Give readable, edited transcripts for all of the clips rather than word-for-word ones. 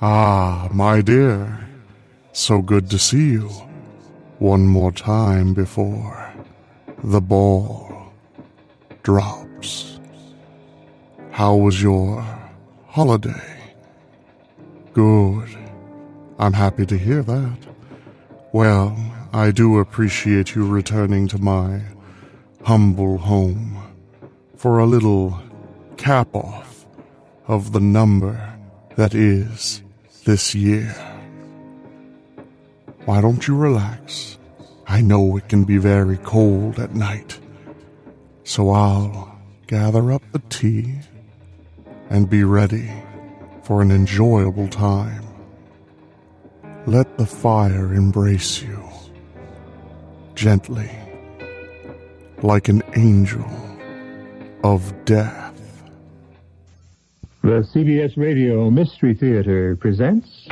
Ah, my dear, so good to see you. One more time before the ball drops. How was your holiday? Good. I'm happy to hear that. Well, I do appreciate you returning to my humble home for a little cap-off of the number that is this year. Why don't you relax? I know it can be very cold at night, so I'll gather up the tea and be ready for an enjoyable time. Let the fire embrace you gently, like an angel of death. The CBS Radio Mystery Theater presents...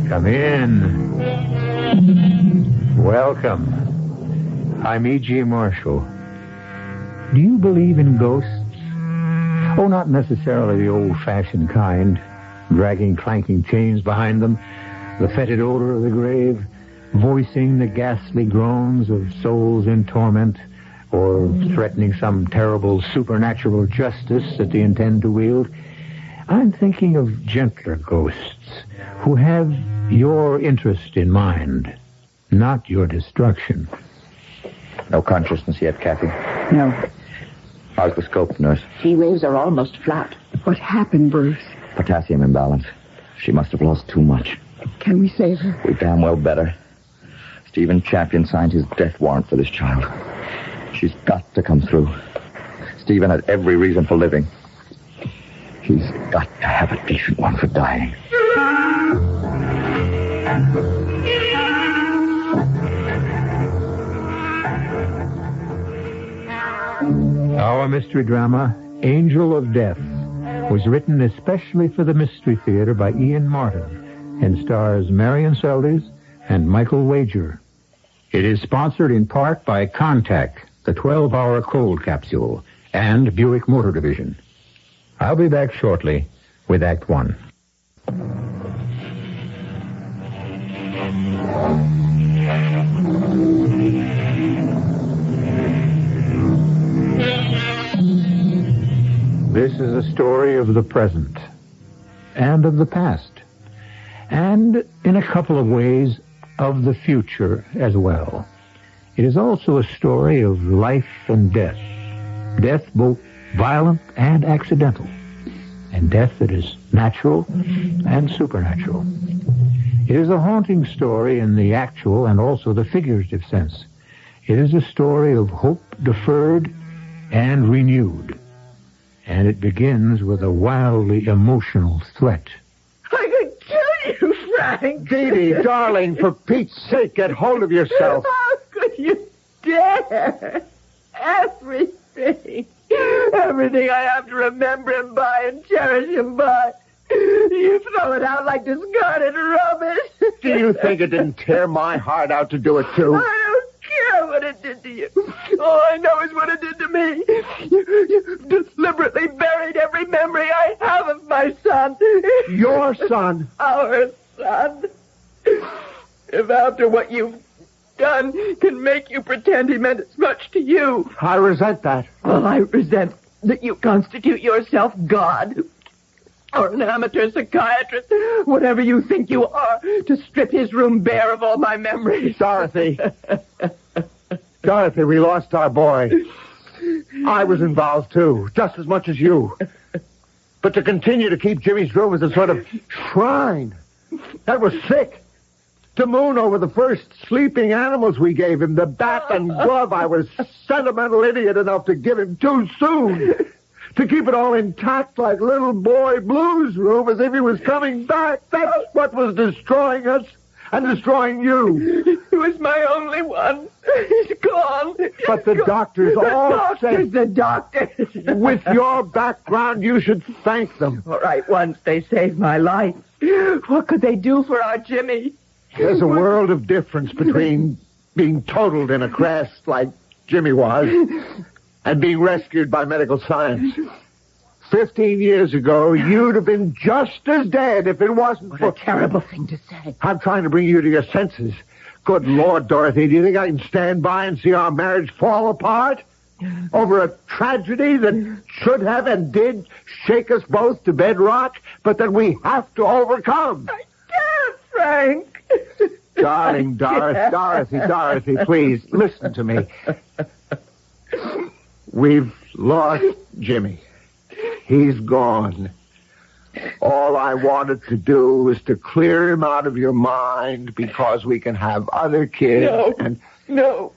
Come in. Welcome. I'm E.G. Marshall. Do you believe in ghosts? Oh, not necessarily the old-fashioned kind, dragging clanking chains behind them, the fetid odor of the grave, voicing the ghastly groans of souls in torment, or threatening some terrible supernatural justice that they intend to wield. I'm thinking of gentler ghosts who have your interest in mind, not your destruction. No consciousness yet, Kathy. No. How's the scope, nurse? T waves are almost flat. What happened, Bruce? Potassium imbalance. She must have lost too much. Can we save her? We damn well better. Stephen Champion signed his death warrant for this child. She's got to come through. Stephen had every reason for living. He's got to have a decent one for dying. Our mystery drama, Angel of Death, was written especially for the Mystery Theater by Ian Martin and stars Marion Seldes and Michael Wager. It is sponsored in part by Contact, the 12-hour cold capsule, and Buick Motor Division. I'll be back shortly with Act One. This is a story of the present and of the past, and in a couple of ways of the future as well. It is also a story of life and death, death both violent and accidental, and death that is natural and supernatural. It is a haunting story in the actual and also the figurative sense. It is a story of hope deferred and renewed. And it begins with a wildly emotional threat. I could kill you, Frank. Dee Dee, darling, for Pete's sake, get hold of yourself. How could you dare? Everything I have to remember him by and cherish him by, you throw it out like discarded rubbish. Do you think it didn't tear my heart out to do it, too? I don't care what it did to you. All I know is what it did to me. You deliberately buried every memory I have of my son. Your son? Our son. If after what you've done can make you pretend he meant as much to you. I resent that. Well, I resent that you constitute yourself God. Or an amateur psychiatrist, whatever you think you are, to strip his room bare of all my memories. Dorothy. Dorothy, we lost our boy. I was involved, too, just as much as you. But to continue to keep Jimmy's room as a sort of shrine, that was sick. To moon over the first sleeping animals we gave him, the bat and glove, I was sentimental idiot enough to give him too soon. To keep it all intact like little boy Blue's room as if he was coming back. That's what was destroying us and destroying you. It was my only one. He's gone. But the doctors all say... The doctors. With your background, you should thank them. All right, once they saved my life. What could they do for our Jimmy? There's a world of difference between being totaled in a crash like Jimmy was and being rescued by medical science. 15 years ago, you'd have been just as dead if it wasn't for... What a terrible thing to say. I'm trying to bring you to your senses. Good Lord, Dorothy, do you think I can stand by and see our marriage fall apart? Over a tragedy that should have and did shake us both to bedrock, but that we have to overcome. I can't, Frank. Darling, Dorothy, please, listen to me. We've lost Jimmy. He's gone. All I wanted to do was to clear him out of your mind because we can have other kids. No.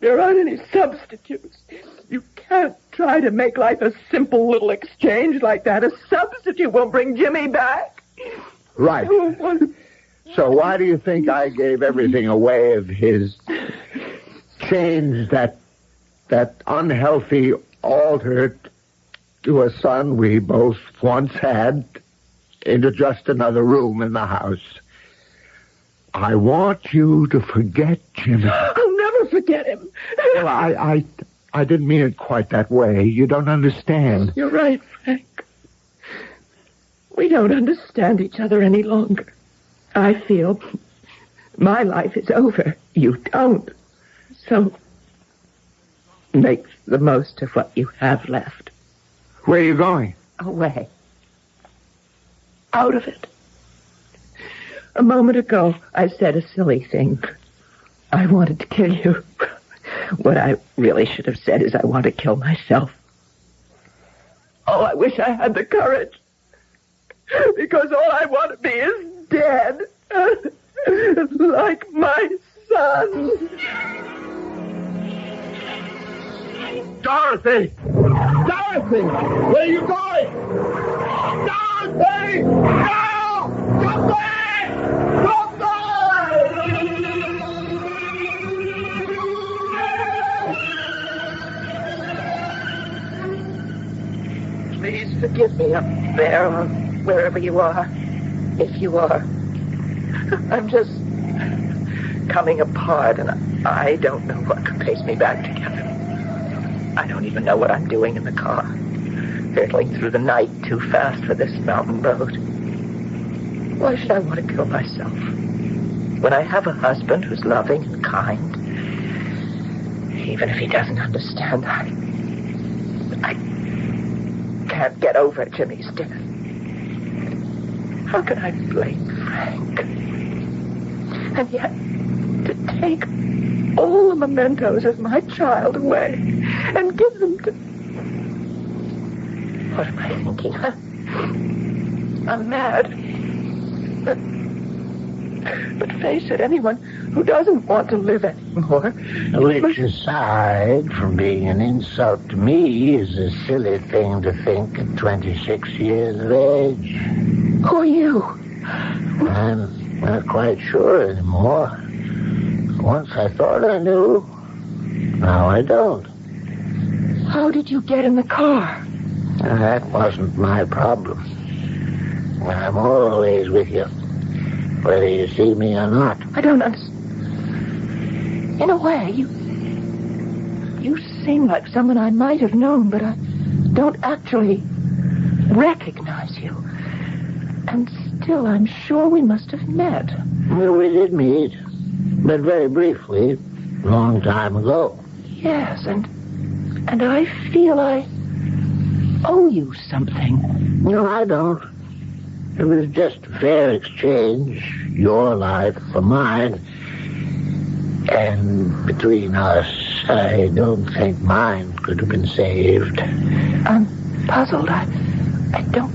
There aren't any substitutes. You can't try to make life a simple little exchange like that. A substitute won't bring Jimmy back. Right. So why do you think I gave everything away of his, changed that unhealthy altar to a son we both once had into just another room in the house? I want you to forget Jimmy. I'll never forget him. Well, I didn't mean it quite that way. You don't understand. You're right, Frank. We don't understand each other any longer. I feel my life is over. You don't. So make the most of what you have left. Where are you going? Away. Out of it. A moment ago, I said a silly thing. I wanted to kill you. What I really should have said is I want to kill myself. Oh, I wish I had the courage. Because all I want to be is dead. Like my son. Dorothy! Dorothy! Where are you going? Dorothy! No! Come back! Come back! Please forgive me up there or wherever you are. If you are. I'm just coming apart and I don't know what could pace me back together. I don't even know what I'm doing in the car. Hurtling through the night too fast for this mountain road. Why should I want to kill myself? When I have a husband who's loving and kind. Even if he doesn't understand, I can't get over Jimmy's death. How can I blame Frank? And yet, to take all the mementos of my child away and give them to... What am I thinking? I'm mad. But face it, anyone who doesn't want to live anymore... Which, aside from being an insult to me, is a silly thing to think at 26 years of age. Who are you? I'm not quite sure anymore. Once I thought I knew. Now I don't. How did you get in the car? That wasn't my problem. I'm always with you, whether you see me or not. I don't understand. In a way, you seem like someone I might have known, but I don't actually recognize you. And still, I'm sure we must have met. Well, we did meet, but very briefly, a long time ago. Yes, and I feel I owe you something. No, I don't. It was just a fair exchange, your life for mine. And between us, I don't think mine could have been saved. I'm puzzled. I don't...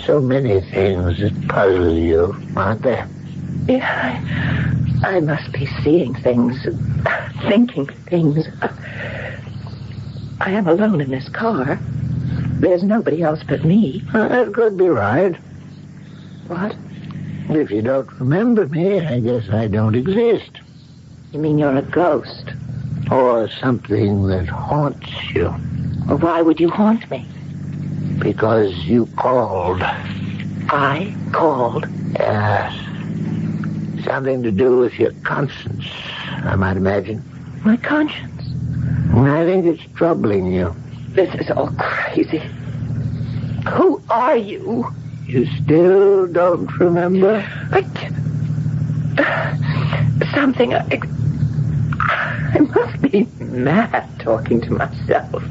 So many things that puzzle you, aren't there? Yeah, I must be seeing things, thinking things. I am alone in this car. There's nobody else but me. That could be right. What? If you don't remember me, I guess I don't exist. You mean you're a ghost? Or something that haunts you. Well, why would you haunt me? Because you called. I called? Yes. Something to do with your conscience, I might imagine. My conscience? I think it's troubling you. This is all crazy. Who are you? You still don't remember? Something. I must be mad talking to myself.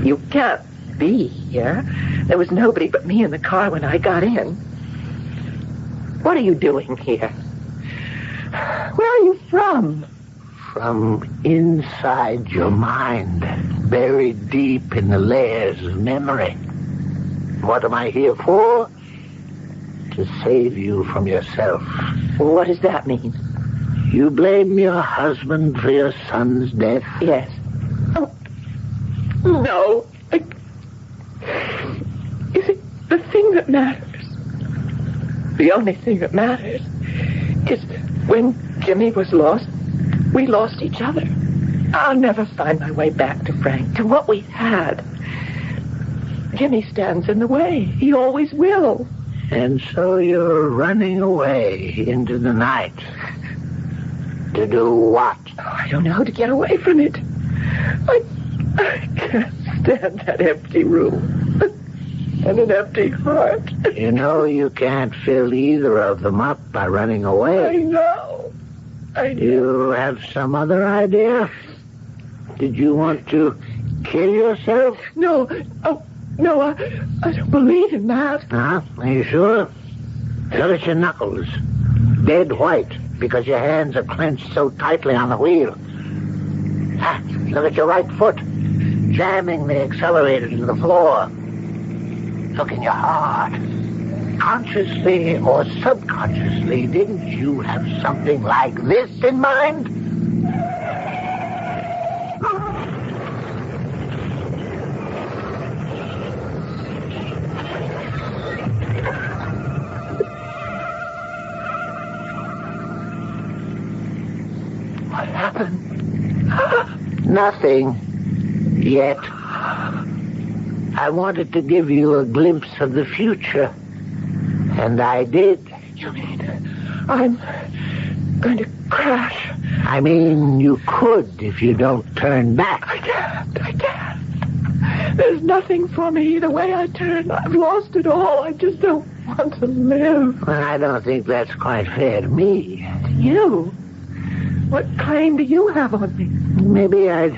You can't be here. There was nobody but me in the car when I got in. What are you doing here? Where are you from? From inside your mind, buried deep in the layers of memory. What am I here for? To save you from yourself. Well, what does that mean? You blame your husband for your son's death? Yes. Oh, no. Is it the thing that matters? The only thing that matters is when Jimmy was lost, we lost each other. I'll never find my way back to Frank, to what we had. Jimmy stands in the way. He always will. And so you're running away into the night. To do what? Oh, I don't know how to get away from it. I can't stand that empty room. And an empty heart. You know you can't fill either of them up by running away. I know. Do you have some other idea? Did you want to kill yourself? No. Oh, no, I don't believe in that. Huh? Are you sure? Look at your knuckles. Dead white because your hands are clenched so tightly on the wheel. Look at your right foot. Jamming the accelerator to the floor. Look in your heart. Consciously or subconsciously, didn't you have something like this in mind? What happened? Nothing. Yet. I wanted to give you a glimpse of the future. And I did. You mean I'm going to crash? I mean, you could if you don't turn back. I can't. There's nothing for me either way I turn. I've lost it all. I just don't want to live. Well, I don't think that's quite fair to me. You? What claim do you have on me? Maybe I'd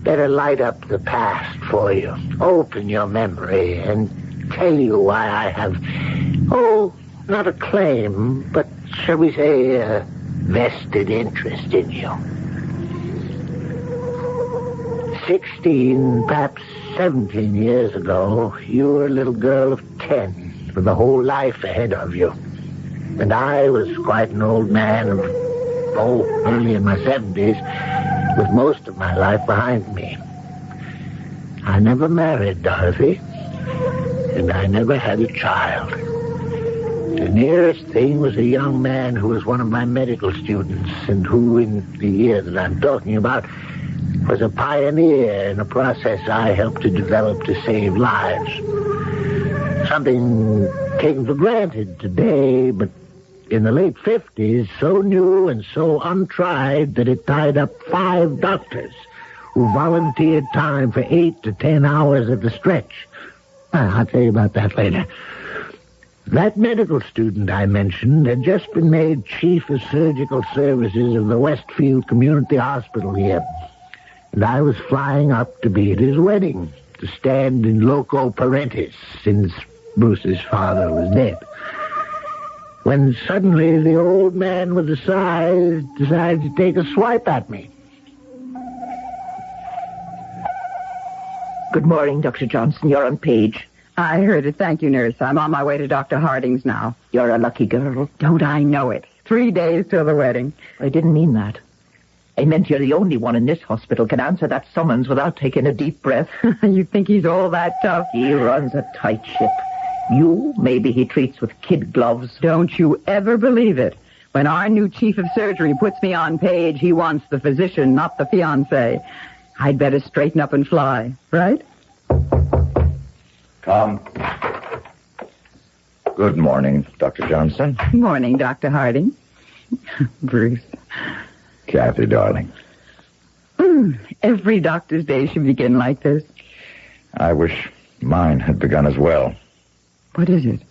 better light up the past for you. Open your memory and tell you why I have, not a claim, but shall we say a vested interest in you. 16, perhaps 17 years ago, you were a little girl of 10 with a whole life ahead of you. And I was quite an old man of, early in my 70s, with most of my life behind me. I never married Dorothy, and I never had a child. The nearest thing was a young man who was one of my medical students, and who, in the year that I'm talking about, was a pioneer in a process I helped to develop to save lives. Something taken for granted today, but in the late 50s, so new and so untried that it tied up 5 doctors who volunteered time for 8 to 10 hours at the stretch. I'll tell you about that later. That medical student I mentioned had just been made chief of surgical services of the Westfield Community Hospital here. And I was flying up to be at his wedding, to stand in loco parentis, since Bruce's father was dead. When suddenly the old man with the size decided to take a swipe at me. Good morning, Dr. Johnson. You're on page. I heard it. Thank you, nurse. I'm on my way to Dr. Harding's now. You're a lucky girl. Don't I know it? 3 days till the wedding. I didn't mean that. I meant you're the only one in this hospital can answer that summons without taking a deep breath. You think he's all that tough? He runs a tight ship. You, maybe he treats with kid gloves. Don't you ever believe it. When our new chief of surgery puts me on page, he wants the physician, not the fiancé. I'd better straighten up and fly, right? Come. Good morning, Dr. Johnson. Morning, Dr. Harding. Bruce. Kathy, darling. Every doctor's day should begin like this. I wish mine had begun as well. What is it?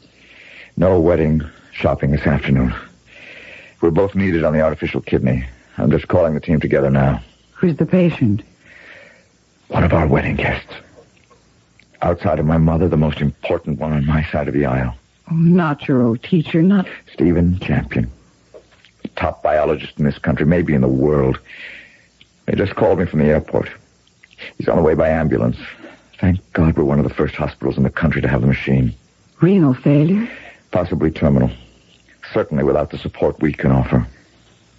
No wedding shopping this afternoon. We're both needed on the artificial kidney. I'm just calling the team together now. Who's the patient? One of our wedding guests. Outside of my mother, the most important one on my side of the aisle. Oh, not your old teacher, not... Stephen Champion. The top biologist in this country, maybe in the world. They just called me from the airport. He's on the way by ambulance. Thank God we're one of the first hospitals in the country to have the machine. Renal failure? Possibly terminal. Certainly without the support we can offer.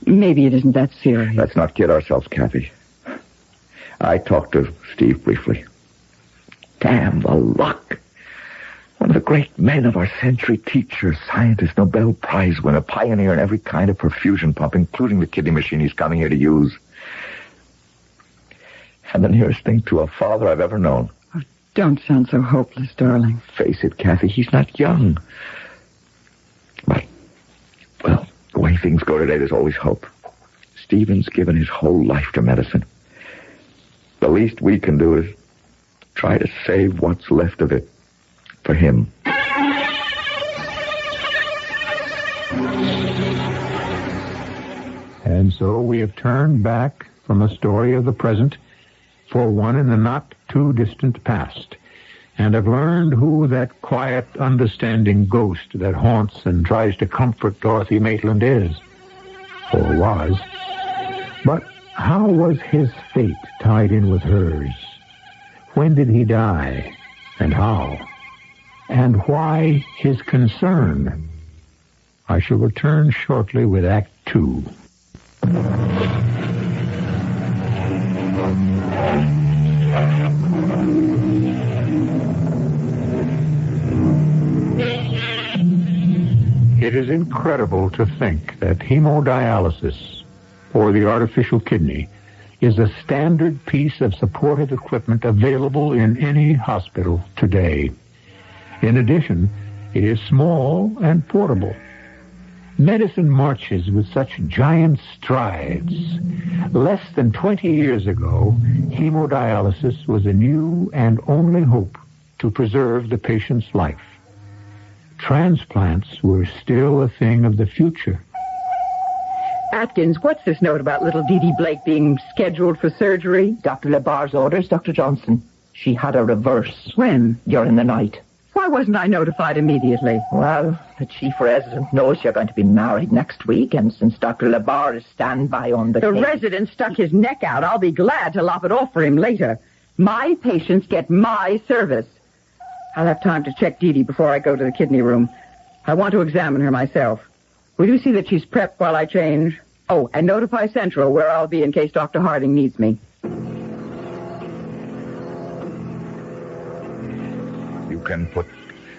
Maybe it isn't that serious. Let's not kid ourselves, Kathy. I talked to Steve briefly. Damn the luck. One of the great men of our century, teacher, scientist, Nobel Prize winner, pioneer in every kind of perfusion pump, including the kidney machine he's coming here to use. And the nearest thing to a father I've ever known. Oh, don't sound so hopeless, darling. Face it, Kathy, he's not young. But, well, the way things go today, there's always hope. Stephen's given his whole life to medicine. The least we can do is try to save what's left of it for him. And so we have turned back from a story of the present for one in the not-too-distant past, and have learned who that quiet, understanding ghost that haunts and tries to comfort Dorothy Maitland is, or was. But how was his fate tied in with hers? When did he die, and how? And why his concern? I shall return shortly with Act 2. It is incredible to think that hemodialysis, or the artificial kidney, is a standard piece of supportive equipment available in any hospital today. In addition, it is small and portable. Medicine marches with such giant strides. Less than 20 years ago, hemodialysis was a new and only hope to preserve the patient's life. Transplants were still a thing of the future. Atkins, what's this note about little Dee Dee Blake being scheduled for surgery? Dr. LeBar's orders, Dr. Johnson. She had a reverse. When? During the night. Why wasn't I notified immediately? Well, the chief resident knows you're going to be married next week, and since Dr. LeBar is standby on the The case... resident stuck his neck out. I'll be glad to lop it off for him later. My patients get my service. I'll have time to check Dee Dee before I go to the kidney room. I want to examine her myself. Will you see that she's prepped while I change? Oh, and notify Central where I'll be in case Dr. Harding needs me. You can put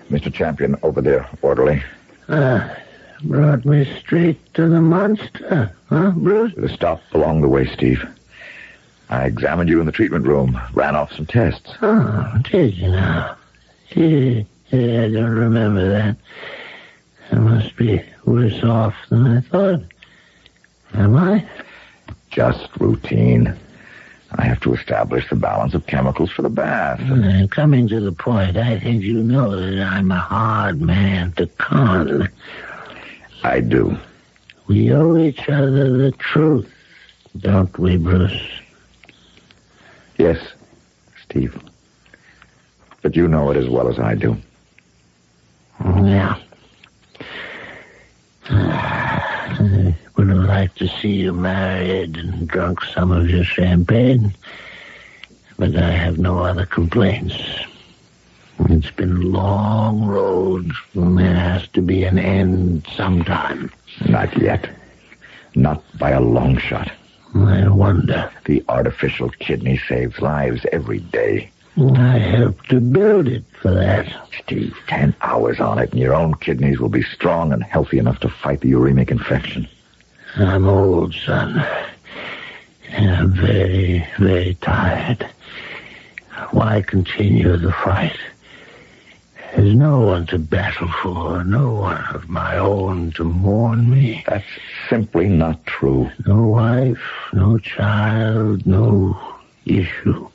Mr. Champion over there, orderly. Brought me straight to the monster, huh, Bruce? With a stop along the way, Steve. I examined you in the treatment room, ran off some tests. Oh, did you now? I don't remember that. I must be worse off than I thought. Am I? Just routine. I have to establish the balance of chemicals for the bath. Coming to the point, I think you know that I'm a hard man to con. I do. We owe each other the truth, don't we, Bruce? Yes, Steve. But you know it as well as I do. Yeah. I would have liked to see you married and drunk some of your champagne, but I have no other complaints. It's been long roads, and there has to be an end sometime. Not yet. Not by a long shot. I wonder. The artificial kidney saves lives every day. I helped to build it for that. Steve, 10 hours on it, and your own kidneys will be strong and healthy enough to fight the uremic infection. I'm old, son. And I'm very, very tired. Why continue the fight? There's no one to battle for, no one of my own to mourn me. That's simply not true. No wife, no child, no issue.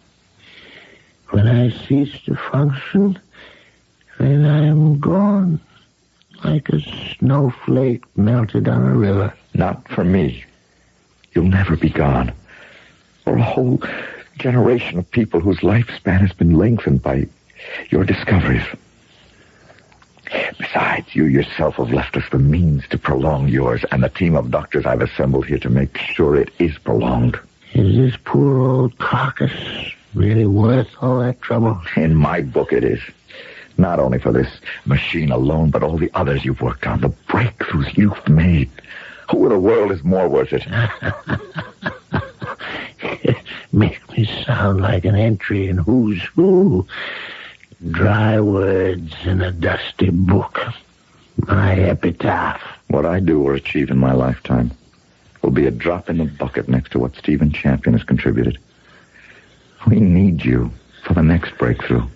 When I cease to function, then I am gone, like a snowflake melted on a river. Not for me. You'll never be gone. For a whole generation of people whose lifespan has been lengthened by your discoveries. Besides, you yourself have left us the means to prolong yours and the team of doctors I've assembled here to make sure it is prolonged. Is this poor old carcass really worth all that trouble? In my book, it is. Not only for this machine alone, but all the others you've worked on, the breakthroughs you've made. Who in the world is more worth it? Make me sound like an entry in Who's Who. Dry words in a dusty book. My epitaph. What I do or achieve in my lifetime will be a drop in the bucket next to what Stephen Champion has contributed. We need you for the next breakthrough.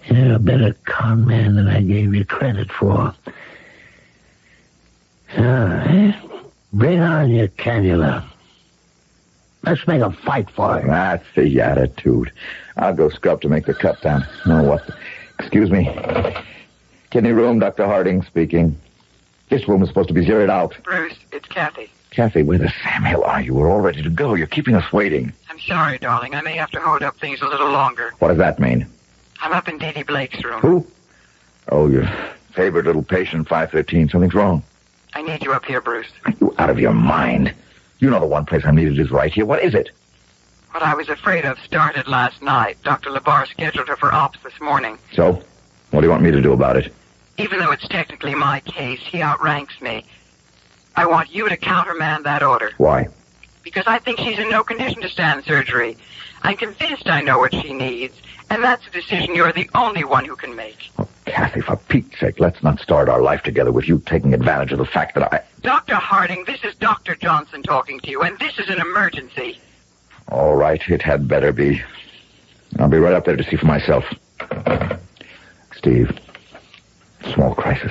You're a better con man than I gave you credit for. Bring on your cannula. Let's make a fight for it. That's the attitude. I'll go scrub to make the cut down. No, what? Excuse me. Kidney room, Dr. Harding speaking. This room is supposed to be zeroed out. Bruce, it's Kathy. Kathy, where the Sam Hill are you? We're all ready to go. You're keeping us waiting. I'm sorry, darling. I may have to hold up things a little longer. What does that mean? I'm up in Dee Dee Blake's room. Who? Oh, your favorite little patient, 513. Something's wrong. I need you up here, Bruce. Are you out of your mind? You know the one place I'm needed is right here. What is it? What I was afraid of started last night. Dr. Labar scheduled her for ops this morning. So? What do you want me to do about it? Even though it's technically my case, he outranks me. I want you to countermand that order. Why? Because I think she's in no condition to stand surgery. I'm convinced I know what she needs, and that's a decision you're the only one who can make. Oh, Kathy, for Pete's sake, let's not start our life together with you taking advantage of the fact that I... Dr. Harding, this is Dr. Johnson talking to you, and this is an emergency. All right, it had better be. I'll be right up there to see for myself. Steve, small crisis.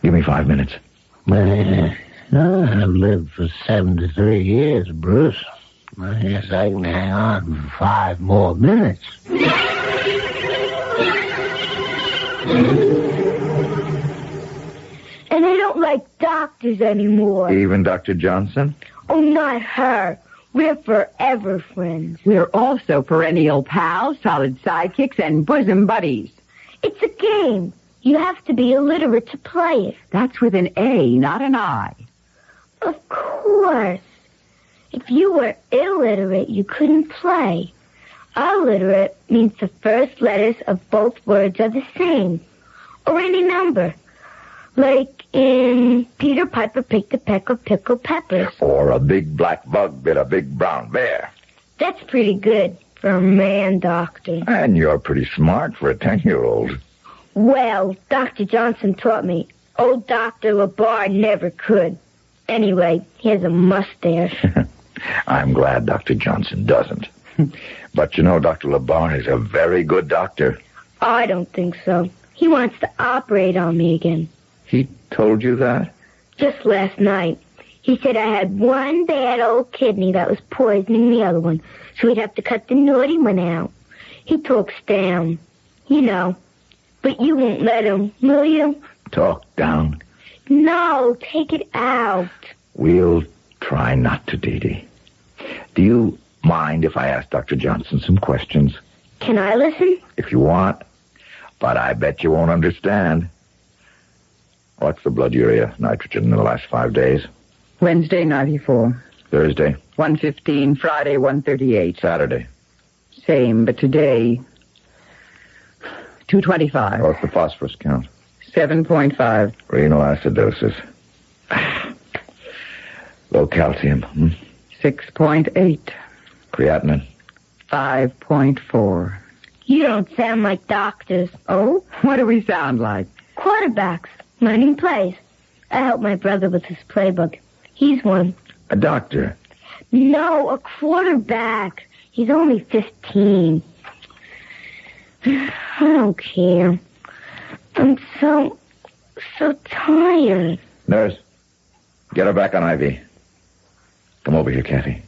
Give me 5 minutes. I've lived for 73 years, Bruce. I guess I can hang on for 5 more minutes. And I don't like doctors anymore. Even Dr. Johnson? Oh, not her. We're forever friends. We're also perennial pals, solid sidekicks, and bosom buddies. It's a game. You have to be illiterate to play it. That's with an A, not an I. Of course. If you were illiterate, you couldn't play. Illiterate means the first letters of both words are the same. Or any number. Like in Peter Piper picked a peck of pickled peppers. Or a big black bug bit a big brown bear. That's pretty good for a man doctor. And you're pretty smart for a 10-year-old. Well, Dr. Johnson taught me. Old Dr. Labar never could. Anyway, he has a mustache. I'm glad Dr. Johnson doesn't. But you know, Dr. Labar is a very good doctor. I don't think so. He wants to operate on me again. He told you that? Just last night. He said I had one bad old kidney that was poisoning the other one, so he'd have to cut the naughty one out. He talks down. You know. But you won't let him, will you? Talk down? No, take it out. We'll try not to, Dee Dee. Do you mind if I ask Dr. Johnson some questions? Can I listen? If you want. But I bet you won't understand. What's the blood urea nitrogen in the last 5 days? Wednesday, 94. Thursday? 115. Friday, 138. Saturday? Same, but today, 225. What's the phosphorus count? 7.5. Renal acidosis. Low calcium. 6.8. Creatinine. 5.4. You don't sound like doctors. Oh? What do we sound like? Quarterbacks, learning plays. I help my brother with his playbook. He's one. A doctor. No, a quarterback. He's only 15. I don't care. I'm so tired. Nurse, get her back on IV. Come over here, Kathy.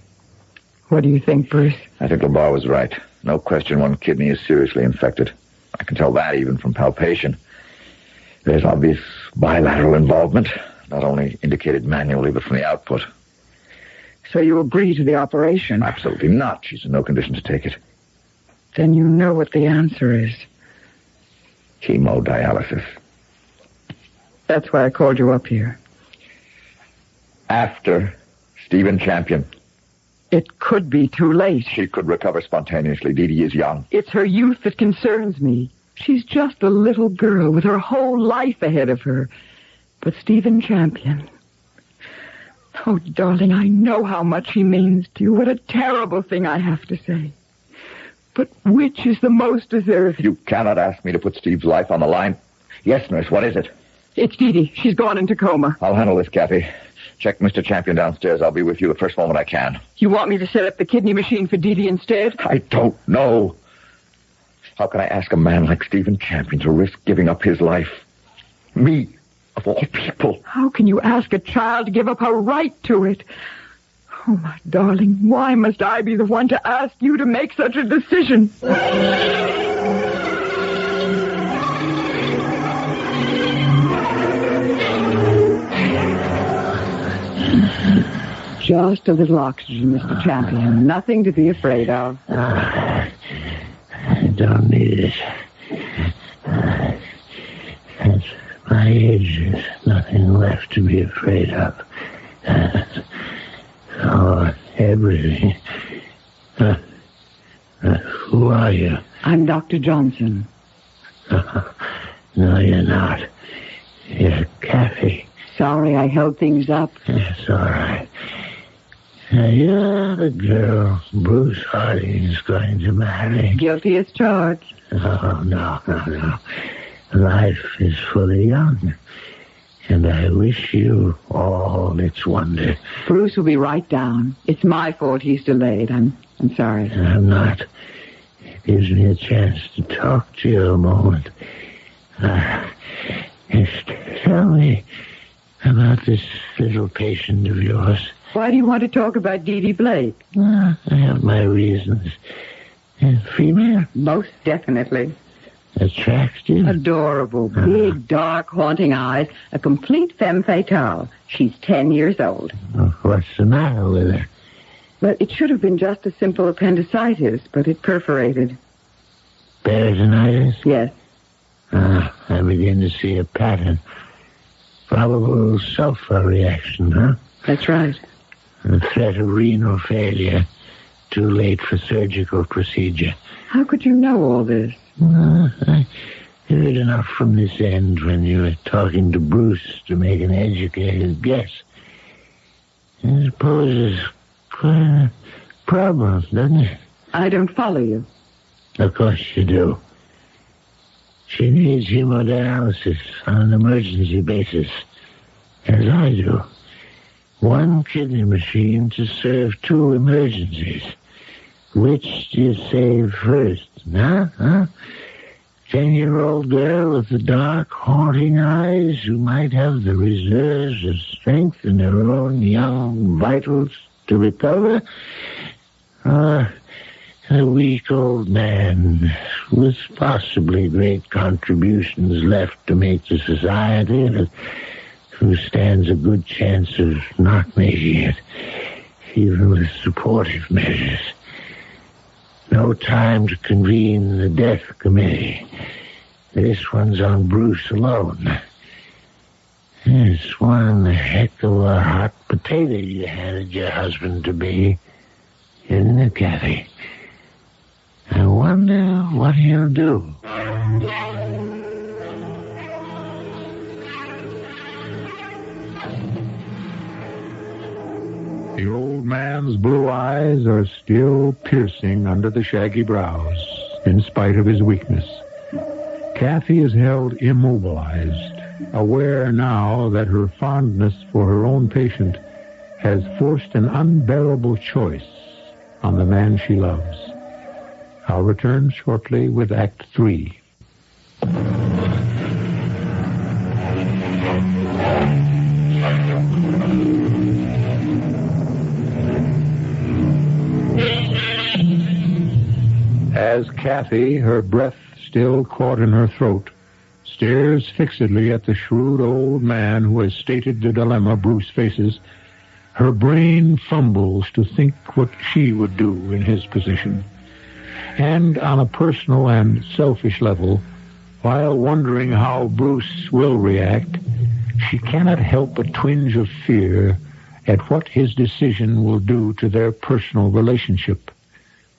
What do you think, Bruce? I think LeBar was right. No question one kidney is seriously infected. I can tell that even from palpation. There's obvious bilateral involvement, not only indicated manually, but from the output. So you agree to the operation? Absolutely not. She's in no condition to take it. Then you know what the answer is. Chemodialysis. That's why I called you up here. After Stephen Champion. It could be too late. She could recover spontaneously. Dee Dee is young. It's her youth that concerns me. She's just a little girl with her whole life ahead of her. But Stephen Champion... Oh, darling, I know how much he means to you. What a terrible thing I have to say. But which is the most deserving? You cannot ask me to put Steve's life on the line. Yes, nurse, what is it? It's Dee Dee. She's gone into coma. I'll handle this, Kathy. Check Mr. Champion downstairs. I'll be with you the first moment I can. You want me to set up the kidney machine for Dee Dee instead? I don't know. How can I ask a man like Stephen Champion to risk giving up his life? Me, of all people. How can you ask a child to give up her right to it? Oh, my darling, why must I be the one to ask you to make such a decision? Just a little oxygen, Mr. Champion. Nothing to be afraid of. I don't need it. At my age, there's nothing left to be afraid of. Oh, everything. Who are you? I'm Dr. Johnson. No, you're not. You're Kathy. Sorry I held things up. It's all right. You're the girl Bruce Harding's going to marry. Guilty as charged. Oh, no. Life is for the young. And I wish you all its wonder. Bruce will be right down. It's my fault he's delayed. I'm sorry. I'm not. It gives me a chance to talk to you a moment. Just tell me about this little patient of yours. Why do you want to talk about Dee Dee Blake? I have my reasons. Female? Most definitely. Attractive? Adorable. Big, dark, haunting eyes. A complete femme fatale. She's 10 years old. What's the matter with her? Well, it should have been just a simple appendicitis, but it perforated. Peritonitis? Yes. I begin to see a pattern. Probable sulfur reaction, huh? That's right. The threat of renal failure. Too late for surgical procedure. How could you know all this? I heard enough from this end when you were talking to Bruce to make an educated guess. I suppose it's quite a problem, doesn't it? I don't follow you. Of course you do. She needs hemodialysis on an emergency basis, as I do. One kidney machine to serve two emergencies. Which do you save first, huh? 10-year-old girl with the dark, haunting eyes who might have the reserves of strength in her own young vitals to recover? Or a weak old man with possibly great contributions left to make to society, but who stands a good chance of not making it, even with supportive measures. No time to convene the death committee. This one's on Bruce alone. It's one heck of a hot potato you handed your husband to be, isn't it, Kathy? I wonder what he'll do. The old man's blue eyes are still piercing under the shaggy brows, in spite of his weakness. Kathy is held immobilized, aware now that her fondness for her own patient has forced an unbearable choice on the man she loves. I'll return shortly with Act 3. As Kathy, her breath still caught in her throat, stares fixedly at the shrewd old man who has stated the dilemma Bruce faces, her brain fumbles to think what she would do in his position. And on a personal and selfish level, while wondering how Bruce will react, she cannot help a twinge of fear at what his decision will do to their personal relationship,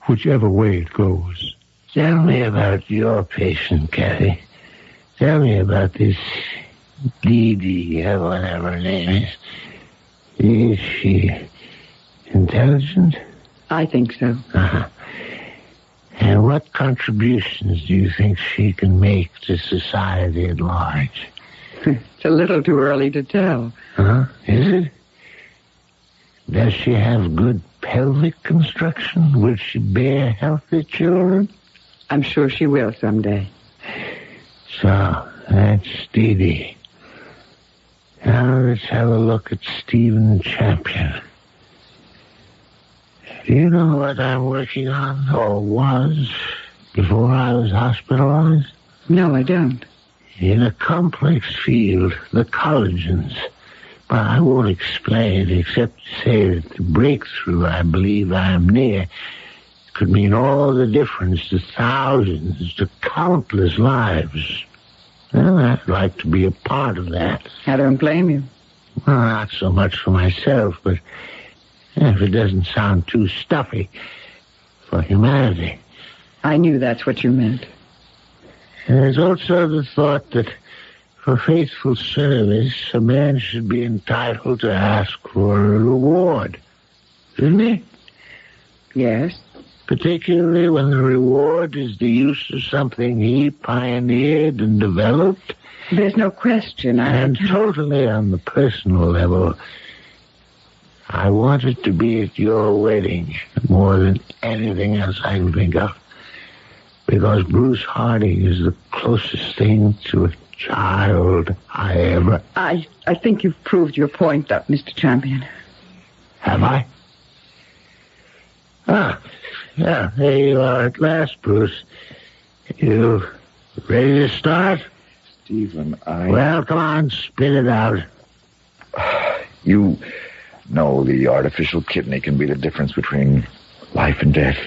whichever way it goes. Tell me about your patient, Kathy. Tell me about this Dee, whatever her name is. Is she intelligent? I think so. Uh-huh. And what contributions do you think she can make to society at large? It's a little too early to tell. Huh? Is it? Does she have good pelvic construction? Will she bear healthy children? I'm sure she will someday. So, that's Dee. Now let's have a look at Stephen Champion. Do you know what I'm working on, or was, before I was hospitalized? No, I don't. In a complex field, the collagens. But I won't explain except to say that the breakthrough I believe I am near could mean all the difference to thousands, to countless lives. Well, I'd like to be a part of that. I don't blame you. Well, not so much for myself, but if it doesn't sound too stuffy, for humanity. I knew that's what you meant. And there's also the thought that for faithful service, a man should be entitled to ask for a reward. Isn't he? Yes. Particularly when the reward is the use of something he pioneered and developed. There's no question. And totally on the personal level, I want it to be at your wedding more than anything else I can think of. Because Bruce Harding is the closest thing to a child I ever... I think you've proved your point, Mr. Champion. Have I? Yeah, there you are at last, Bruce. You ready to start? Stephen, Well, come on, spit it out. You know the artificial kidney can be the difference between life and death.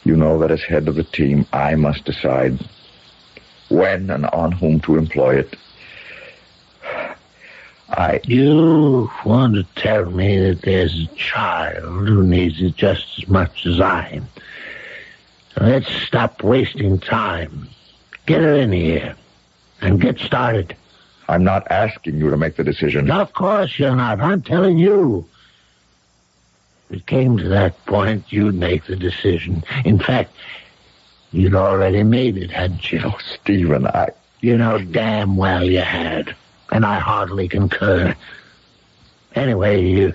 You know that as head of the team, I must decide when and on whom to employ it. You want to tell me that there's a child who needs it just as much as I. Let's stop wasting time. Get her in here and get started. I'm not asking you to make the decision. Of course you're not. I'm telling you. If it came to that point, you'd make the decision. In fact, you'd already made it, hadn't you? Oh, Stephen, You know damn well you had. And I heartily concur. Anyway, you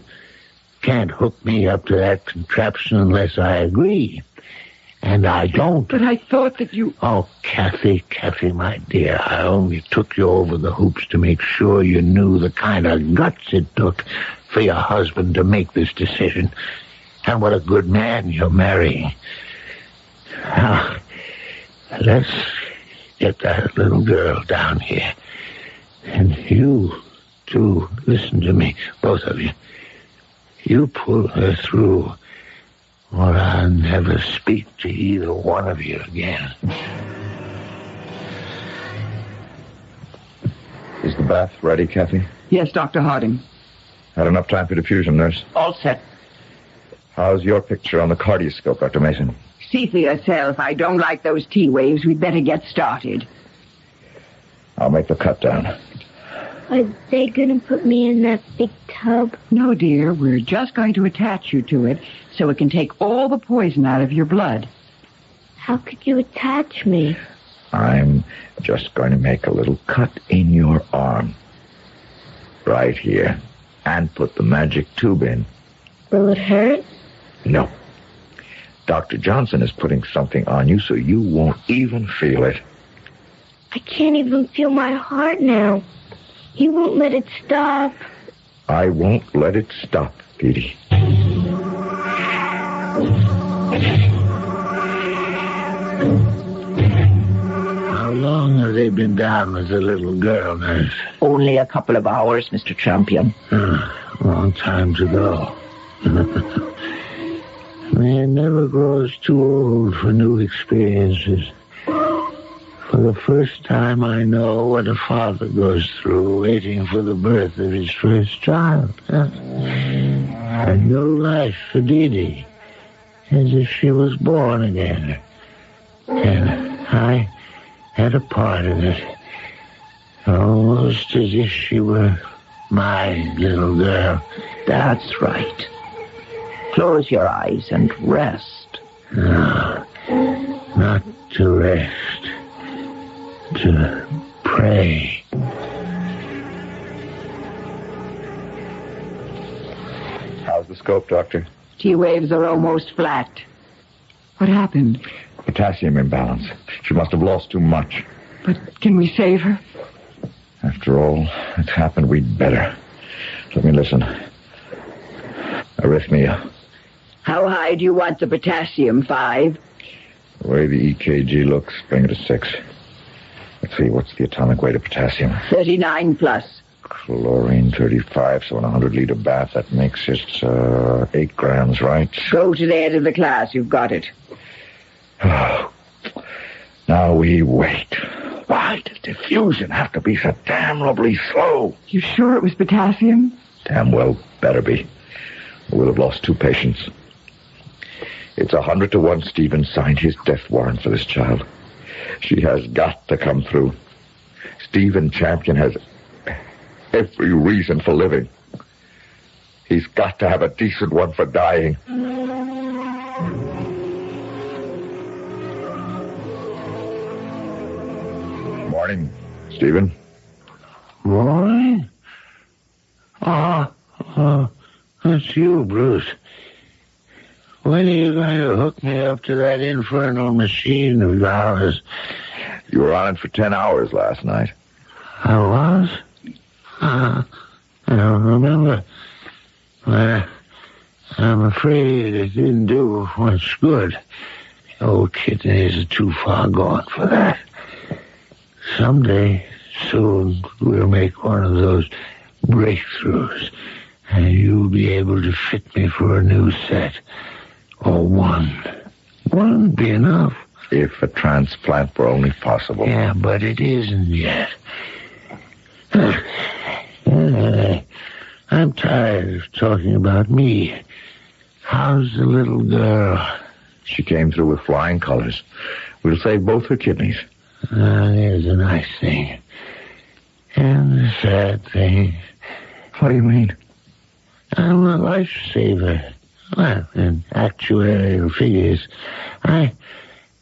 can't hook me up to that contraption unless I agree. And I don't. But I thought that you... Oh, Kathy, my dear, I only took you over the hoops to make sure you knew the kind of guts it took for your husband to make this decision. And what a good man you're marrying. Now, let's get that little girl down here. And you, too, listen to me, both of you. You pull her through, or I'll never speak to either one of you again. Is the bath ready, Kathy? Yes, Dr. Harding. Had enough time for diffusion, nurse? All set. How's your picture on the cardioscope, Dr. Mason? See for yourself. I don't like those T waves. We'd better get started. I'll make the cut down. Are they going to put me in that big tub? No, dear. We're just going to attach you to it so it can take all the poison out of your blood. How could you attach me? I'm just going to make a little cut in your arm. Right here. And put the magic tube in. Will it hurt? No. Dr. Johnson is putting something on you so you won't even feel it. I can't even feel my heart now. He won't let it stop. I won't let it stop, Edie. How long have they been down with the little girl, nurse? Only a couple of hours, Mr. Champion. Long time to go. Man never grows too old for new experiences. For the first time, I know what a father goes through waiting for the birth of his first child. A new life for Dee, as if she was born again. And I had a part in it, almost as if she were my little girl. That's right. Close your eyes and rest. No, not to rest. To pray. How's the scope, Doctor? T waves are almost flat. What happened? Potassium imbalance. She must have lost too much. But can we save her? After all that's happened, we'd better. Let me listen. Arrhythmia. How high do you want the potassium? 5? The way the EKG looks, bring it to 6. Let's see, what's the atomic weight of potassium? 39 plus. Chlorine 35, so in a 100-liter bath, that makes it 8 grams, right? Go to the head of the class. You've got it. Now we wait. Why does diffusion have to be so damnably slow? You sure it was potassium? Damn well better be. We'll have lost 2 patients. It's 100 to 1 Stephen signed his death warrant for this child. She has got to come through. Stephen Champion has every reason for living. He's got to have a decent one for dying. Morning, Stephen. Roy? That's you, Bruce. When are you going to hook me up to that infernal machine of yours? You were on it for 10 hours last night. I was? I don't remember. But I'm afraid it didn't do much good. The old kidneys are too far gone for that. Someday, soon, we'll make one of those breakthroughs, and you'll be able to fit me for a new set. Or one. One would be enough. If a transplant were only possible. Yeah, but it isn't yet. I'm tired of talking about me. How's the little girl? She came through with flying colors. We'll save both her kidneys. There's a nice thing. And the sad thing. What do you mean? I'm a lifesaver. Well, in actuarial figures, I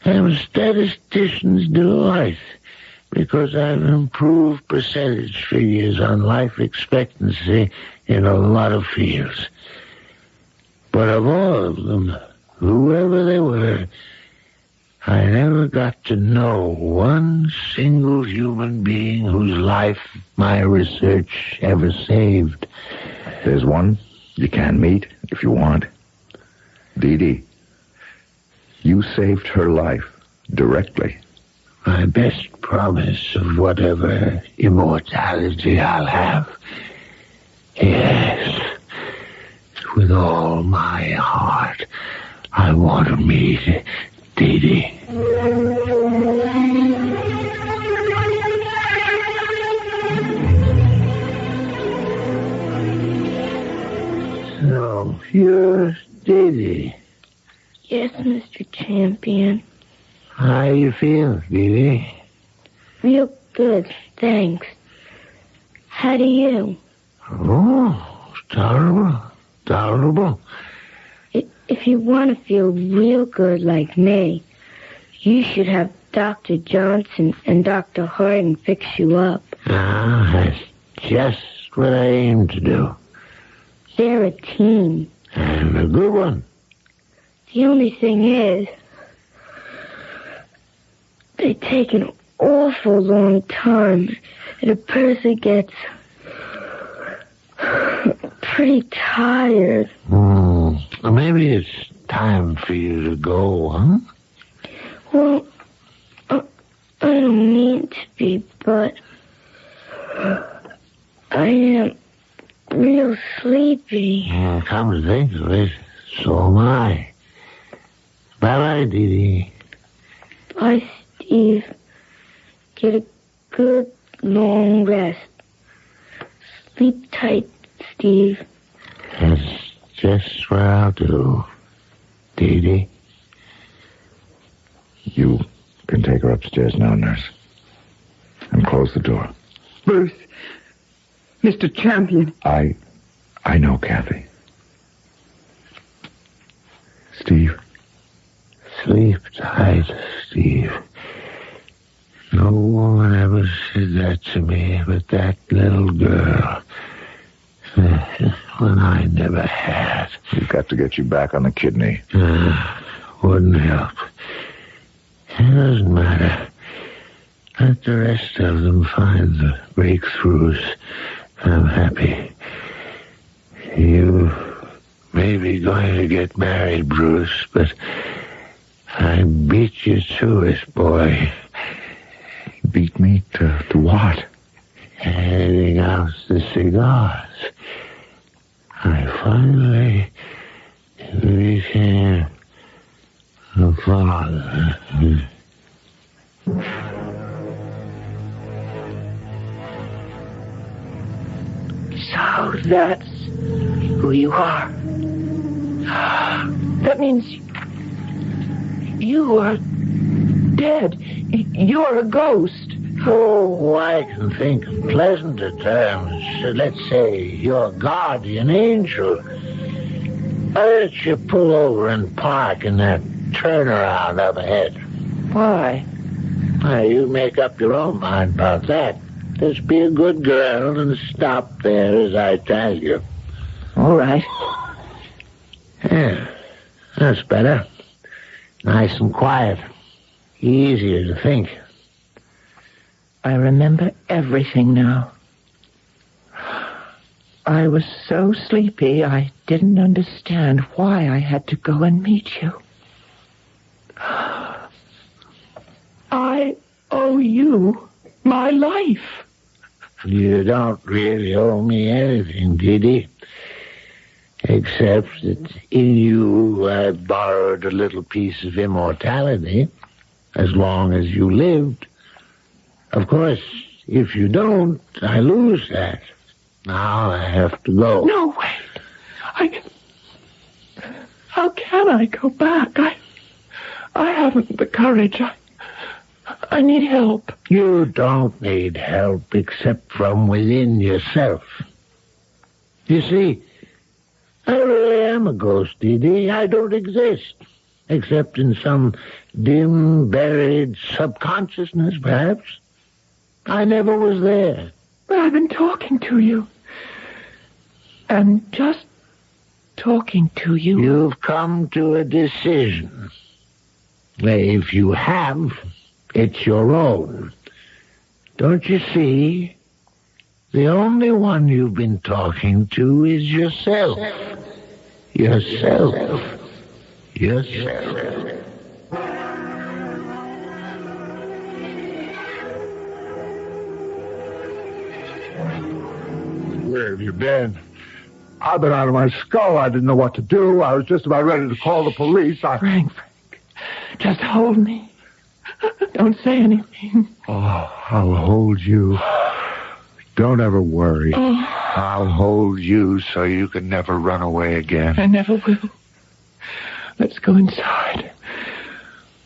am a statistician's delight because I've improved percentage figures on life expectancy in a lot of fields. But of all of them, whoever they were, I never got to know one single human being whose life my research ever saved. There's one you can meet if you want. Dee. You saved her life directly. My best promise of whatever immortality I'll have. Yes. With all my heart, I want to meet Dee. So, you're Dee. Yes, Mr. Champion. How you feel, Dee? Real good, thanks. How do you? Oh, tolerable. Tolerable. If you want to feel real good like me, you should have Dr. Johnson and Dr. Hardin fix you up. Ah, that's just what I aim to do. They're a team. And a good one. The only thing is, they take an awful long time, and a person gets pretty tired. Maybe it's time for you to go, huh? Well, I don't mean to be, but I am real sleepy. Come to think of it, so am I. Bye-bye, Dee Dee. Bye, Steve. Get a good long rest. Sleep tight, Steve. That's just what I'll do, Dee Dee. You can take her upstairs now, nurse. And close the door. Bruce. Mr. Champion. I know, Kathy. Steve? Sleep tight, Steve. No woman ever said that to me but that little girl. When I never had. We've got to get you back on the kidney. Wouldn't help. It doesn't matter. Let the rest of them find the breakthroughs. I'm happy. You may be going to get married, Bruce, but I beat you to it, boy. Beat me to what? Handing out the cigars. I finally became a father. So that's who you are. That means you are dead. You're a ghost. Oh, I can think of pleasanter terms. Let's say your guardian angel. I let you pull over and park in that turnaround up ahead. Why? Now, you make up your own mind about that. Just be a good girl and stop there as I tell you. All right. Yeah, that's better. Nice and quiet. Easier to think. I remember everything now. I was so sleepy I didn't understand why I had to go and meet you. I owe you my life. You don't really owe me anything, Dee Dee. Except that in you I borrowed a little piece of immortality as long as you lived. Of course, if you don't, I lose that. Now I have to go. No, wait. How can I go back? I haven't the courage. I need help. You don't need help except from within yourself. You see, I really am a ghost, Dee Dee. I don't exist. Except in some dim, buried subconsciousness, perhaps. I never was there. But I've been talking to you. And just talking to you. You've come to a decision. If you have, it's your own. Don't you see? The only one you've been talking to is yourself. Yourself. Yourself. Where have you been? I've been out of my skull. I didn't know what to do. I was just about ready to call the police. Frank, just hold me. Don't say anything. Oh, I'll hold you. Don't ever worry. I'll hold you so you can never run away again. I never will. Let's go inside.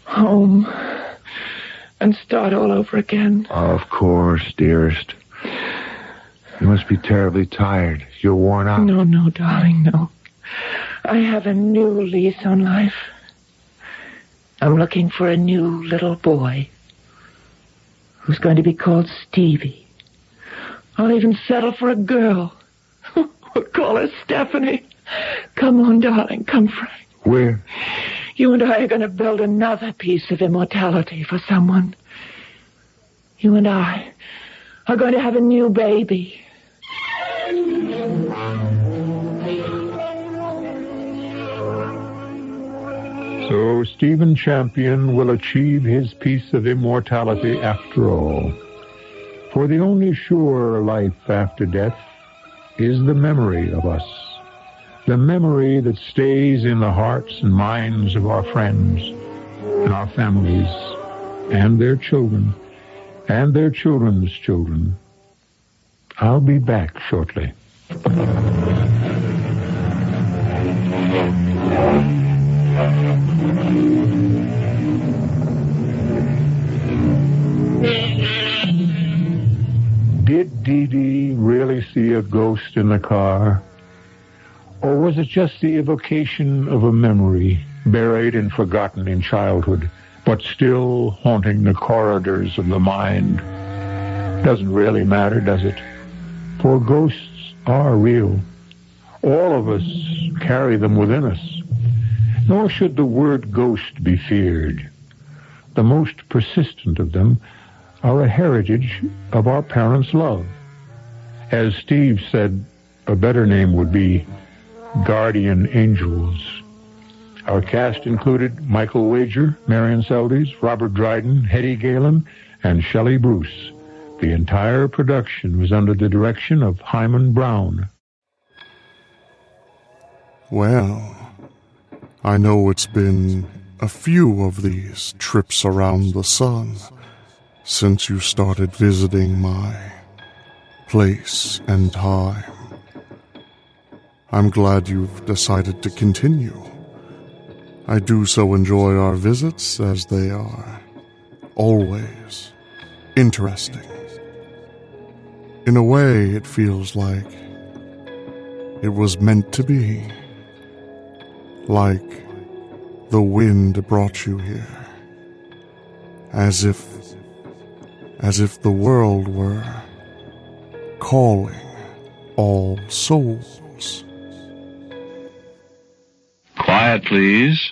Home. And start all over again. Of course, dearest. You must be terribly tired. You're worn out. No, darling, no. I have a new lease on life. I'm looking for a new little boy who's going to be called Stevie. I'll even settle for a girl. We'll call her Stephanie. Come on, darling, come, Frank. Where? You and I are going to build another piece of immortality for someone. You and I are going to have a new baby. So Stephen Champion will achieve his piece of immortality after all. For the only sure life after death is the memory of us. The memory that stays in the hearts and minds of our friends and our families and their children and their children's children. I'll be back shortly. Did Dee Dee really see a ghost in the car? Or was it just the evocation of a memory buried and forgotten in childhood, but still haunting the corridors of the mind? Doesn't really matter, does it? For ghosts are real. All of us carry them within us. Nor should the word ghost be feared. The most persistent of them are a heritage of our parents' love. As Steve said, a better name would be guardian angels. Our cast included Michael Wager, Marion Seldes, Robert Dryden, Hetty Galen, and Shelley Bruce. The entire production was under the direction of Hyman Brown. Well, I know it's been a few of these trips around the sun since you started visiting my place and time. I'm glad you've decided to continue. I do so enjoy our visits, as they are always interesting. In a way, it feels like it was meant to be. Like the wind brought you here. As if the world were calling all souls. Quiet, please.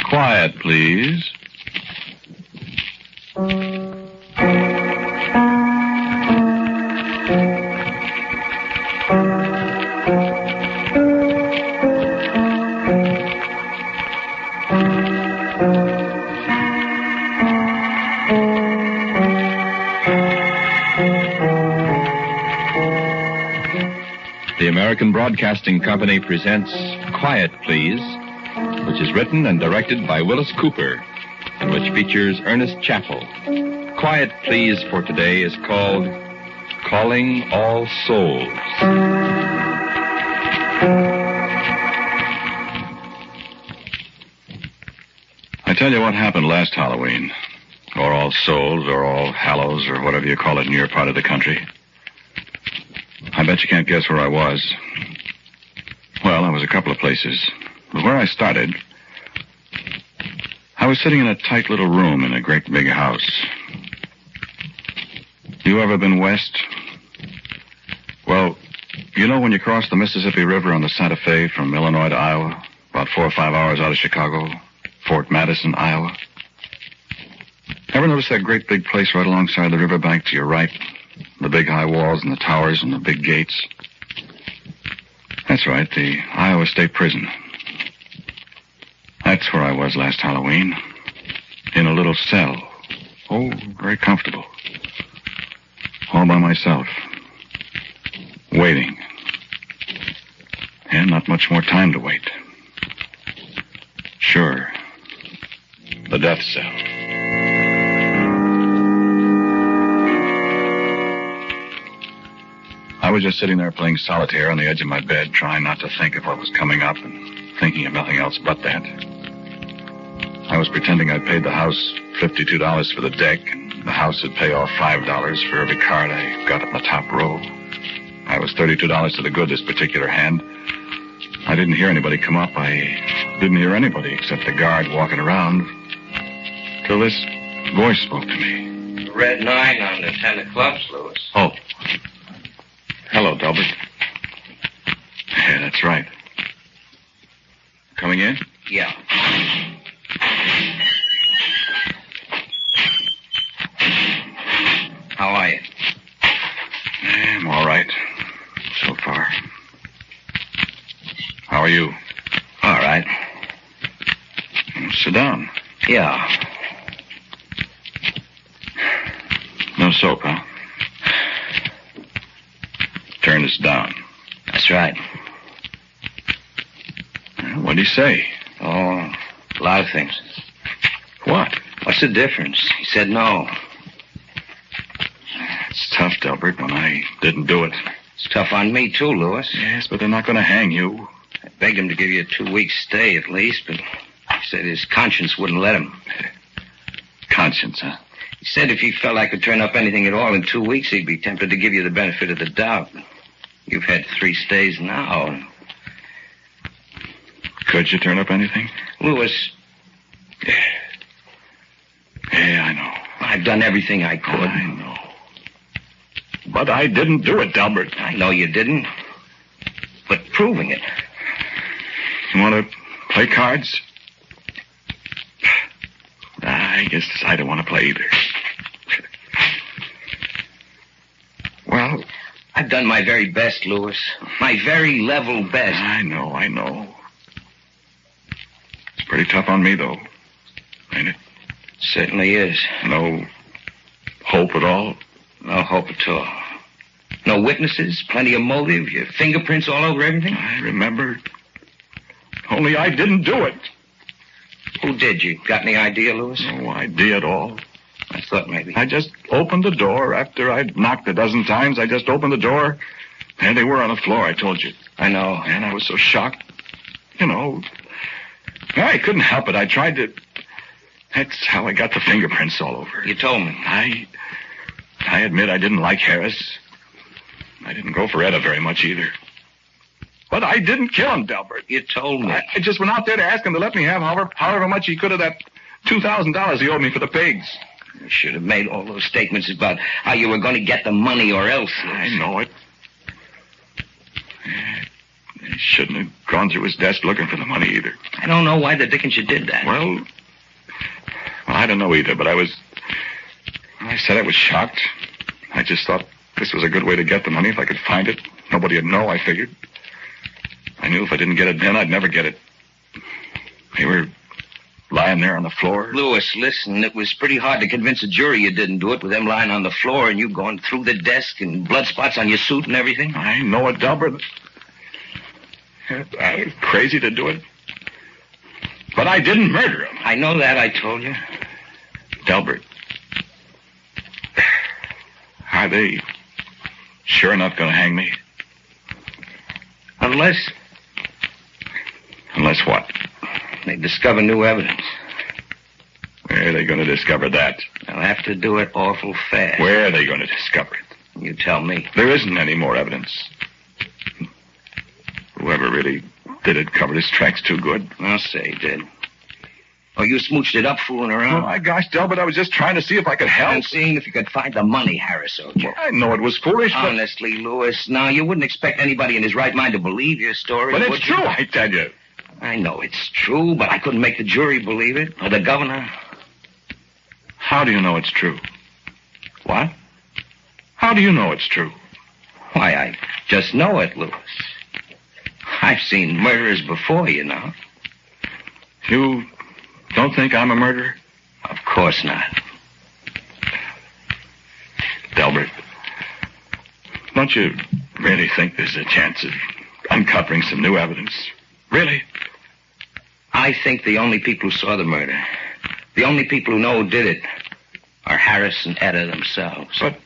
Quiet, please. The American Broadcasting Company presents Quiet, Please, which is written and directed by Willis Cooper, and which features Ernest Chappell. Quiet, Please for today is called Calling All Souls. I tell you what happened last Halloween, or All Souls, or All Hallows, or whatever you call it in your part of the country. I bet you can't guess where I was. Well, I was a couple of places. But where I started, I was sitting in a tight little room in a great big house. You ever been west? Well, you know when you cross the Mississippi River on the Santa Fe from Illinois to Iowa, about 4 or 5 hours out of Chicago, Fort Madison, Iowa? Ever notice that great big place right alongside the riverbank to your right? The big high walls and the towers and the big gates. That's right, the Iowa State Prison. That's where I was last Halloween. In a little cell. Oh, very comfortable. All by myself. Waiting. And not much more time to wait. Sure. The death cell. I was just sitting there playing solitaire on the edge of my bed, trying not to think of what was coming up and thinking of nothing else but that. I was pretending I'd paid the house $52 for the deck and The house would pay off $5 for every card I got in the top row. I was $32 to the good this particular hand. I didn't hear anybody come up. I didn't hear anybody except the guard walking around till this voice spoke to me. Red 9 on the 10 of clubs, Louis. Oh. Hello, Delbert. Yeah, that's right. Coming in? Yeah. How are you? I'm all right. So far. How are you? All right. Sit down. Yeah. No soap, huh? Turn this down. That's right. What'd he say? Oh, a lot of things. What? What's the difference? He said no. It's tough, Delbert, when I didn't do it. It's tough on me, too, Louis. Yes, but they're not going to hang you. I begged him to give you a 2-week stay at least, but he said his conscience wouldn't let him. Conscience, huh? He said if he felt I could turn up anything at all in 2 weeks, he'd be tempted to give you the benefit of the doubt. You've had 3 stays now. Could you turn up anything? Louis. Yeah, I know. I've done everything I could. I know. But I didn't do it, Delbert. I know you didn't. But proving it. You want to play cards? I guess I don't want to play either. Well, I've done my very best, Louis. My very level best. I know. It's pretty tough on me, though. Ain't it? Certainly is. No hope at all? No hope at all. No witnesses, plenty of motive, your fingerprints all over everything? I remember. Only I didn't do it. Who did? You got any idea, Louis? No idea at all. I thought maybe. I just opened the door after I'd knocked a dozen times. I just opened the door. There they were on the floor, I told you. I know. And I was so shocked. You know, I couldn't help it. I tried to... That's how I got the fingerprints all over. You told me. I admit I didn't like Harris. I didn't go for Etta very much either. But I didn't kill him, Delbert. You told me. I just went out there to ask him to let me have however much he could of that $2,000 he owed me for the pigs. You should have made all those statements about how you were going to get the money or else. I know it. I shouldn't have gone through his desk looking for the money either. I don't know why the dickens you did that. Well, I don't know either, but I said I was shocked. I just thought this was a good way to get the money if I could find it. Nobody would know, I figured. I knew if I didn't get it then, I'd never get it. They were lying there on the floor. Louis, listen, it was pretty hard to convince a jury you didn't do it with them lying on the floor and you going through the desk and blood spots on your suit and everything. I know it, Delbert. I was crazy to do it. But I didn't murder him. I know that, I told you. Delbert, are they sure not going to hang me? Unless what? They discover new evidence. Where are they going to discover that? They'll have to do it awful fast. Where are they going to discover it? You tell me. There isn't any more evidence. Whoever really did it covered his tracks too good. I'll say he did. Oh, you smooched it up fooling around? Oh, my gosh, Delbert, I was just trying to see if I could help. And seeing if you could find the money Harris owed you. Well, I know it was foolish, but... Honestly, Louis, now, you wouldn't expect anybody in his right mind to believe your story. But it's true, I tell you. I know it's true, but I couldn't make the jury believe it. Or the governor. How do you know it's true? What? How do you know it's true? Why, I just know it, Louis. I've seen murderers before, you know. You don't think I'm a murderer? Of course not. Delbert, don't you really think there's a chance of uncovering some new evidence? Really? I think the only people who saw the murder, the only people who know who did it, are Harris and Etta themselves. But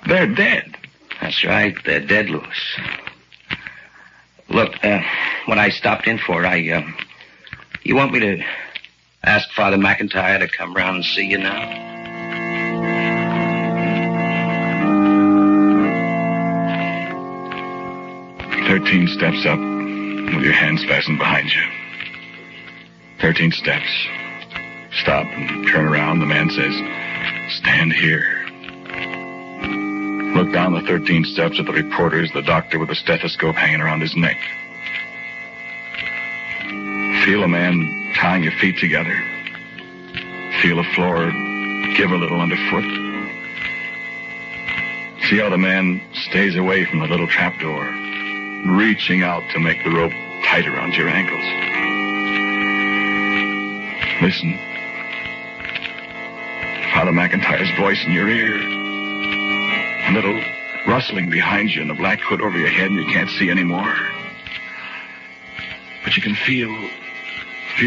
they're dead. That's right. They're dead, Louis. Look, what I stopped in for, you want me to ask Father McIntyre to come round and see you now? 13 steps up with your hands fastened behind you. 13 steps. Stop and turn around. The man says, stand here. Look down the 13 steps at the reporters, the doctor with a stethoscope hanging around his neck. Feel a man tying your feet together. Feel the floor give a little underfoot. See how the man stays away from the little trapdoor, reaching out to make the rope tight around your ankles. Listen. Father McIntyre's voice in your ear. A little rustling behind you and the black hood over your head, and you can't see anymore. But you can feel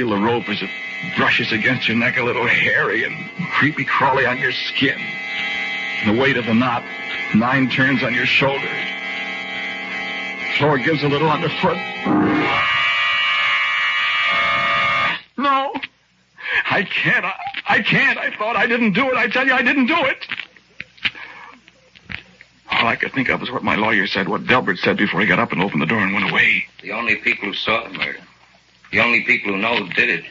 the rope as it brushes against your neck, a little hairy and creepy crawly on your skin. The weight of the knot, 9 turns on your shoulder. The floor gives a little underfoot. No, I can't. I can't. I thought I didn't do it. I tell you, I didn't do it. All I could think of was what my lawyer said, what Delbert said before he got up and opened the door and went away. The only people who saw the murder, the only people who know who did it,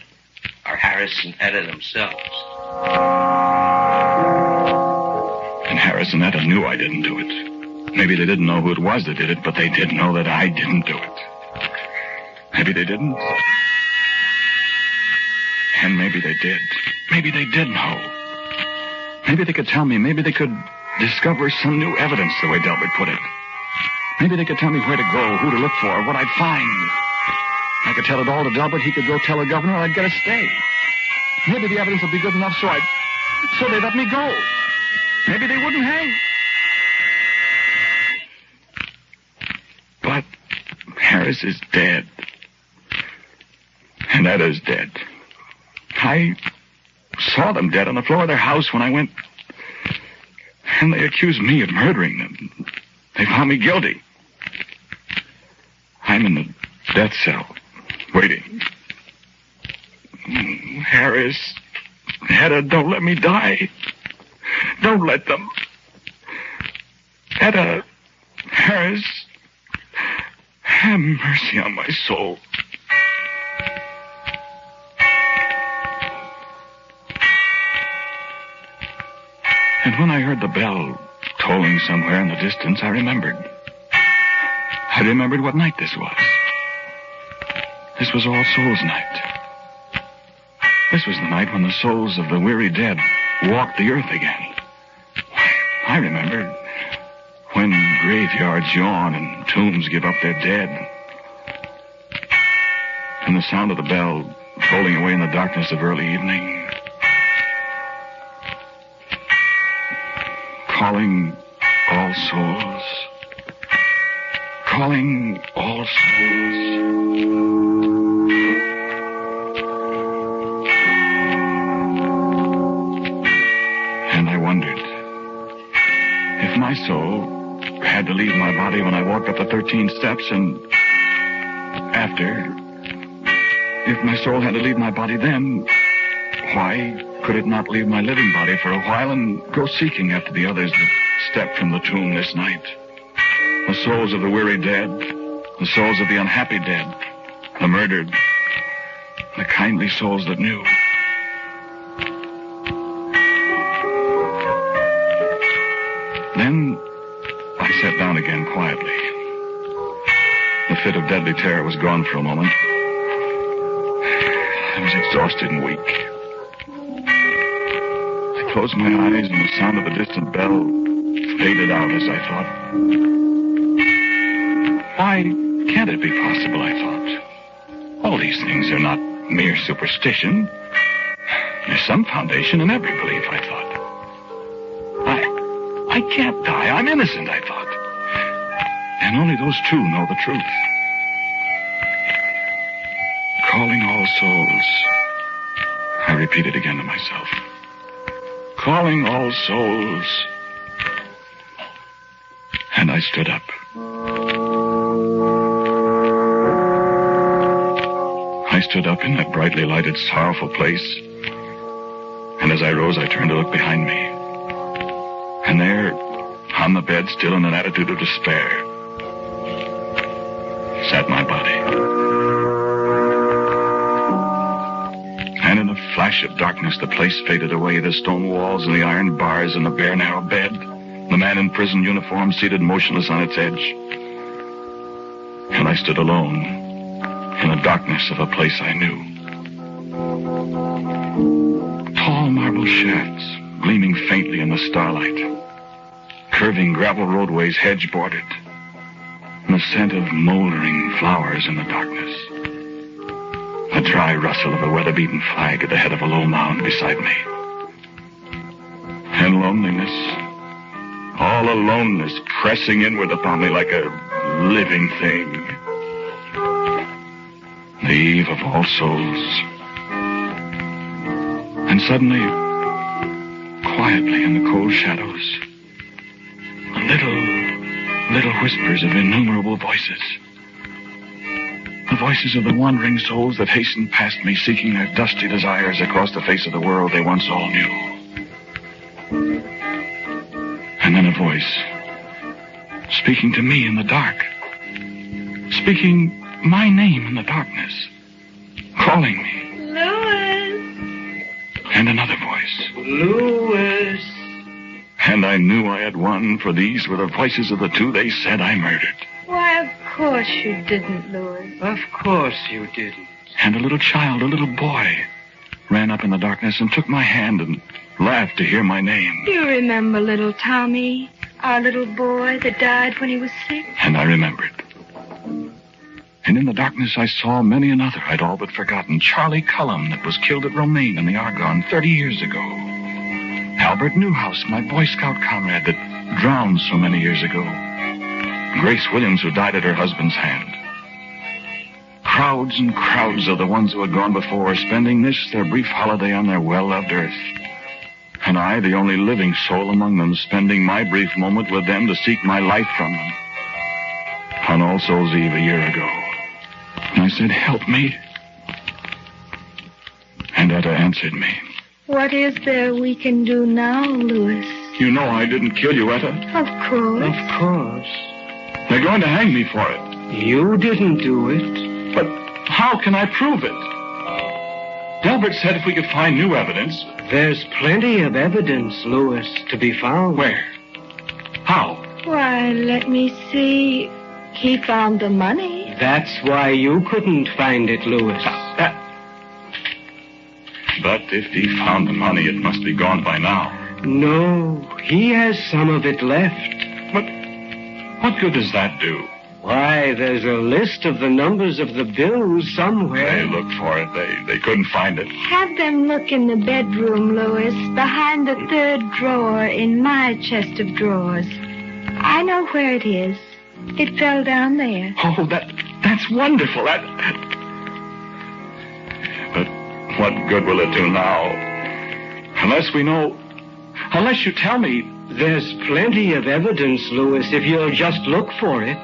are Harris and Etta themselves. And Harris and Etta knew I didn't do it. Maybe they didn't know who it was that did it, but they did know that I didn't do it. Maybe they didn't. And maybe they did. Maybe they did know. Maybe they could tell me. Maybe they could discover some new evidence, the way Delbert put it. Maybe they could tell me where to go, who to look for, what I'd find. I could tell it all to Delbert. He could go tell the governor. I'd get a stay. Maybe the evidence would be good enough so they'd let me go. Maybe they wouldn't hang. But Harris is dead. And Etta's dead. I saw them dead on the floor of their house when I went. And they accused me of murdering them. They found me guilty. I'm in the death cell, waiting. Harris, Etta, don't let me die. Don't let them. Etta, Harris, have mercy on my soul. And when I heard the bell tolling somewhere in the distance, I remembered. I remembered what night this was. This was All Souls' Night. This was the night when the souls of the weary dead walked the earth again. I remembered when graveyards yawn and tombs give up their dead. And the sound of the bell tolling away in the darkness of early evening. Calling all souls. Calling all souls. And I wondered if my soul had to leave my body when I walked up the 13 steps and after, if my soul had to leave my body then, why could it not leave my living body for a while and go seeking after the others that stepped from the tomb this night? The souls of the weary dead, the souls of the unhappy dead, the murdered, the kindly souls that knew. Then I sat down again quietly. The fit of deadly terror was gone for a moment. I was exhausted and weak. I closed my eyes and the sound of the distant bell faded out as I thought. Why can't it be possible, I thought. All these things are not mere superstition. There's some foundation in every belief, I thought. I can't die. I'm innocent, I thought. And only those two know the truth. Calling all souls, I repeated again to myself. Calling all souls. And I stood up. I stood up in that brightly lighted, sorrowful place. And as I rose, I turned to look behind me. And there, on the bed, still in an attitude of despair, sat my body. And in a flash of darkness, the place faded away. The stone walls and the iron bars and the bare, narrow bed. The man in prison uniform seated motionless on its edge. And I stood alone in the darkness of a place I knew. Tall marble shafts gleaming faintly in the starlight. Curving gravel roadways hedge-bordered. And the scent of moldering flowers in the darkness. The dry rustle of a weather-beaten flag at the head of a low mound beside me. And loneliness. All aloneness pressing inward upon me like a living thing. The eve of All Souls. And suddenly, quietly in the cold shadows, little whispers of innumerable voices. The voices of the wandering souls that hastened past me, seeking their dusty desires across the face of the world they once all knew. And then a voice, speaking to me in the dark, speaking my name in the darkness, calling me. Louis! And another voice. Louis! And I knew I had won, for these were the voices of the two they said I murdered. Why, of course you didn't, Louis. Of course you didn't. And a little child, a little boy, ran up in the darkness and took my hand and laughed to hear my name. You remember little Tommy, our little boy that died when he was 6? And I remembered. And in the darkness I saw many another I'd all but forgotten. Charlie Cullum, that was killed at Romaine in the Argonne 30 years ago. Albert Newhouse, my Boy Scout comrade that drowned so many years ago. Grace Williams, who died at her husband's hand. Crowds and crowds of the ones who had gone before, spending this, their brief holiday on their well-loved earth. And I, the only living soul among them, spending my brief moment with them to seek my life from them. On All Souls' Eve a year ago. And I said, help me. And Etta answered me. What is there we can do now, Louis? You know I didn't kill you, Etta. Of course. Of course. They're going to hang me for it. You didn't do it. But how can I prove it? Delbert said if we could find new evidence. There's plenty of evidence, Louis, to be found. Where? How? Why, let me see. He found the money. That's why you couldn't find it, Louis. But if he found the money, it must be gone by now. No, he has some of it left. But what good does that do? Why, there's a list of the numbers of the bills somewhere. They looked for it. They couldn't find it. Have them look in the bedroom, Louis, behind the 3rd drawer in my chest of drawers. I know where it is. It fell down there. Oh, that's wonderful. But what good will it do now? Unless you tell me. There's plenty of evidence, Louis, if you'll just look for it.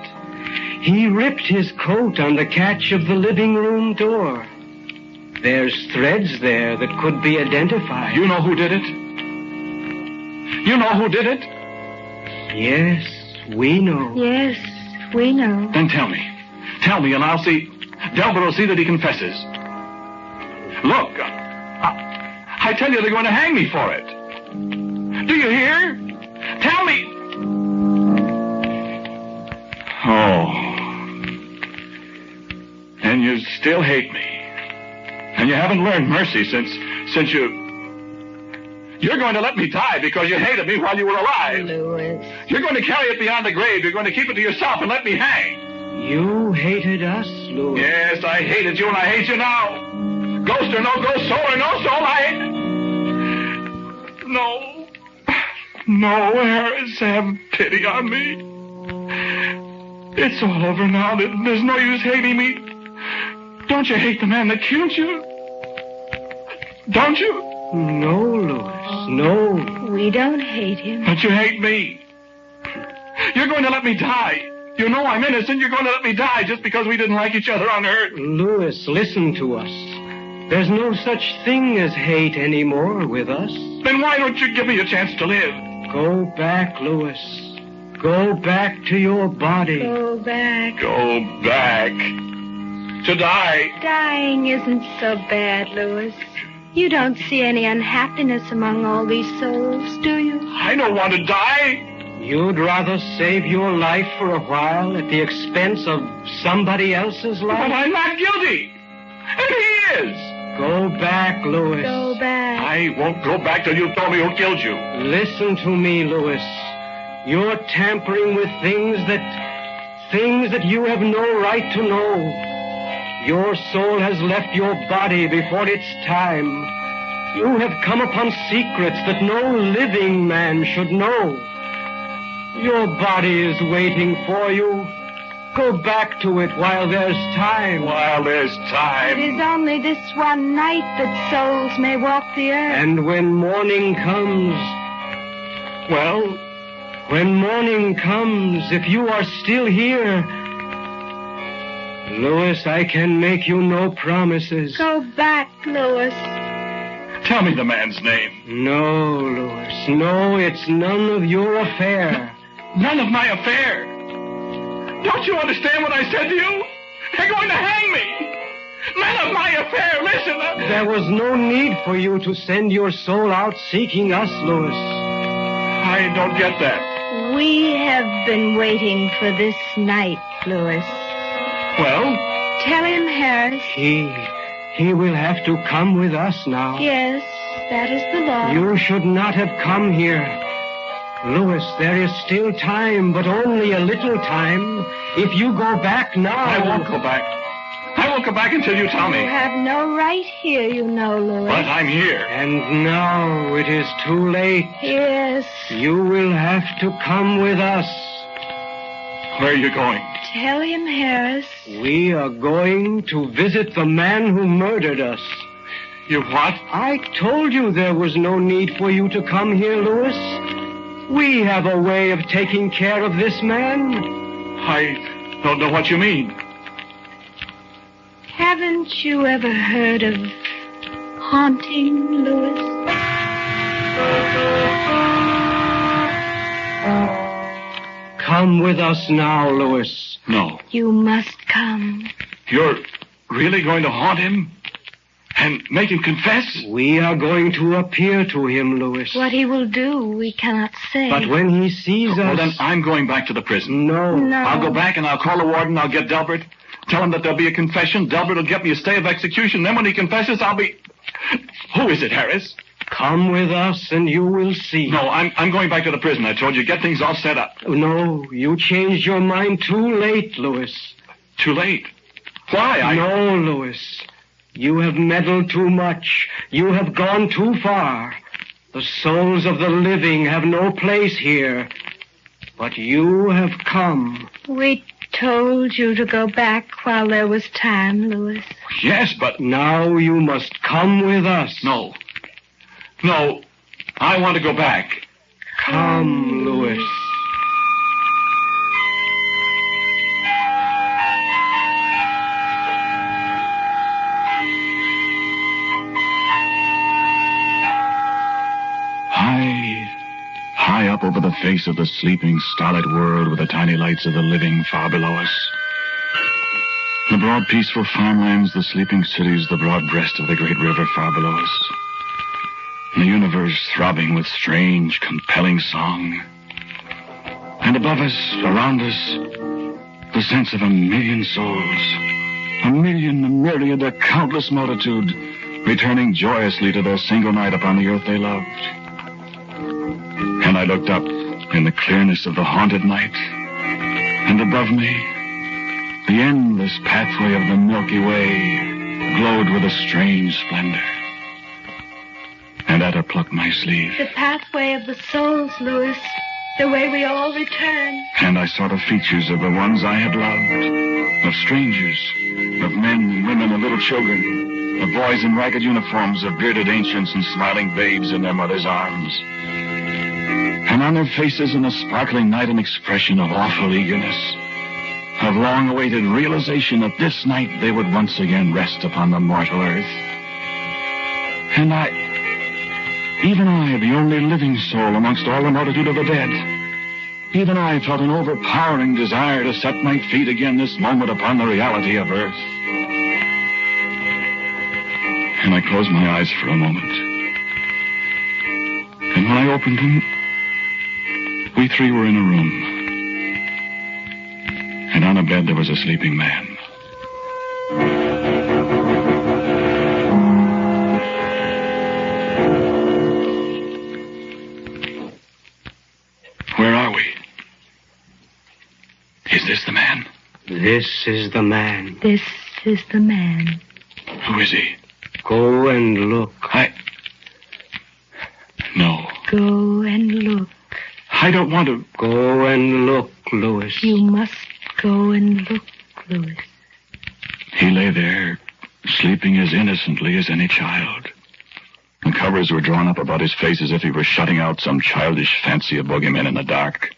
He ripped his coat on the catch of the living room door. There's threads there that could be identified. You know who did it? You know who did it? Yes, we know. Yes, we know. Then tell me. Tell me, and I'll see. Delbert will see that he confesses. Look, I tell you they're going to hang me for it. Do you hear? Tell me. Oh. And you still hate me. And you haven't learned mercy since you're going to let me die because you hated me while you were alive. Louis. You're going to carry it beyond the grave. You're going to keep it to yourself and let me hang. You hated us, Louis. Yes, I hated you and I hate you now. Ghost or no ghost, soul or no soul, No, Harris, have pity on me. It's all over now. There's no use hating me. Don't you hate the man that killed you? Don't you? No, Louis, no. We don't hate him. But you hate me. You're going to let me die. You know I'm innocent. You're going to let me die just because we didn't like each other on Earth. Louis, listen to us. There's no such thing as hate anymore with us. Then why don't you give me a chance to live? Go back, Louis. Go back to your body. Go back. Go back. To die. Dying isn't so bad, Louis. You don't see any unhappiness among all these souls, do you? I don't want to die. You'd rather save your life for a while at the expense of somebody else's life? But I'm not guilty. And he is. Go back, Louis. Go back. I won't go back till you tell me who killed you. Listen to me, Louis. You're tampering with things that you have no right to know. Your soul has left your body before its time. You have come upon secrets that no living man should know. Your body is waiting for you. Go back to it while there's time. While there's time. It is only this one night that souls may walk the earth. And when morning comes, well, when morning comes, if you are still here, Louis, I can make you no promises. Go back, Louis. Tell me the man's name. No, Louis. No, it's none of your affair. None of my affair. Don't you understand what I said to you? They're going to hang me. None of my affair. Listen. There was no need for you to send your soul out seeking us, Louis. I don't get that. We have been waiting for this night, Louis. Well? Tell him, Harris. He will have to come with us now. Yes, that is the law. You should not have come here. Louis, there is still time, but only a little time. If you go back now... I won't go back. I won't go back until you tell me. You have no right here, you know, Louis. But I'm here. And now it is too late. Yes. You will have to come with us. Where are you going? Tell him, Harris. We are going to visit the man who murdered us. You what? I told you there was no need for you to come here, Louis. We have a way of taking care of this man. I don't know what you mean. Haven't you ever heard of haunting, Louis? Come with us now, Louis. No. You must come. You're really going to haunt him? And make him confess? We are going to appear to him, Louis. What he will do, we cannot say. But when he sees us... Well, then I'm going back to the prison. No. I'll go back and I'll call the warden. I'll get Delbert. Tell him that there'll be a confession. Delbert will get me a stay of execution. Then when he confesses, I'll be... Who is it, Harris? Come with us and you will see. No, I'm going back to the prison. I told you, get things all set up. No, you changed your mind too late, Louis. Too late? Why? No, Louis. You have meddled too much. You have gone too far. The souls of the living have no place here. But you have come. We told you to go back while there was time, Louis. Yes, but... Now you must come with us. No. No, I want to go back. Come, Louis. High up over the face of the sleeping, starlit world with the tiny lights of the living far below us. The broad, peaceful farmlands, the sleeping cities, the broad breast of the great river far below us. The universe throbbing with strange, compelling song. And above us, around us, the sense of a million souls. A million, a myriad, a countless multitude, returning joyously to their single night upon the earth they loved. And I looked up in the clearness of the haunted night, and above me, the endless pathway of the Milky Way glowed with a strange splendor. And at her plucked my sleeve. The pathway of the souls, Louis. The way we all return. And I saw the features of the ones I had loved. Of strangers. Of men and women and little children. Of boys in ragged uniforms. Of bearded ancients and smiling babes in their mothers' arms. And on their faces in the sparkling night an expression of awful eagerness. Of long-awaited realization that this night they would once again rest upon the mortal earth. And even I, the only living soul amongst all the multitude of the dead, Even I felt an overpowering desire to set my feet again this moment upon the reality of earth. And I closed my eyes for a moment. And when I opened them, we three were in a room. And on a bed there was a sleeping man. Where are we? Is this the man? This is the man. This is the man. Who is he? Go and look. No. Go and look. I don't want to. Go and look, Louis. You must go and look, Louis. He lay there, sleeping as innocently as any child. The covers were drawn up about his face as if he were shutting out some childish fancy of boogeymen in the dark.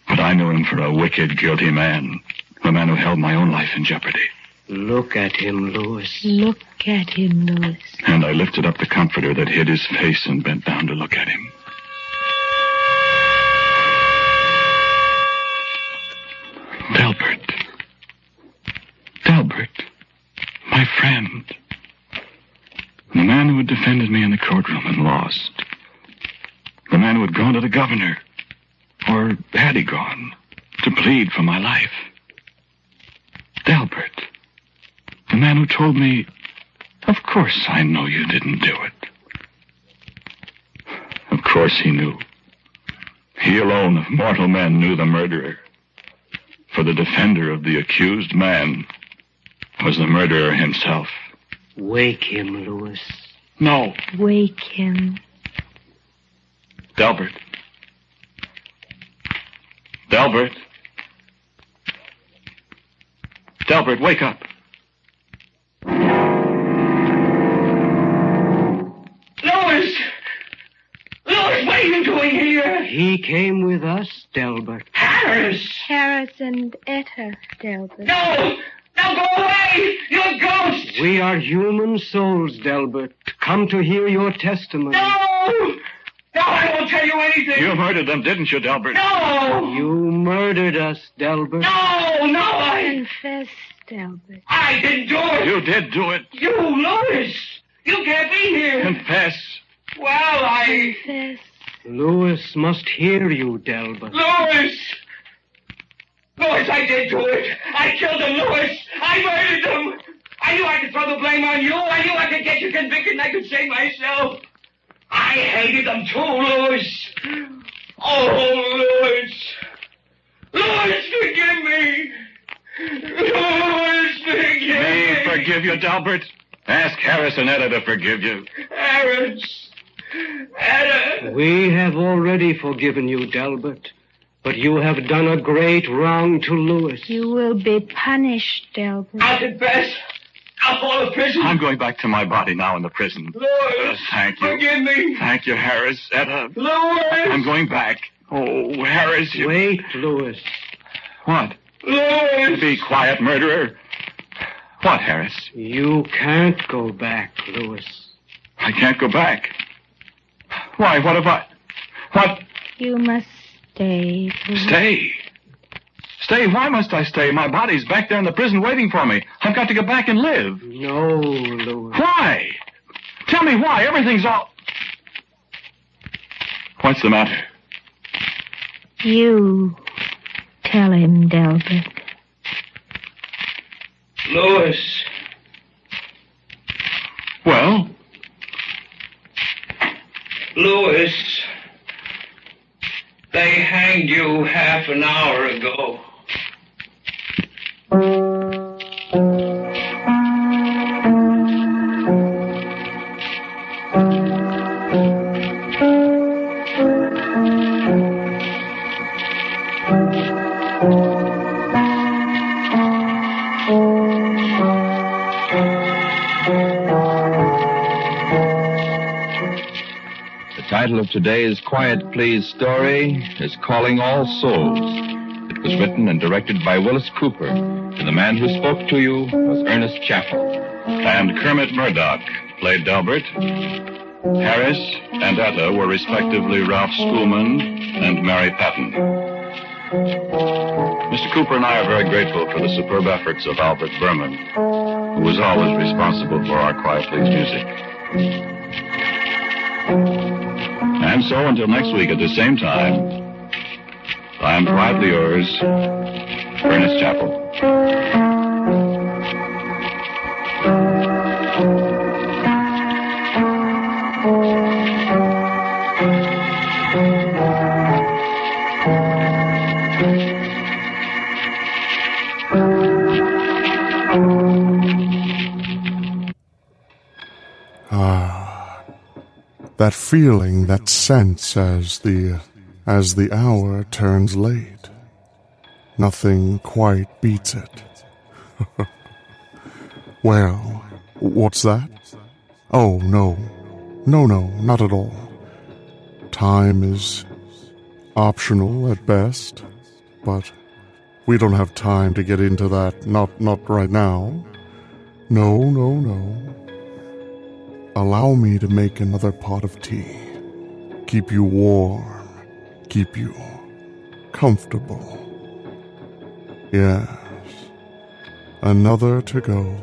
But I knew him for a wicked, guilty man. A man who held my own life in jeopardy. Look at him, Louis. Look at him, Louis. And I lifted up the comforter that hid his face and bent down to look at him. Delbert. Delbert. My friend. The man who had defended me in the courtroom and lost. The man who had gone to the governor. Or had he gone? To plead for my life. Delbert. The man who told me, of course I know you didn't do it. Of course he knew. He alone of mortal men knew the murderer. For the defender of the accused man was the murderer himself. Wake him, Louis. No. Wake him. Delbert. Delbert. Delbert, wake up. Louis! Louis, what are you doing here? He came with us, Delbert. Harris! Harris and Etta, Delbert. No! Now go away! You're ghosts! We are human souls, Delbert. Come to hear your testimony. No! No, I won't tell you anything. You murdered them, didn't you, Delbert? No! You murdered us, Delbert. No, I... Confess, Delbert. I didn't do it. You did do it. You, Louis! You can't be here. Confess. Well, I... Confess. Louis must hear you, Delbert. Louis! Louis, I did do it. I killed them, Louis. I murdered them. I knew I could throw the blame on you. I knew I could get you convicted and I could save myself. I hated them too, Louis. Oh, Louis. Louis, forgive me. Louis, forgive me. Forgive you, Delbert? Ask Harris and Etta to forgive you. Harris. Etta. We have already forgiven you, Delbert. But you have done a great wrong to Louis. You will be punished, Delbert. I'll confess. I'll fall to prison. I'm going back to my body now in the prison. Louis. Thank you. Forgive me. Thank you, Harris. Etta. Louis. I'm going back. Oh, Harris, you... Wait, Louis. What? Louis. Be quiet, murderer. What, Harris? You can't go back, Louis. I can't go back. Why? What have I... What? You must stay, Louis. Stay? Stay? Why must I stay? My body's back there in the prison waiting for me. I've got to get back and live. No, Louis. Why? Tell me why. Everything's all... What's the matter? You tell him, Delbert. Louis. Well? Louis. They hanged you half an hour ago. The title of today's Quiet Please story is Calling All Souls. It was written and directed by Willis Cooper, and the man who spoke to you was Ernest Chappell. And Kermit Murdoch played Delbert. Harris and Etta were respectively Ralph Schoolman and Mary Patton. Mr. Cooper and I are very grateful for the superb efforts of Albert Berman, who was always responsible for our Quiet Please music. And so, until next week at the same time, I am quietly yours, Ernest Chappell. That feeling, that sense as the hour turns late. Nothing quite beats it. Well, what's that? Oh, no, not at all. Time is optional at best, but we don't have time to get into that, not right now. No. Allow me to make another pot of tea. Keep you warm. Keep you comfortable. Yes. Another to go.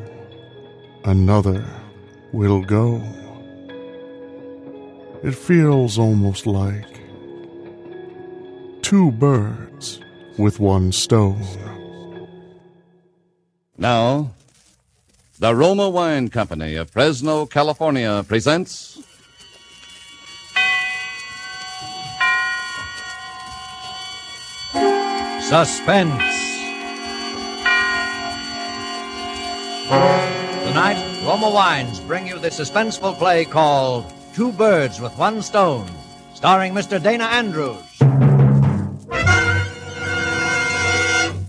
Another will go. It feels almost like 2 birds with 1 stone. Now, the Roma Wine Company of Fresno, California presents Suspense. Tonight, Roma Wines bring you the suspenseful play called 2 Birds with 1 Stone, starring Mr. Dana Andrews.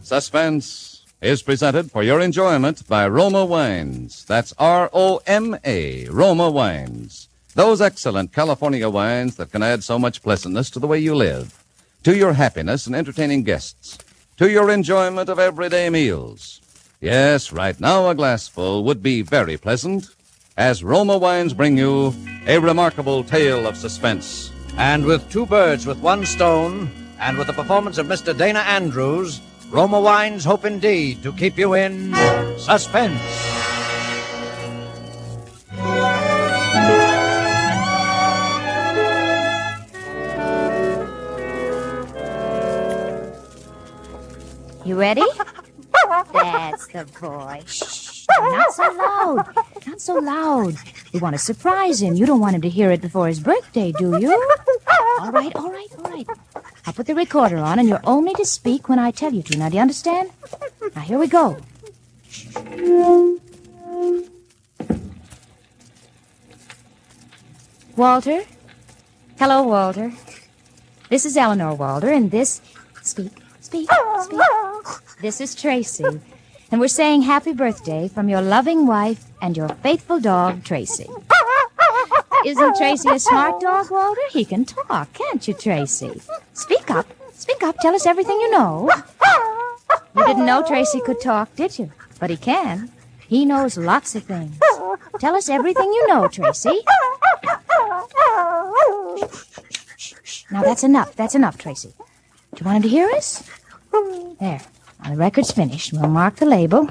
Suspense is presented for your enjoyment by Roma Wines. That's R-O-M-A, Roma Wines. Those excellent California wines that can add so much pleasantness to the way you live, to your happiness in entertaining guests, to your enjoyment of everyday meals. Yes, right now a glassful would be very pleasant, as Roma Wines bring you a remarkable tale of suspense. And with 2 Birds with 1 Stone, and with the performance of Mr. Dana Andrews, Roma Wines hope indeed to keep you in suspense. You ready? That's the boy. Shh, not so loud. Not so loud. We want to surprise him. You don't want him to hear it before his birthday, do you? All right. I'll put the recorder on, and you're only to speak when I tell you to. Now, do you understand? Now, here we go. Walter? Hello, Walter. This is Eleanor, Walter, and this... Speak. This is Tracy, and we're saying happy birthday from your loving wife and your faithful dog, Tracy. Isn't Tracy a smart dog, Walter? He can talk, can't you, Tracy? Speak up. Tell us everything you know. You didn't know Tracy could talk, did you? But he can. He knows lots of things. Tell us everything you know, Tracy. Now, that's enough, Tracy. Do you want him to hear us? There. Now, the record's finished. We'll mark the label.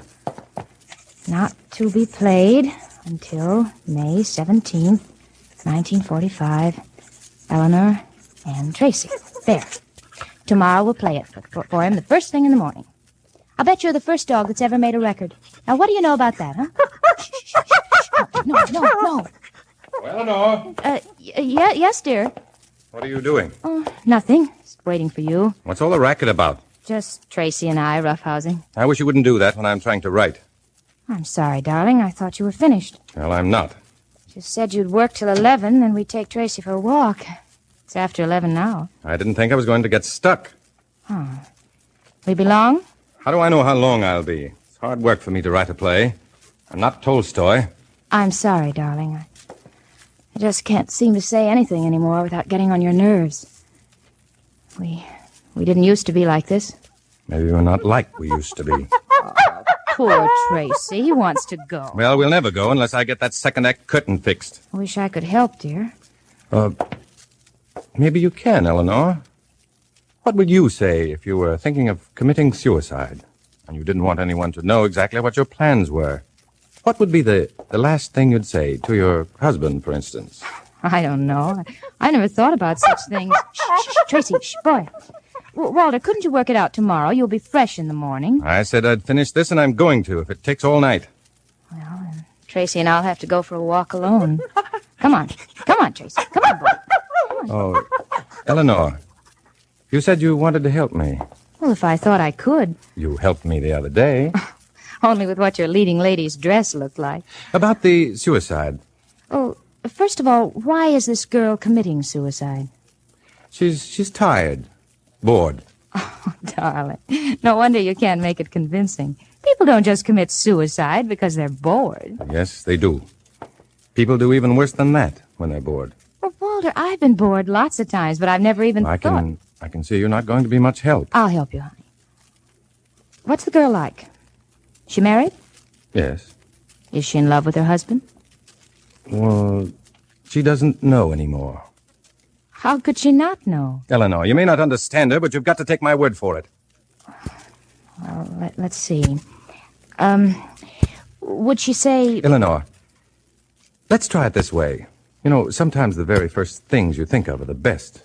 Not to be played until May 17th, 1945. Eleanor and Tracy. There. Tomorrow we'll play it for him the first thing in the morning. I'll bet you're the first dog that's ever made a record. Now, what do you know about that, huh? No. Eleanor. Yes, dear. What are you doing? Oh, nothing. Just waiting for you. What's all the racket about? Just Tracy and I roughhousing. I wish you wouldn't do that when I'm trying to write. I'm sorry, darling. I thought you were finished. Well, I'm not. Just said you'd work till 11, then we'd take Tracy for a walk. It's after 11 now. I didn't think I was going to get stuck. Oh. We be long? How do I know how long I'll be? It's hard work for me to write a play. I'm not Tolstoy. I'm sorry, darling. I just can't seem to say anything anymore without getting on your nerves. We didn't used to be like this. Maybe we're not like we used to be. Poor Tracy. He wants to go. Well, we'll never go unless I get that second act curtain fixed. I wish I could help, dear. Maybe you can, Eleanor. What would you say if you were thinking of committing suicide and you didn't want anyone to know exactly what your plans were? What would be the last thing you'd say to your husband, for instance? I don't know. I never thought about such things. Shh, Tracy, boy. Walter, couldn't you work it out tomorrow? You'll be fresh in the morning. I said I'd finish this, and I'm going to, if it takes all night. Well, then Tracy and I'll have to go for a walk alone. Come on, Tracy. Come on, boy. Oh, Eleanor, you said you wanted to help me. Well, if I thought I could. You helped me the other day. Only with what your leading lady's dress looked like. About the suicide. Oh, first of all, why is this girl committing suicide? She's tired. Bored. Oh, darling. No wonder you can't make it convincing. People don't just commit suicide because they're bored. Yes, they do. People do even worse than that when they're bored. Well, Walter, I've been bored lots of times, but I've never even thought... I can see you're not going to be much help. I'll help you, honey. What's the girl like? She married? Yes. Is she in love with her husband? Well, she doesn't know anymore. How could she not know? Eleanor, you may not understand her, but you've got to take my word for it. Well, let's see. Would she say... Eleanor, let's try it this way. You know, sometimes the very first things you think of are the best.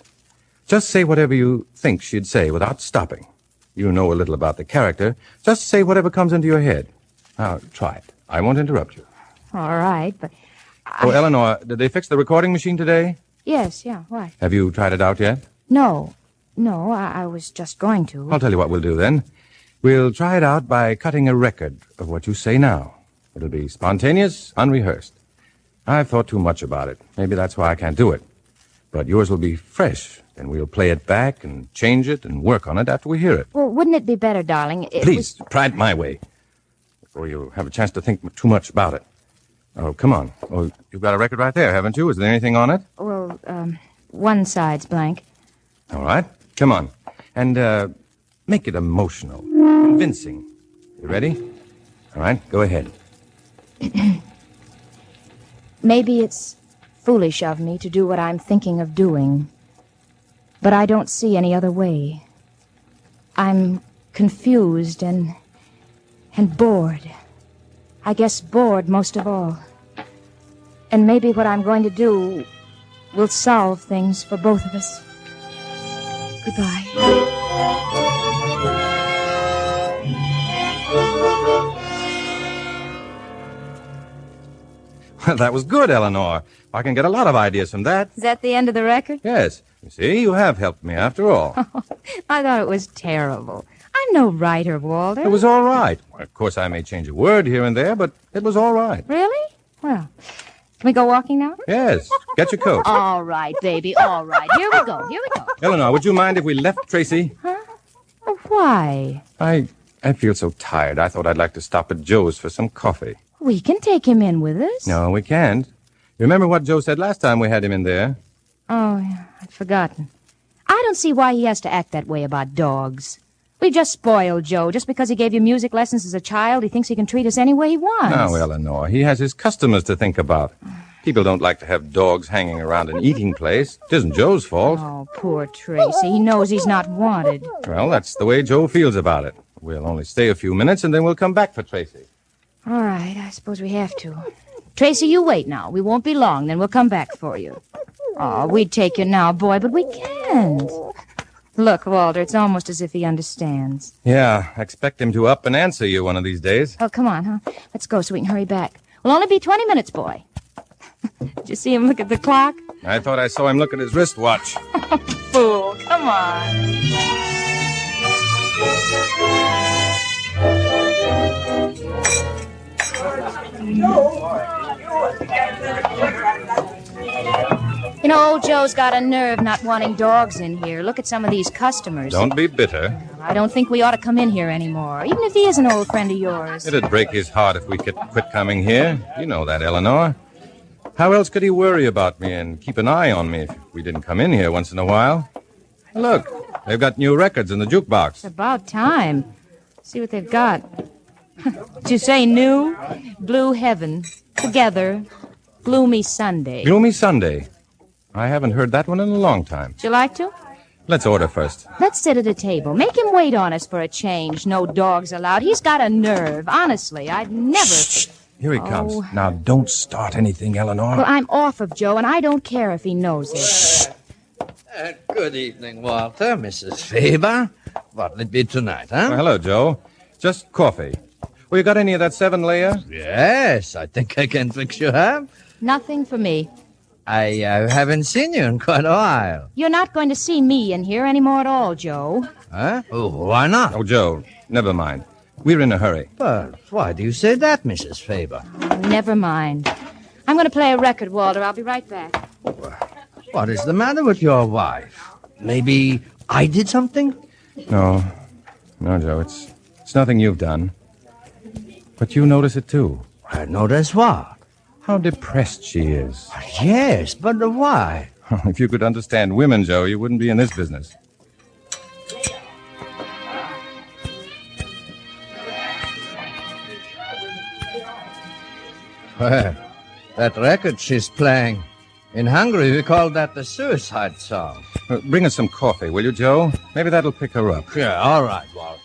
Just say whatever you think she'd say without stopping. You know a little about the character. Just say whatever comes into your head. Now, try it. I won't interrupt you. All right, but... Oh, Eleanor, did they fix the recording machine today? Yes, yeah, why? Have you tried it out yet? No, I was just going to. I'll tell you what we'll do then. We'll try it out by cutting a record of what you say now. It'll be spontaneous, unrehearsed. I've thought too much about it. Maybe that's why I can't do it. But yours will be fresh, and we'll play it back and change it and work on it after we hear it. Well, wouldn't it be better, darling? Please, try it my way, before you have a chance to think too much about it. Oh, come on. Oh, you've got a record right there, haven't you? Is there anything on it? Well, one side's blank. All right. Come on. And, make it emotional. Convincing. You ready? All right, go ahead. Maybe it's foolish of me to do what I'm thinking of doing, but I don't see any other way. I'm confused and bored. I guess bored most of all. And maybe what I'm going to do will solve things for both of us. Goodbye. That was good, Eleanor. I can get a lot of ideas from that. Is that the end of the record? Yes. You see, you have helped me after all. I thought it was terrible. I'm no writer, Walter. It was all right. Well, of course, I may change a word here and there, but it was all right. Really? Well, can we go walking now? Yes. Get your coat. All right, baby, all right. Here we go. Eleanor, would you mind if we left Tracy? Huh? Oh, why? I feel so tired. I thought I'd like to stop at Joe's for some coffee. We can take him in with us. No, we can't. You remember what Joe said last time we had him in there? Oh, yeah, I'd forgotten. I don't see why he has to act that way about dogs. We just spoiled Joe. Just because he gave you music lessons as a child, he thinks he can treat us any way he wants. Now, Eleanor, he has his customers to think about. People don't like to have dogs hanging around an eating place. It isn't Joe's fault. Oh, poor Tracy. He knows he's not wanted. Well, that's the way Joe feels about it. We'll only stay a few minutes, and then we'll come back for Tracy. All right, I suppose we have to. Tracy, you wait now. We won't be long, then we'll come back for you. Oh, we'd take you now, boy, but we can't. Look, Walter, it's almost as if he understands. Yeah, I expect him to up and answer you one of these days. Oh, come on, huh? Let's go so we can hurry back. We'll only be 20 minutes, boy. Did you see him look at the clock? I thought I saw him look at his wristwatch. Fool, come on. You know, old Joe's got a nerve not wanting dogs in here. Look at some of these customers. Don't be bitter. I don't think we ought to come in here anymore, even if he is an old friend of yours. It'd break his heart if we could quit coming here. You know that, Eleanor. How else could he worry about me and keep an eye on me if we didn't come in here once in a while? Look, they've got new records in the jukebox. It's about time. See what they've got. To say new, blue heaven, together, gloomy Sunday. Gloomy Sunday. I haven't heard that one in a long time. Would you like to? Let's order first. Let's sit at a table. Make him wait on us for a change. No dogs allowed. He's got a nerve. Honestly, I'd never... Shh. Here he comes. Now, don't start anything, Eleanor. Well, I'm off of Joe, and I don't care if he knows it. Good evening, Walter, Mrs. Faber. What'll it be tonight, huh? Well, hello, Joe. Just coffee. Well, you got any of that 7-layer? Yes, I think I can fix you up. Nothing for me. I haven't seen you in quite a while. You're not going to see me in here anymore at all, Joe. Huh? Oh, why not? Oh, Joe, never mind. We're in a hurry. But why do you say that, Mrs. Faber? Never mind. I'm going to play a record, Walter. I'll be right back. What is the matter with your wife? Maybe I did something? No, Joe, it's nothing you've done. But you notice it, too. I notice what? How depressed she is. Yes, but why? If you could understand women, Joe, you wouldn't be in this business. Well, that record she's playing. In Hungary, we call that the suicide song. Bring us some coffee, will you, Joe? Maybe that'll pick her up. Yeah, all right, Walter.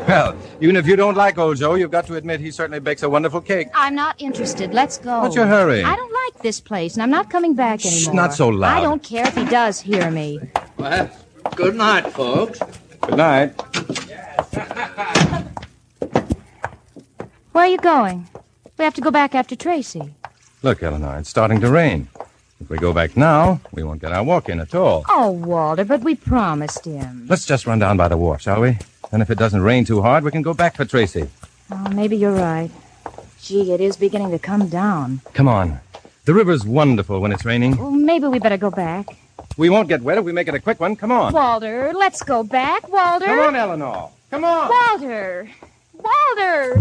Well, even if you don't like old Joe, you've got to admit he certainly bakes a wonderful cake. I'm not interested. Let's go. What's your hurry? I don't like this place, and I'm not coming back anymore. Shh, not so loud. I don't care if he does hear me. Well, good night, folks. Good night. Where are you going? We have to go back after Tracy. Look, Eleanor, it's starting to rain. If we go back now, we won't get our walk in at all. Oh, Walter, but we promised him. Let's just run down by the wharf, shall we? And if it doesn't rain too hard, we can go back for Tracy. Oh, maybe you're right. Gee, it is beginning to come down. Come on. The river's wonderful when it's raining. Well, maybe we better go back. We won't get wet if we make it a quick one. Come on. Walter, let's go back, Walter. Come on, Eleanor. Come on. Walter. Walter.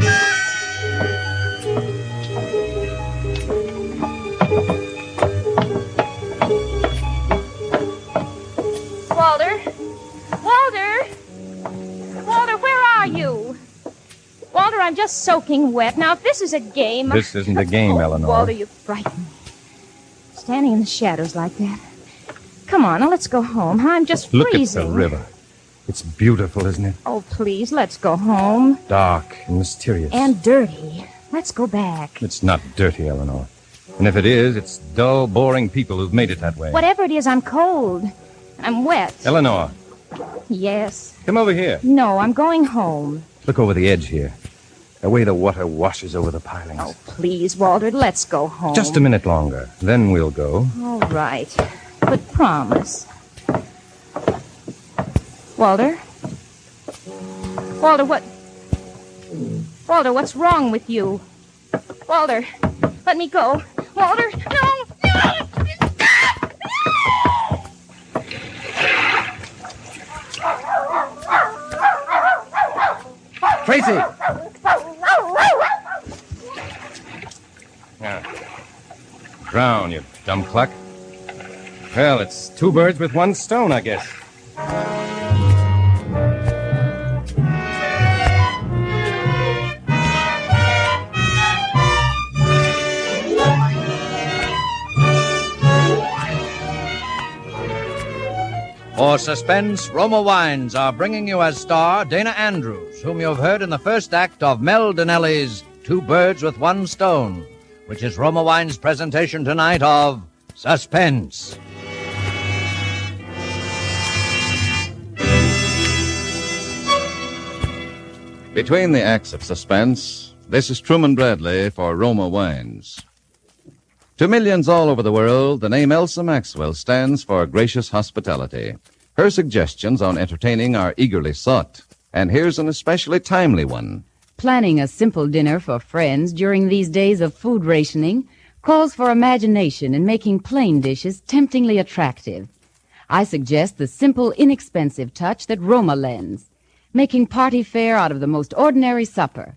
Walter. Walter. Walter, where are you? Walter, I'm just soaking wet. Now, if this is a game... This isn't a game, Eleanor. Walter, you frighten me. Standing in the shadows like that. Come on, now let's go home. I'm just freezing. Look at the river. It's beautiful, isn't it? Oh, please, let's go home. Dark and mysterious. And dirty. Let's go back. It's not dirty, Eleanor. And if it is, it's dull, boring people who've made it that way. Whatever it is, I'm cold. I'm wet. Eleanor. Yes. Come over here. No, I'm going home. Look over the edge here. The way the water washes over the pilings. Oh, please, Walter, let's go home. Just a minute longer. Then we'll go. All right. But promise. Walter? Walter, what... Walter, what's wrong with you? Walter, let me go. Walter, no! Tracy! Drown, you dumb cluck. Well, it's 2 birds with 1 stone, I guess. For Suspense, Roma Wines are bringing you as star Dana Andrews, whom you've heard in the first act of Mel Donnelly's 2 Birds with 1 Stone, which is Roma Wines' presentation tonight of Suspense. Between the acts of Suspense, this is Truman Bradley for Roma Wines. To millions all over the world, the name Elsa Maxwell stands for gracious hospitality. Her suggestions on entertaining are eagerly sought. And here's an especially timely one. Planning a simple dinner for friends during these days of food rationing calls for imagination in making plain dishes temptingly attractive. I suggest the simple, inexpensive touch that Roma lends, making party fare out of the most ordinary supper.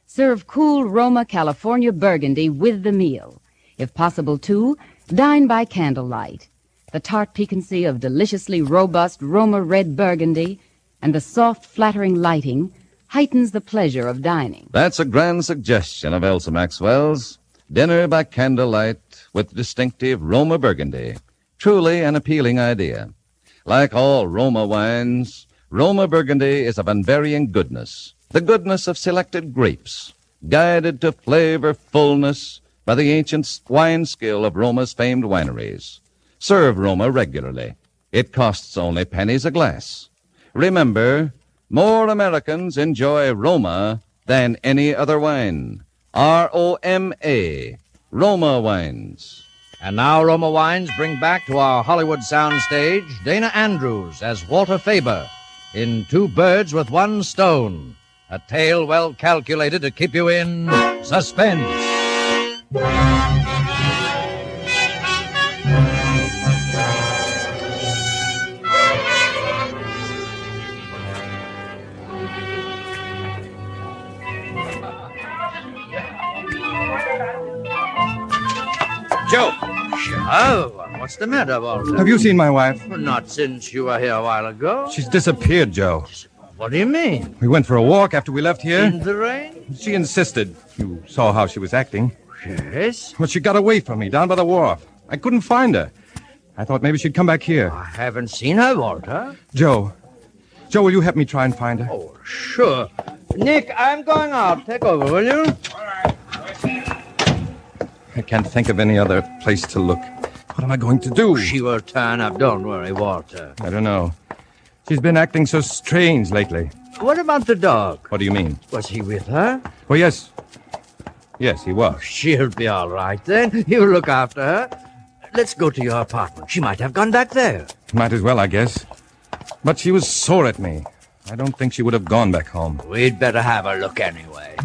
Serve cool Roma California Burgundy with the meal. If possible, too, Dine by candlelight. The tart piquancy of deliciously robust Roma red burgundy and the soft, flattering lighting heightens the pleasure of dining. That's a grand suggestion of Elsa Maxwell's. Dinner by candlelight with distinctive Roma burgundy. Truly an appealing idea. Like all Roma wines, Roma burgundy is of unvarying goodness. The goodness of selected grapes, guided to flavor fullness by the ancient wine skill of Roma's famed wineries. Serve Roma regularly. It costs only pennies a glass. Remember, more Americans enjoy Roma than any other wine. R-O-M-A, Roma Wines. And now Roma Wines bring back to our Hollywood soundstage Dana Andrews as Walter Faber in Two Birds with One Stone, a tale well calculated to keep you in suspense. Joe! Oh, what's the matter, Walter? Have you seen my wife? Well, not since you were here a while ago. She's disappeared, Joe. What do you mean? We went for a walk after we left here. In the rain? She insisted. You saw how she was acting. Yes? Well, she got away from me down by the wharf. I couldn't find her. I thought maybe she'd come back here. I haven't seen her, Walter. Joe, will you help me try and find her? Oh, sure. Nick, I'm going out. Take over, will you? All right. I can't think of any other place to look. What am I going to do? She will turn up. Don't worry, Walter. I don't know. She's been acting so strange lately. What about the dog? What do you mean? Was he with her? Well, yes. Yes, he was. She'll be all right then. You look after her. Let's go to your apartment. She might have gone back there. Might as well, I guess. But she was sore at me. I don't think she would have gone back home. We'd better have a look anyway.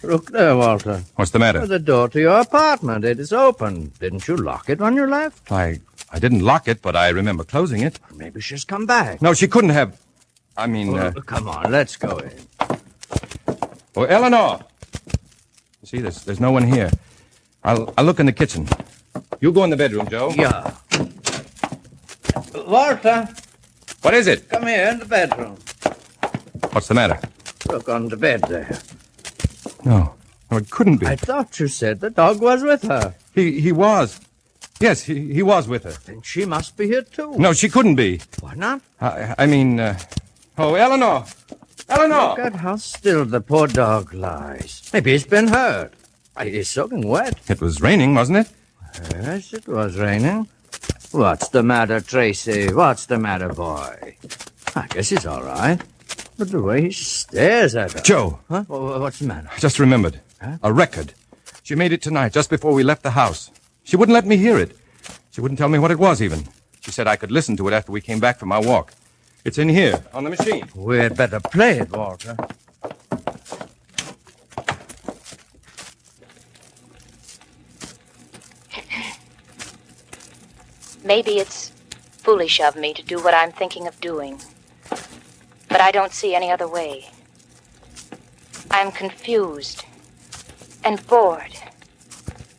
Look there, Walter. What's the matter? The door to your apartment. It is open. Didn't you lock it when you left? I didn't lock it, but I remember closing it. Maybe she's come back. No, she couldn't have. I mean... Come on, let's go in. Oh, Eleanor! You see, there's no one here. I'll look in the kitchen. You go in the bedroom, Joe. Yeah. Walter! What is it? Come here in the bedroom. What's the matter? Look on the bed there. No, it couldn't be. I thought you said the dog was with her. He was. Yes, he was with her. Then she must be here, too. No, she couldn't be. Why not? I mean, oh, Eleanor! Eleanor! Look at how still the poor dog lies. Maybe he's been hurt. He's soaking wet. It was raining, wasn't it? Yes, it was raining. What's the matter, Tracy? What's the matter, boy? I guess he's all right. But the way he stares at her. Joe! Huh? What's the matter? I just remembered. Huh? A record. She made it tonight, just before we left the house. She wouldn't let me hear it. She wouldn't tell me what it was, even. She said I could listen to it after we came back from our walk. It's in here, on the machine. We'd better play it, Walter. Maybe it's foolish of me to do what I'm thinking of doing. But I don't see any other way. I'm confused and bored.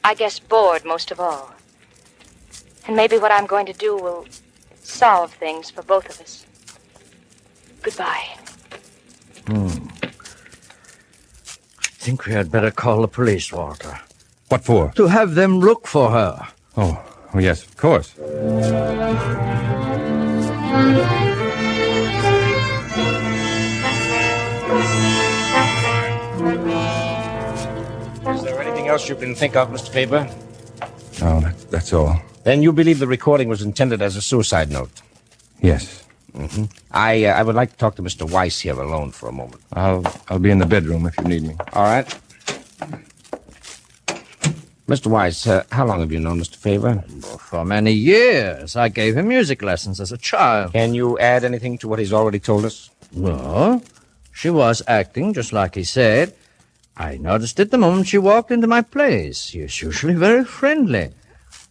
I guess bored most of all. And maybe what I'm going to do will solve things for both of us. Goodbye. I think we had better call the police, Walter. What for? To have them look for her. Oh, yes, of course. Is there anything else you can think of, Mr. Faber? No, that's all. Then you believe the recording was intended as a suicide note? Yes. Mm-hmm. I would like to talk to Mr. Weiss here alone for a moment. I'll be in the bedroom if you need me. All right. Mr. Weiss, how long have you known Mr. Faber? For many years. I gave him music lessons as a child. Can you add anything to what he's already told us? No. She was acting just like he said. I noticed it the moment she walked into my place. She is usually very friendly.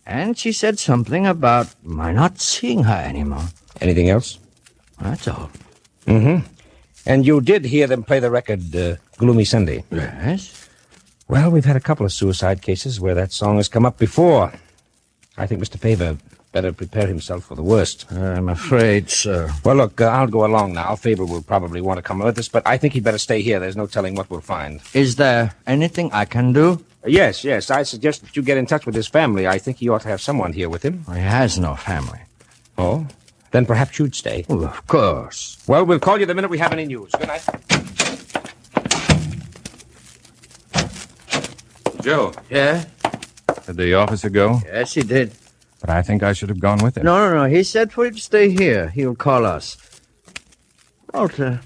And she said something about my not seeing her anymore. Anything else? That's all. Mm-hmm. And you did hear them play the record, Gloomy Sunday? Yes. Well, we've had a couple of suicide cases where that song has come up before. I think Mr. Faber better prepare himself for the worst. I'm afraid so. Well, look, I'll go along now. Faber will probably want to come with us, but I think he'd better stay here. There's no telling what we'll find. Is there anything I can do? Yes. I suggest that you get in touch with his family. I think he ought to have someone here with him. He has no family. Oh? Then perhaps you'd stay. Well, of course. Well, we'll call you the minute we have any news. Good night. Joe. Yeah? Did the officer go? Yes, he did. But I think I should have gone with him. No. He said for you to stay here. He'll call us. Walter,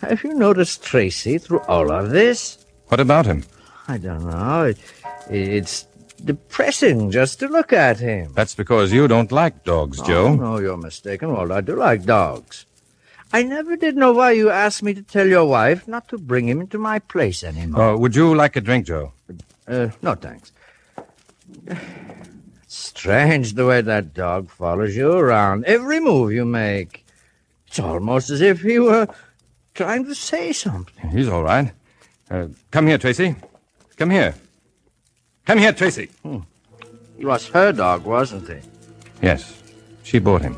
have you noticed Tracy through all of this? What about him? I don't know. It's depressing just to look at him. That's because you don't like dogs, Joe. Oh, no, you're mistaken, Walter. I do like dogs. I never did know why you asked me to tell your wife not to bring him into my place anymore. Would you like a drink, Joe? No, thanks. Strange the way that dog follows you around. Every move you make. It's almost as if he were trying to say something. He's all right. Come here, Tracy. Come here. Come here, Tracy. He was her dog, wasn't he? Yes. She bought him.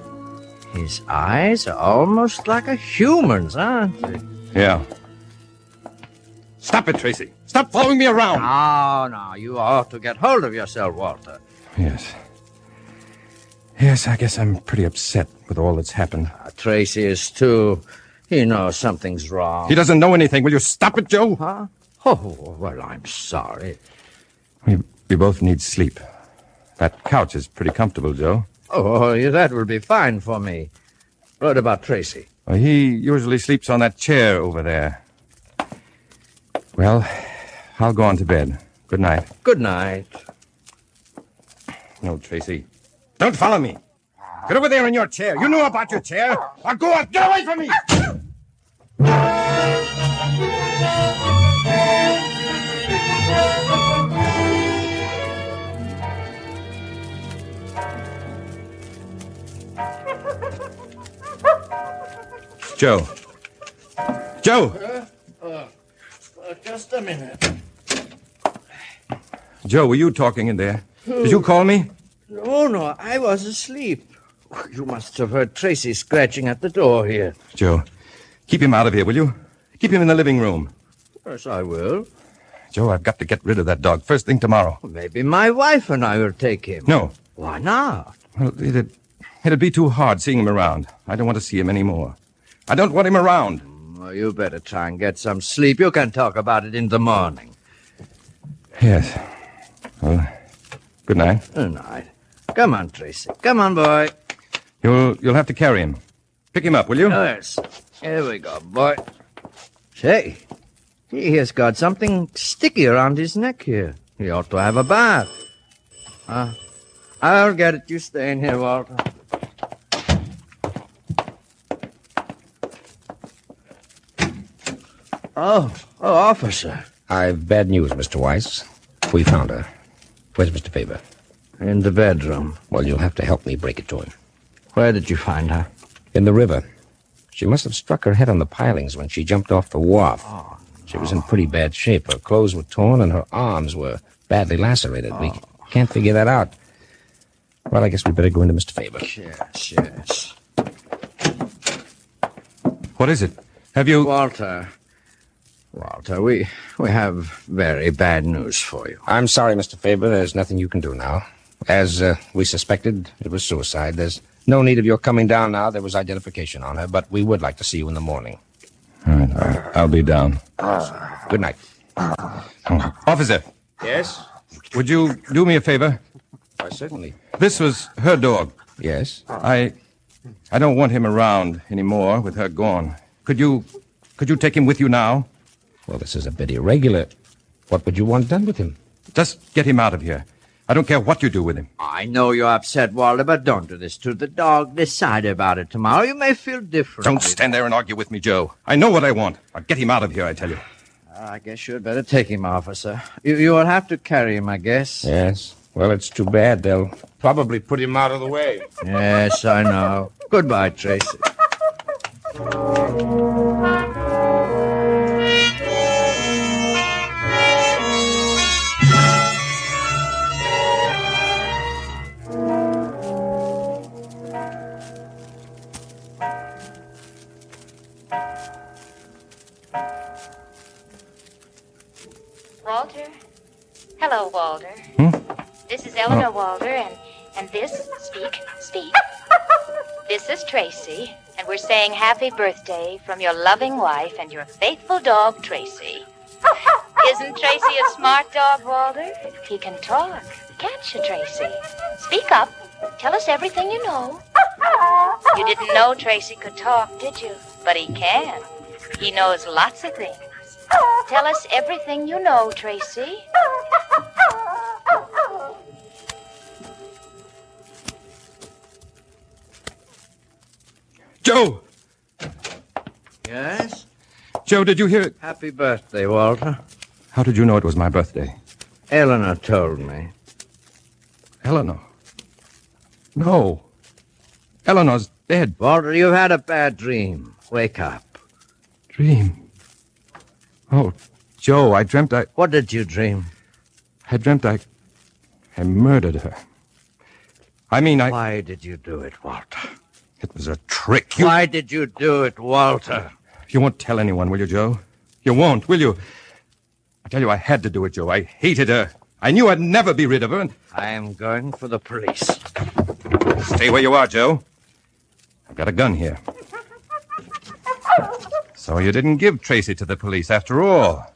His eyes are almost like a human's, aren't they? Yeah. Stop it, Tracy. Stop following me around. No. You ought to get hold of yourself, Walter. Yes, I guess I'm pretty upset with all that's happened. Tracy is too. He knows something's wrong. He doesn't know anything. Will you stop it, Joe? Huh? Oh, well, I'm sorry. We both need sleep. That couch is pretty comfortable, Joe. Oh, that will be fine for me. What about Tracy? He usually sleeps on that chair over there. Well, I'll go on to bed. Good night. Good night. No, Tracy. Don't follow me. Get over there in your chair. You know about your chair. Now go on. Get away from me. Joe. Just a minute. Joe, were you talking in there? Did you call me? No, I was asleep. You must have heard Tracy scratching at the door here. Joe, keep him out of here, will you? Keep him in the living room. Yes, I will. Joe, I've got to get rid of that dog first thing tomorrow. Maybe my wife and I will take him. No. Why not? Well, it'd be too hard seeing him around. I don't want to see him anymore. I don't want him around. Well, you better try and get some sleep. You can talk about it in the morning. Yes. Well, good night. Good night. Come on, Tracy. Come on, boy. You'll have to carry him. Pick him up, will you? Yes. Here we go, boy. Say, he has got something sticky around his neck here. He ought to have a bath. I'll get it. You stay in here, Walter. Oh, officer. I've bad news, Mr. Weiss. We found her. Where's Mr. Faber? In the bedroom. Well, you'll have to help me break it to him. Where did you find her? In the river. She must have struck her head on the pilings when she jumped off the wharf. Oh, no. She was in pretty bad shape. Her clothes were torn and her arms were badly lacerated. We can't figure that out. Well, I guess we better go into Mr. Faber. Yes. What is it? Have you... Walter, we have very bad news for you. I'm sorry, Mr. Faber. There's nothing you can do now. As we suspected, it was suicide. There's no need of your coming down now. There was identification on her, but we would like to see you in the morning. All right, I'll be down. Good night. Officer. Yes? Would you do me a favor? Why, certainly. This was her dog. Yes? I don't want him around anymore with her gone. Could you take him with you now? Well, this is a bit irregular. What would you want done with him? Just get him out of here. I don't care what you do with him. I know you're upset, Walter, but don't do this to the dog. Decide about it tomorrow. You may feel different. Don't stand there and argue with me, Joe. I know what I want. I'll get him out of here, I tell you. I guess you'd better take him, officer. You will have to carry him, I guess. Yes. Well, it's too bad. They'll probably put him out of the way. Yes, I know. Goodbye, Tracy. Walter? Hello, Walter. This is Eleanor, Walter, and this, speak. This is Tracy, and we're saying happy birthday from your loving wife and your faithful dog, Tracy. Isn't Tracy a smart dog, Walter? He can talk. Can't you, Tracy? Speak up. Tell us everything you know. You didn't know Tracy could talk, did you? But he can. He knows lots of things. Tell us everything you know, Tracy. Joe! Yes? Joe, did you hear it? Happy birthday, Walter. How did you know it was my birthday? Eleanor told me. Eleanor? No. Eleanor's dead. Walter, you've had a bad dream. Wake up. Dream? Oh, Joe, I dreamt I... What did you dream? I dreamt I murdered her. Why did you do it, Walter? It was a trick. Why did you do it, Walter? You won't tell anyone, will you, Joe? You won't, will you? I tell you, I had to do it, Joe. I hated her. I knew I'd never be rid of her. I am going for the police. Stay where you are, Joe. I've got a gun here. So you didn't give Tracy to the police after all.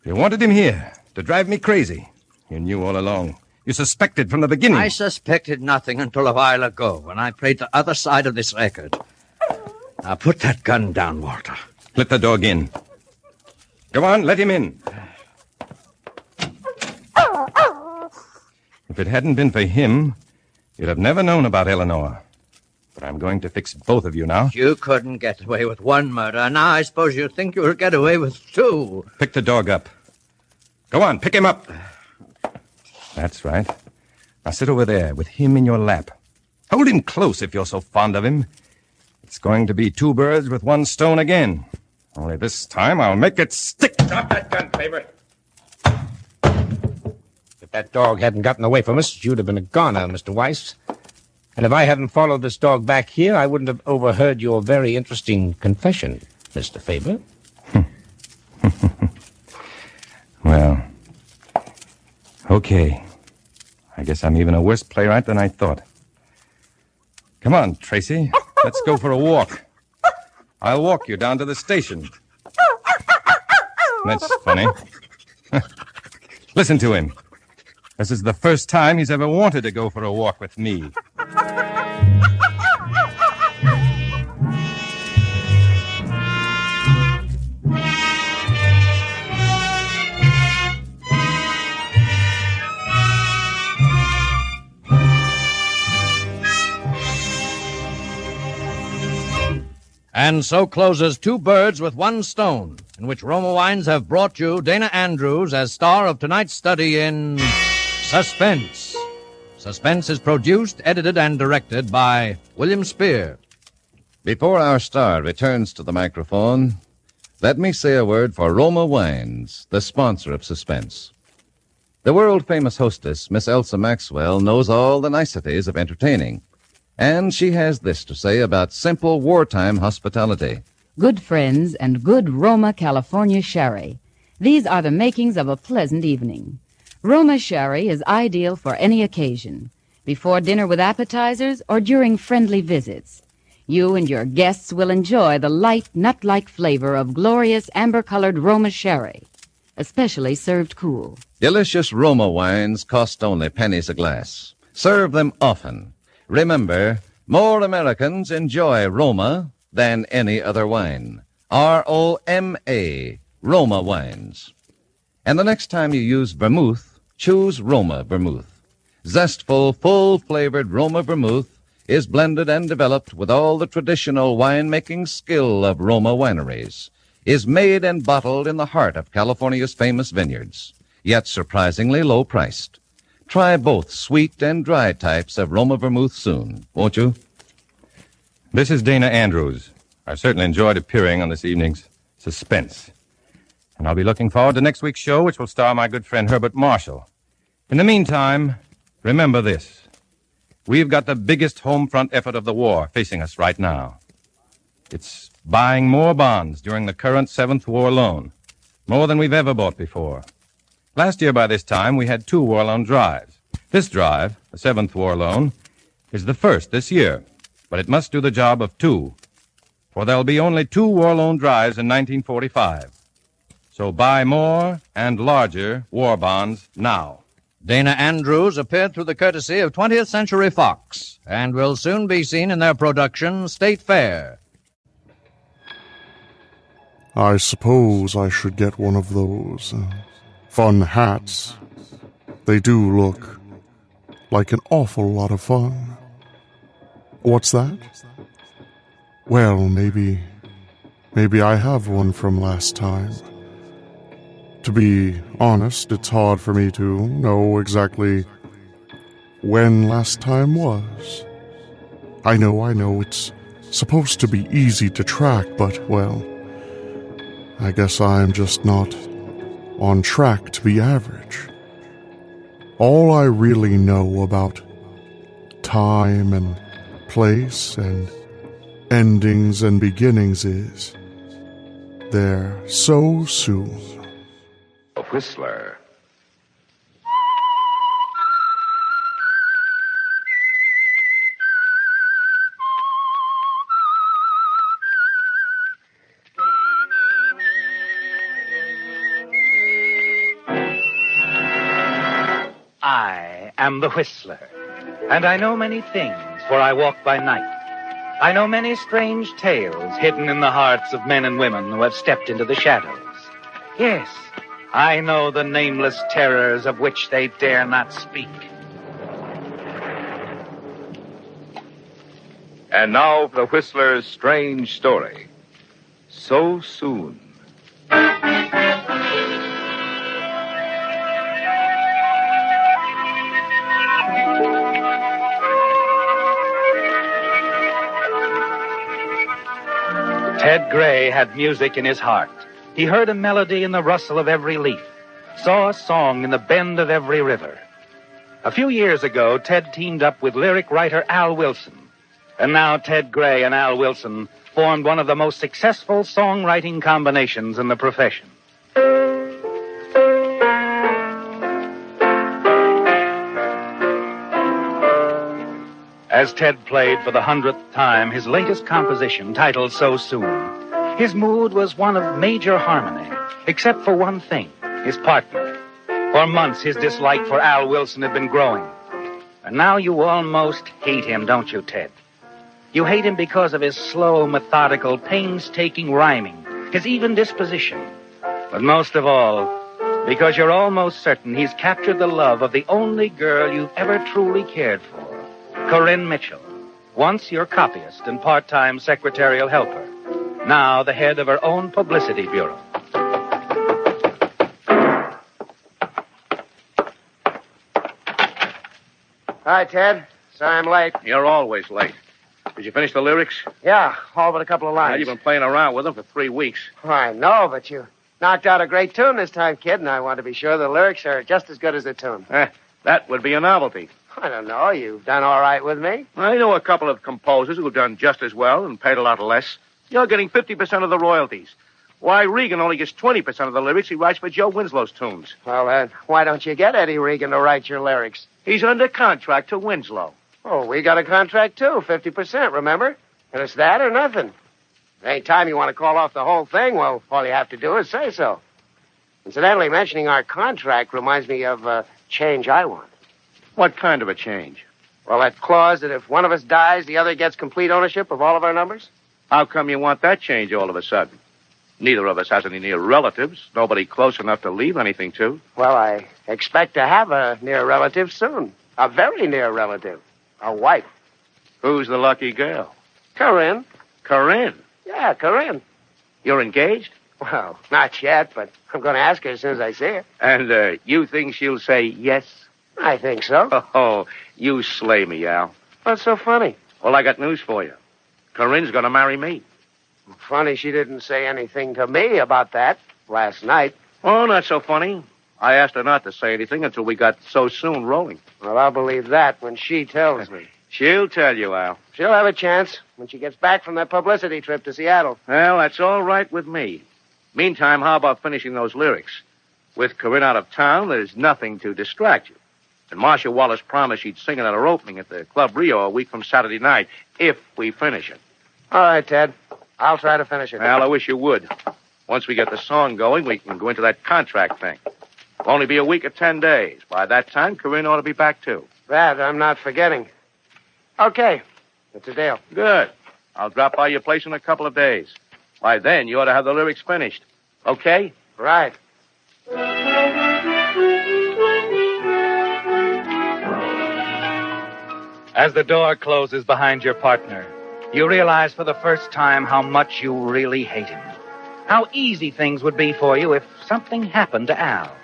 You wanted him here to drive me crazy. You knew all along. You suspected from the beginning. I suspected nothing until a while ago when I played the other side of this record. Now put that gun down, Walter. Let the dog in. Go on, let him in. If it hadn't been for him, you'd have never known about Eleanor. But I'm going to fix both of you now. You couldn't get away with one murder. Now I suppose you think you'll get away with two. Pick the dog up. Go on, pick him up. That's right. Now sit over there with him in your lap. Hold him close if you're so fond of him. It's going to be 2 birds with 1 stone again. Only this time I'll make it stick. Drop that gun, favorite. If that dog hadn't gotten away from us, you'd have been a goner, Mr. Weiss. And if I hadn't followed this dog back here, I wouldn't have overheard your very interesting confession, Mr. Faber. Well, okay. I guess I'm even a worse playwright than I thought. Come on, Tracy. Let's go for a walk. I'll walk you down to the station. That's funny. Listen to him. This is the first time he's ever wanted to go for a walk with me. And so closes 2 birds with 1 stone, in which Roma Wines have brought you Dana Andrews as star of tonight's study in Suspense. Suspense is produced, edited, and directed by William Spear. Before our star returns to the microphone, let me say a word for Roma Wines, the sponsor of Suspense. The world-famous hostess, Miss Elsa Maxwell, knows all the niceties of entertaining. And she has this to say about simple wartime hospitality. Good friends and good Roma California sherry. These are the makings of a pleasant evening. Roma sherry is ideal for any occasion, before dinner with appetizers or during friendly visits. You and your guests will enjoy the light, nut-like flavor of glorious amber-colored Roma sherry, especially served cool. Delicious Roma wines cost only pennies a glass. Serve them often. Remember, more Americans enjoy Roma than any other wine. R-O-M-A, Roma Wines. And the next time you use vermouth, choose Roma Vermouth. Zestful, full-flavored Roma Vermouth is blended and developed with all the traditional wine-making skill of Roma wineries, is made and bottled in the heart of California's famous vineyards, yet surprisingly low-priced. Try both sweet and dry types of Roma Vermouth soon, won't you? This is Dana Andrews. I've certainly enjoyed appearing on this evening's Suspense. And I'll be looking forward to next week's show, which will star my good friend Herbert Marshall. In the meantime, remember this. We've got the biggest home front effort of the war facing us right now. It's buying more bonds during the current 7th war loan. More than we've ever bought before. Last year by this time, we had 2 war loan drives. This drive, the 7th war loan, is the first this year, but it must do the job of 2. For there'll be only 2 war loan drives in 1945. So buy more and larger war bonds now. Dana Andrews appeared through the courtesy of 20th Century Fox and will soon be seen in their production, State Fair. I suppose I should get one of those fun hats. They do look like an awful lot of fun. What's that? Well, maybe I have one from last time. To be honest, it's hard for me to know exactly when last time was. I know it's supposed to be easy to track, but, well, I guess I'm just not on track to be average. All I really know about time and place and endings and beginnings is they're so soon. A Whistler. I am the Whistler, and I know many things, for I walk by night. I know many strange tales hidden in the hearts of men and women who have stepped into the shadows. Yes, I know the nameless terrors of which they dare not speak. And now for the Whistler's strange story. So soon. Ted Gray had music in his heart. He heard a melody in the rustle of every leaf, saw a song in the bend of every river. A few years ago, Ted teamed up with lyric writer Al Wilson. And now Ted Gray and Al Wilson formed one of the most successful songwriting combinations in the profession. As Ted played for the 100th time his latest composition, titled So Soon, his mood was one of major harmony, except for one thing, his partner. For months, his dislike for Al Wilson had been growing. And now you almost hate him, don't you, Ted? You hate him because of his slow, methodical, painstaking rhyming, his even disposition. But most of all, because you're almost certain he's captured the love of the only girl you've ever truly cared for. Corinne Mitchell, once your copyist and part-time secretarial helper, now the head of her own publicity bureau. Hi, Ted. Sorry I'm late. You're always late. Did you finish the lyrics? Yeah, all but a couple of lines. Now, you've been playing around with them for 3 weeks. Oh, I know, but you knocked out a great tune this time, kid, and I want to be sure the lyrics are just as good as the tune. That would be a novelty. I don't know. You've done all right with me. I know a couple of composers who've done just as well and paid a lot less. You're getting 50% of the royalties. Why, Regan only gets 20% of the lyrics he writes for Joe Winslow's tunes. Well, then, why don't you get Eddie Regan to write your lyrics? He's under contract to Winslow. Oh, we got a contract, too, 50%, remember? And it's that or nothing. Any time you want to call off the whole thing, well, all you have to do is say so. Incidentally, mentioning our contract reminds me of a change I want. What kind of a change? Well, that clause that if one of us dies, the other gets complete ownership of all of our numbers. How come you want that change all of a sudden? Neither of us has any near relatives. Nobody close enough to leave anything to. Well, I expect to have a near relative soon. A very near relative. A wife. Who's the lucky girl? Corinne. Corinne? Yeah, Corinne. You're engaged? Well, not yet, but I'm going to ask her as soon as I see her. And you think she'll say yes? I think so. Oh, you slay me, Al. What's so funny? Well, I got news for you. Corinne's going to marry me. Funny she didn't say anything to me about that last night. Oh, not so funny. I asked her not to say anything until we got so soon rolling. Well, I'll believe that when she tells me. She'll tell you, Al. She'll have a chance when she gets back from that publicity trip to Seattle. Well, that's all right with me. Meantime, how about finishing those lyrics? With Corinne out of town, there's nothing to distract you. And Marcia Wallace promised she'd sing it at her opening at the Club Rio a week from Saturday night, if we finish it. All right, Ted. I'll try to finish it. Well, I wish you would. Once we get the song going, we can go into that contract thing. It'll only be a week or 10 days. By that time, Corinne ought to be back, too. That I'm not forgetting. Okay. It's a deal. Good. I'll drop by your place in a couple of days. By then, you ought to have the lyrics finished. Okay? Right. As the door closes behind your partner, you realize for the first time how much you really hate him. How easy things would be for you if something happened to Al.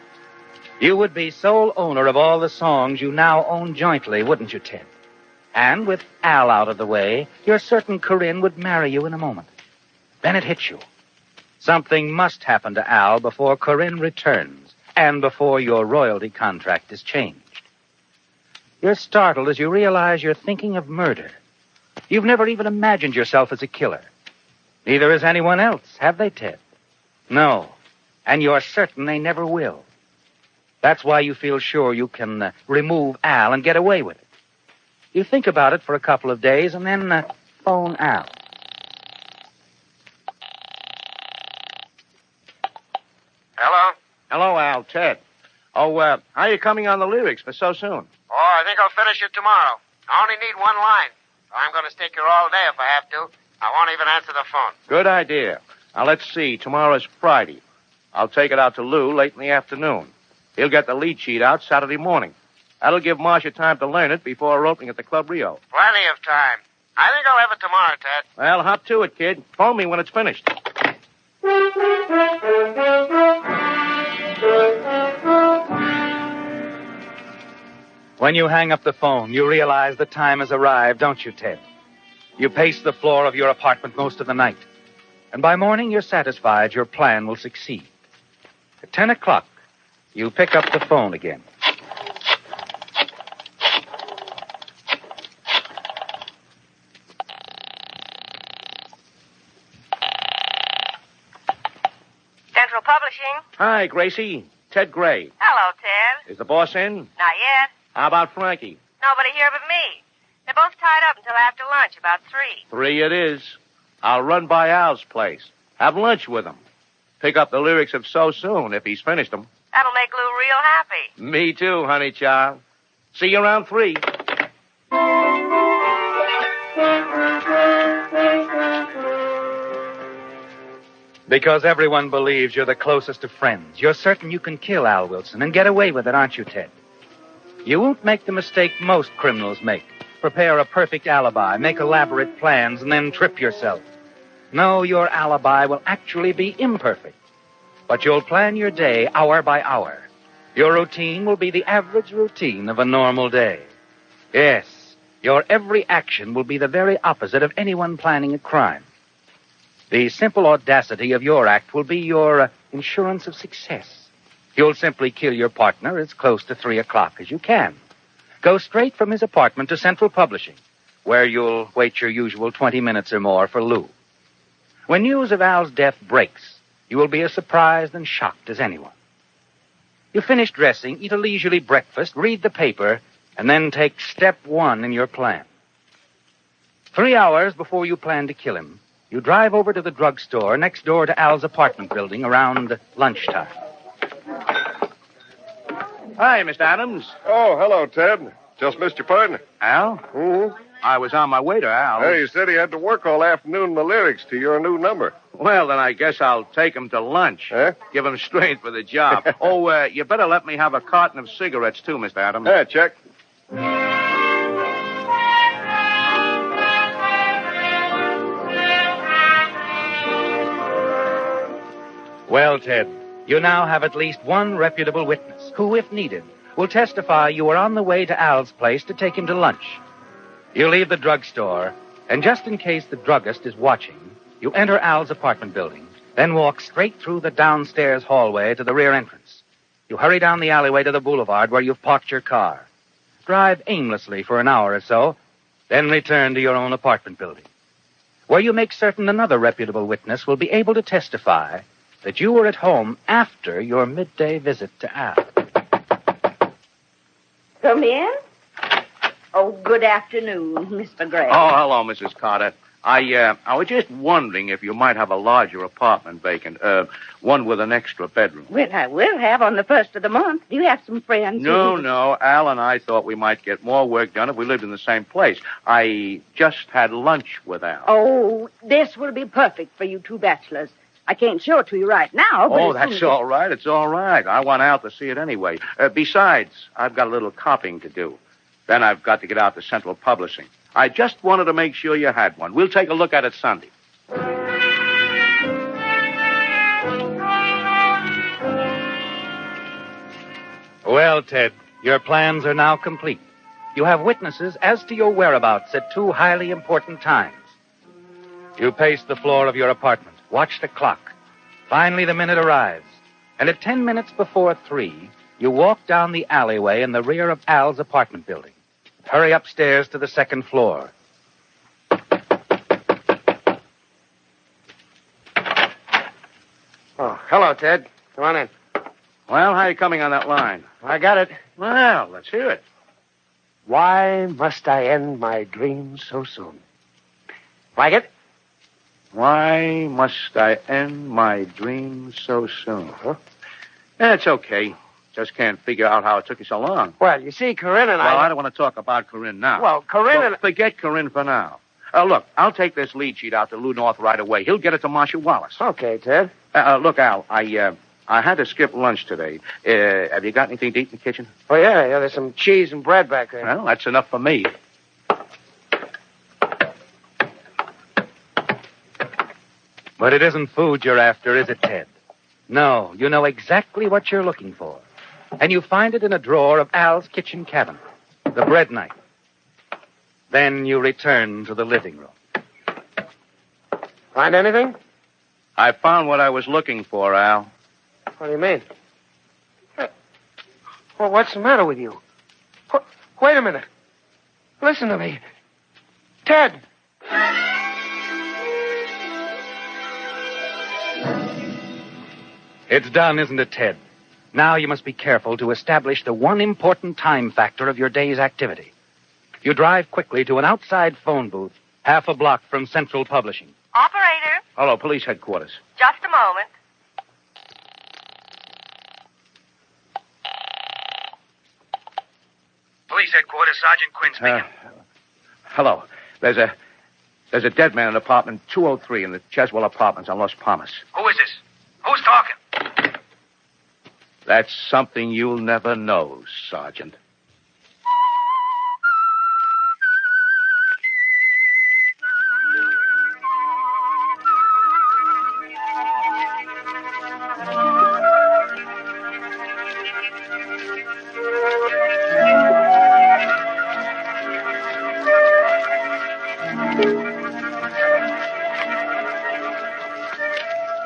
You would be sole owner of all the songs you now own jointly, wouldn't you, Ted? And with Al out of the way, you're certain Corinne would marry you in a moment. Then it hits you. Something must happen to Al before Corinne returns and before your royalty contract is changed. You're startled as you realize you're thinking of murder. You've never even imagined yourself as a killer. Neither has anyone else, have they, Ted? No. And you're certain they never will. That's why you feel sure you can remove Al and get away with it. You think about it for a couple of days and then phone Al. Hello? Hello, Al. Ted. Oh, how are you coming on the lyrics for so soon? Oh, I think I'll finish it tomorrow. I only need one line. I'm going to stick here all day if I have to. I won't even answer the phone. Good idea. Now, let's see. Tomorrow's Friday. I'll take it out to Lou late in the afternoon. He'll get the lead sheet out Saturday morning. That'll give Marcia time to learn it before her opening at the Club Rio. Plenty of time. I think I'll have it tomorrow, Ted. Well, hop to it, kid. Phone me when it's finished. When you hang up the phone, you realize the time has arrived, don't you, Ted? You pace the floor of your apartment most of the night. And by morning, you're satisfied your plan will succeed. At 10 o'clock, you pick up the phone again. Central Publishing. Hi, Gracie. Ted Gray. Hello, Ted. Is the boss in? Not yet. How about Frankie? Nobody here but me. They're both tied up until after lunch, about 3. 3 it is. I'll run by Al's place. Have lunch with him. Pick up the lyrics of So Soon if he's finished them. That'll make Lou real happy. Me too, honey child. See you around 3. Because everyone believes you're the closest of friends, you're certain you can kill Al Wilson and get away with it, aren't you, Ted? You won't make the mistake most criminals make. Prepare a perfect alibi, make elaborate plans, and then trip yourself. No, your alibi will actually be imperfect. But you'll plan your day hour by hour. Your routine will be the average routine of a normal day. Yes, your every action will be the very opposite of anyone planning a crime. The simple audacity of your act will be your insurance of success. You'll simply kill your partner as close to 3 o'clock as you can. Go straight from his apartment to Central Publishing, where you'll wait your usual 20 minutes or more for Lou. When news of Al's death breaks, you will be as surprised and shocked as anyone. You finish dressing, eat a leisurely breakfast, read the paper, and then take step 1 in your plan. 3 hours before you plan to kill him, you drive over to the drugstore next door to Al's apartment building around lunchtime. Hi, Mr. Adams. Oh, hello, Ted. Just missed your partner. Al? Mm-hmm. I was on my way to Al. Hey, he said he had to work all afternoon on the lyrics to your new number. Well, then I guess I'll take him to lunch. Huh? Give him strength for the job. You better let me have a carton of cigarettes, too, Mr. Adams. Yeah, check. Well, Ted, you now have at least one reputable witness who, if needed, will testify you were on the way to Al's place to take him to lunch. You leave the drugstore And just in case the druggist is watching, you enter Al's apartment building, then walk straight through the downstairs hallway to the rear entrance. You hurry down the alleyway to the boulevard where you've parked your car. Drive aimlessly for an hour or so, then return to your own apartment building, where you make certain another reputable witness will be able to testify that you were at home after your midday visit to Al. Come in. Oh, good afternoon, Mr. Gray. Oh, hello, Mrs. Carter. I was just wondering if you might have a larger apartment vacant, one with an extra bedroom. Well, I will have on the first of the month. Do you have some friends? No. Al and I thought we might get more work done if we lived in the same place. I just had lunch with Al. Oh, this will be perfect for you two bachelors. I can't show it to you right now. But That's all right. It's all right. I want Al to see it anyway. Besides, I've got a little copying to do. Then I've got to get out to Central Publishing. I just wanted to make sure you had one. We'll take a look at it Sunday. Well, Ted, your plans are now complete. You have witnesses as to your whereabouts at two highly important times. You pace the floor of your apartment, watch the clock. Finally, the minute arrives. And at 10 minutes before 3, you walk down the alleyway in the rear of Al's apartment building. Hurry upstairs to the second floor. Oh, hello, Ted. Come on in. Well, how are you coming on that line? I got it. Well, let's hear it. Why must I end my dreams so soon? Like it? Why must I end my dreams so soon? Huh? It's okay. Just can't figure out how it took you so long. Well, you see, Corinne and Well, I don't want to talk about Corinne now. Well, Corinne and... Forget Corinne for now. Look, I'll take this lead sheet out to Lou North right away. He'll get it to Marshal Wallace. Okay, Ted. Look, Al, I had to skip lunch today. Have you got anything to eat in the kitchen? Oh, yeah, there's some cheese and bread back there. Well, that's enough for me. But it isn't food you're after, is it, Ted? No, you know exactly what you're looking for. And you find it in a drawer of Al's kitchen cabinet, the bread knife. Then you return to the living room. Find anything? I found what I was looking for, Al. What do you mean? Well, what's the matter with you? Wait a minute. Listen to me. Ted! It's done, isn't it, Ted? Now you must be careful to establish the one important time factor of your day's activity. You drive quickly to an outside phone booth, half a block from Central Publishing. Operator, Hello, police headquarters. just a moment. Police headquarters, Sergeant Quinn speaking. Hello. There's a dead man in apartment 203 in the Cheswell Apartments on Los Palmas. Who is this? Who's talking? That's something you'll never know, Sergeant.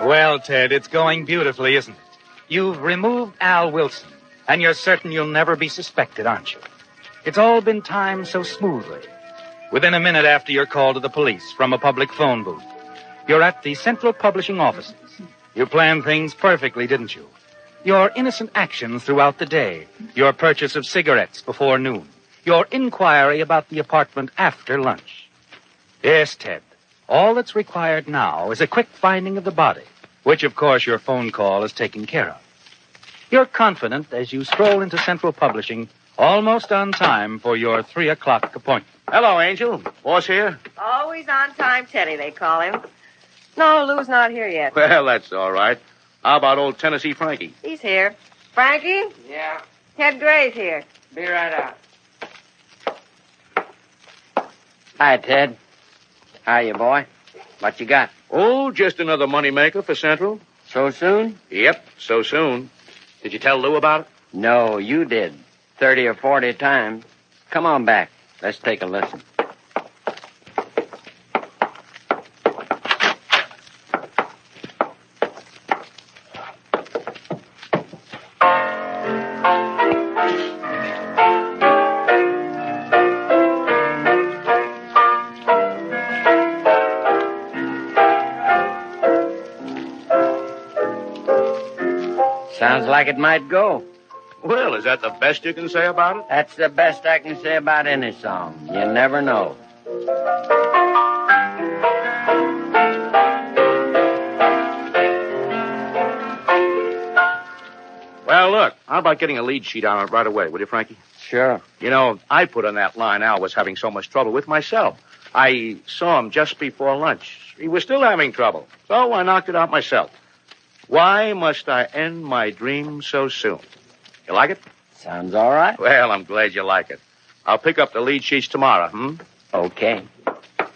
Well, Ted, it's going beautifully, isn't it? You've removed Al Wilson, and you're certain you'll never be suspected, aren't you? It's all been timed so smoothly. Within a minute after your call to the police from a public phone booth, you're at the Central Publishing offices. You planned things perfectly, didn't you? Your innocent actions throughout the day, your purchase of cigarettes before noon, your inquiry about the apartment after lunch. Yes, Ted, all that's required now is a quick finding of the body, which, of course, your phone call is taken care of. You're confident as you stroll into Central Publishing, almost on time for your 3 o'clock appointment. Hello, Angel. Boss here? Always on time, Teddy, they call him. No, Lou's not here yet. Well, that's all right. How about old Tennessee Frankie? He's here. Frankie? Yeah? Ted Gray's here. Be right out. Hi, Ted. How you, boy? What you got? Oh, just another moneymaker for Central. So soon? Yep, so soon. Did you tell Lou about it? No, you did. 30 or 40 times. Come on back. Let's take a listen. Sounds like it might go. Well, is that the best you can say about it? That's the best I can say about any song. You never know. Well, look, how about getting a lead sheet on it right away, will you, Frankie? Sure. You know, I put on that line Al was having so much trouble with myself. I saw him just before lunch. He was still having trouble, so I knocked it out myself. Why must I end my dream so soon? You like it? Sounds all right. Well, I'm glad you like it. I'll pick up the lead sheets tomorrow, Okay.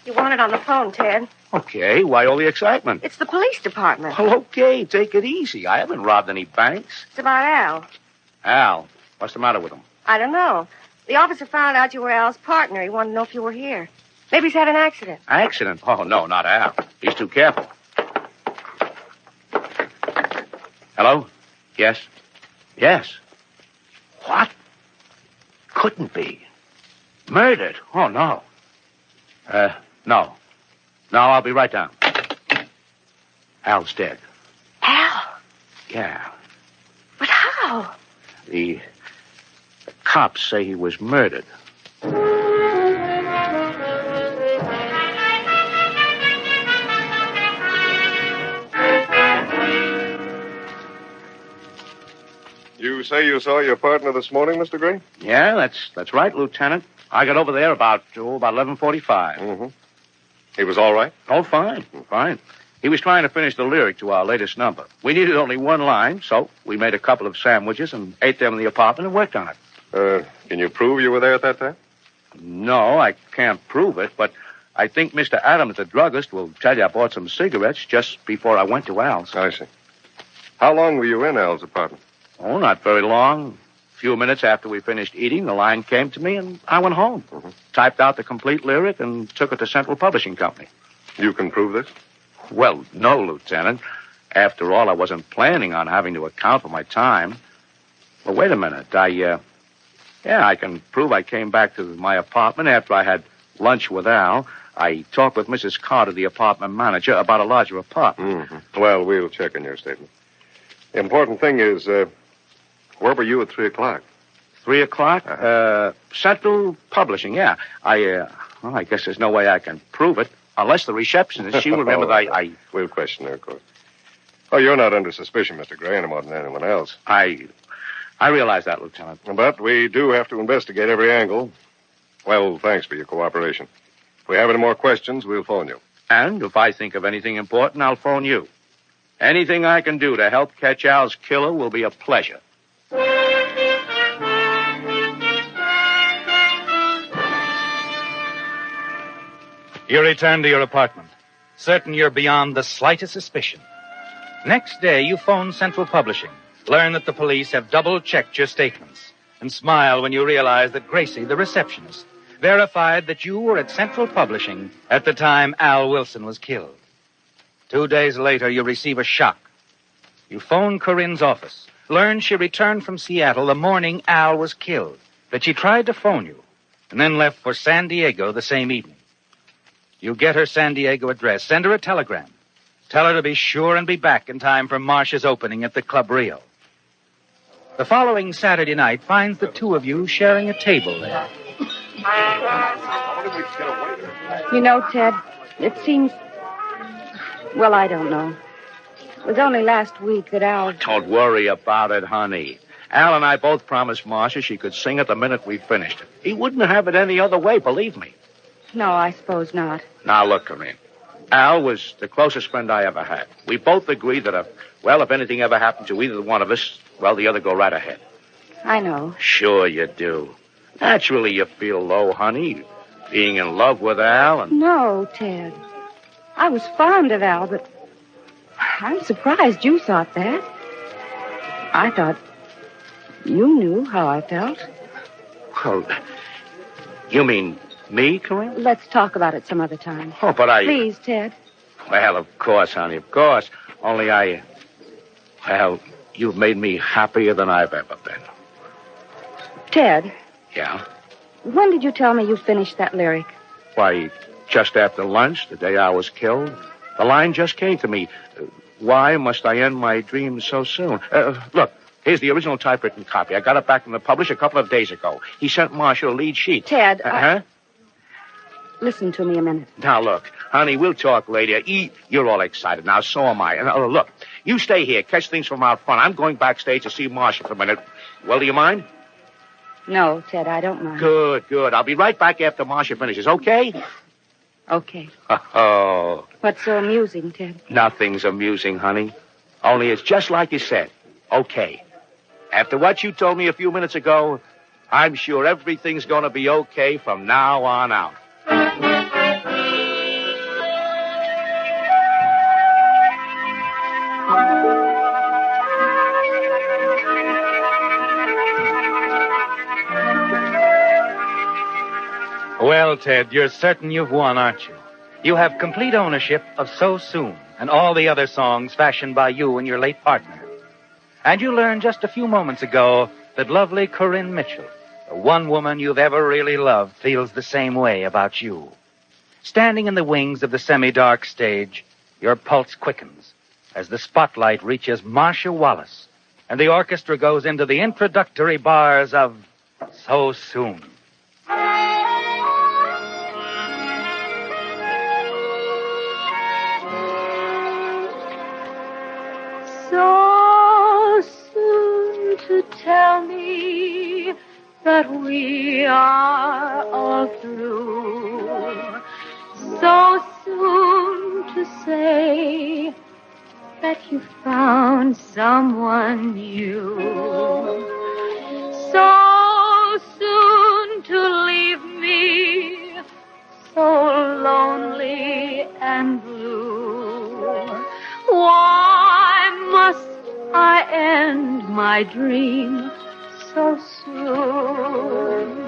You want it on the phone, Ted. Okay, why all the excitement? It's the police department. Well, okay, take it easy. I haven't robbed any banks. It's about Al. Al, what's the matter with him? I don't know. The officer found out you were Al's partner. He wanted to know if you were here. Maybe he's had an accident. Accident? Oh, no, not Al. He's too careful. Hello? Yes? Yes. What? Couldn't be. Murdered? Oh, no. No. No, I'll be right down. Al's dead. Al? Yeah. But how? The cops say he was murdered. You say you saw your partner this morning, Mr. Gray? Yeah, that's right, Lieutenant. I got over there about 11:45. Mm-hmm. He was all right? Oh, fine, fine. He was trying to finish the lyric to our latest number. We needed only one line, so we made a couple of sandwiches and ate them in the apartment and worked on it. Can you prove you were there at that time? No, I can't prove it, but I think Mr. Adams, the druggist, will tell you I bought some cigarettes just before I went to Al's. I see. How long were you in Al's apartment? Oh, not very long. A few minutes after we finished eating, the line came to me, and I went home. Mm-hmm. Typed out the complete lyric and took it to Central Publishing Company. You can prove this? Well, no, Lieutenant. After all, I wasn't planning on having to account for my time. Well, wait a minute. I can prove I came back to my apartment after I had lunch with Al. I talked with Mrs. Carter, the apartment manager, about a larger apartment. Mm-hmm. Well, we'll check on your statement. The important thing is, where were you at 3 o'clock? 3 o'clock? Central Publishing, yeah. I guess there's no way I can prove it. Unless the receptionist, she remembers I... We'll question her, of course. Oh, you're not under suspicion, Mr. Gray, any more than anyone else. I realize that, Lieutenant. But we do have to investigate every angle. Well, thanks for your cooperation. If we have any more questions, we'll phone you. And if I think of anything important, I'll phone you. Anything I can do to help catch Al's killer will be a pleasure. You return to your apartment, certain you're beyond the slightest suspicion. Next day, you phone Central Publishing, learn that the police have double-checked your statements, and smile when you realize that Gracie, the receptionist, verified that you were at Central Publishing at the time Al Wilson was killed. 2 days later, you receive a shock. You phone Corinne's office, learn she returned from Seattle the morning Al was killed, that she tried to phone you, and then left for San Diego the same evening. You get her San Diego address, send her a telegram. Tell her to be sure and be back in time for Marcia's opening at the Club Rio. The following Saturday night finds the two of you sharing a table there. You know, Ted, it seems... Well, I don't know. It was only last week that Al... Don't worry about it, honey. Al and I both promised Marcia she could sing it the minute we finished it. He wouldn't have it any other way, believe me. No, I suppose not. Now, look, Corinne. Al was the closest friend I ever had. We both agreed that if anything ever happened to either one of us, well, the other go right ahead. I know. Sure you do. Naturally, you feel low, honey. Being in love with Al and... No, Ted. I was fond of Al, but I'm surprised you thought that. I thought you knew how I felt. Well, you mean me, Corinne? Let's talk about it some other time. Oh, but Please, Ted. Well, of course, honey, of course. Only well, you've made me happier than I've ever been. Ted. Yeah? When did you tell me you finished that lyric? Why, just after lunch, the day I was killed. The line just came to me. Why must I end my dream so soon? Look, here's the original typewritten copy. I got it back from the publisher a couple of days ago. He sent Marshall a lead sheet. Ted, Huh? Listen to me a minute. Now, look, honey, we'll talk later. You're all excited now, so am I. Look, you stay here, catch things from out front. I'm going backstage to see Marshall for a minute. Well, do you mind? No, Ted, I don't mind. Good. I'll be right back after Marshall finishes, okay? Okay. Oh, What's so amusing, Ted? nothing's amusing, honey. Only it's just like you said. Okay. After what you told me a few minutes ago, I'm sure everything's going to be okay from now on out. Well, Ted, you're certain you've won, aren't you? You have complete ownership of So Soon and all the other songs fashioned by you and your late partner. And you learned just a few moments ago that lovely Corinne Mitchell, the one woman you've ever really loved, feels the same way about you. Standing in the wings of the semi-dark stage, your pulse quickens as the spotlight reaches Marcia Wallace and the orchestra goes into the introductory bars of So Soon. So soon to tell me that we are all through. So soon to say that you found someone new. So soon to leave me so lonely and blue. Why must I end my dream so soon?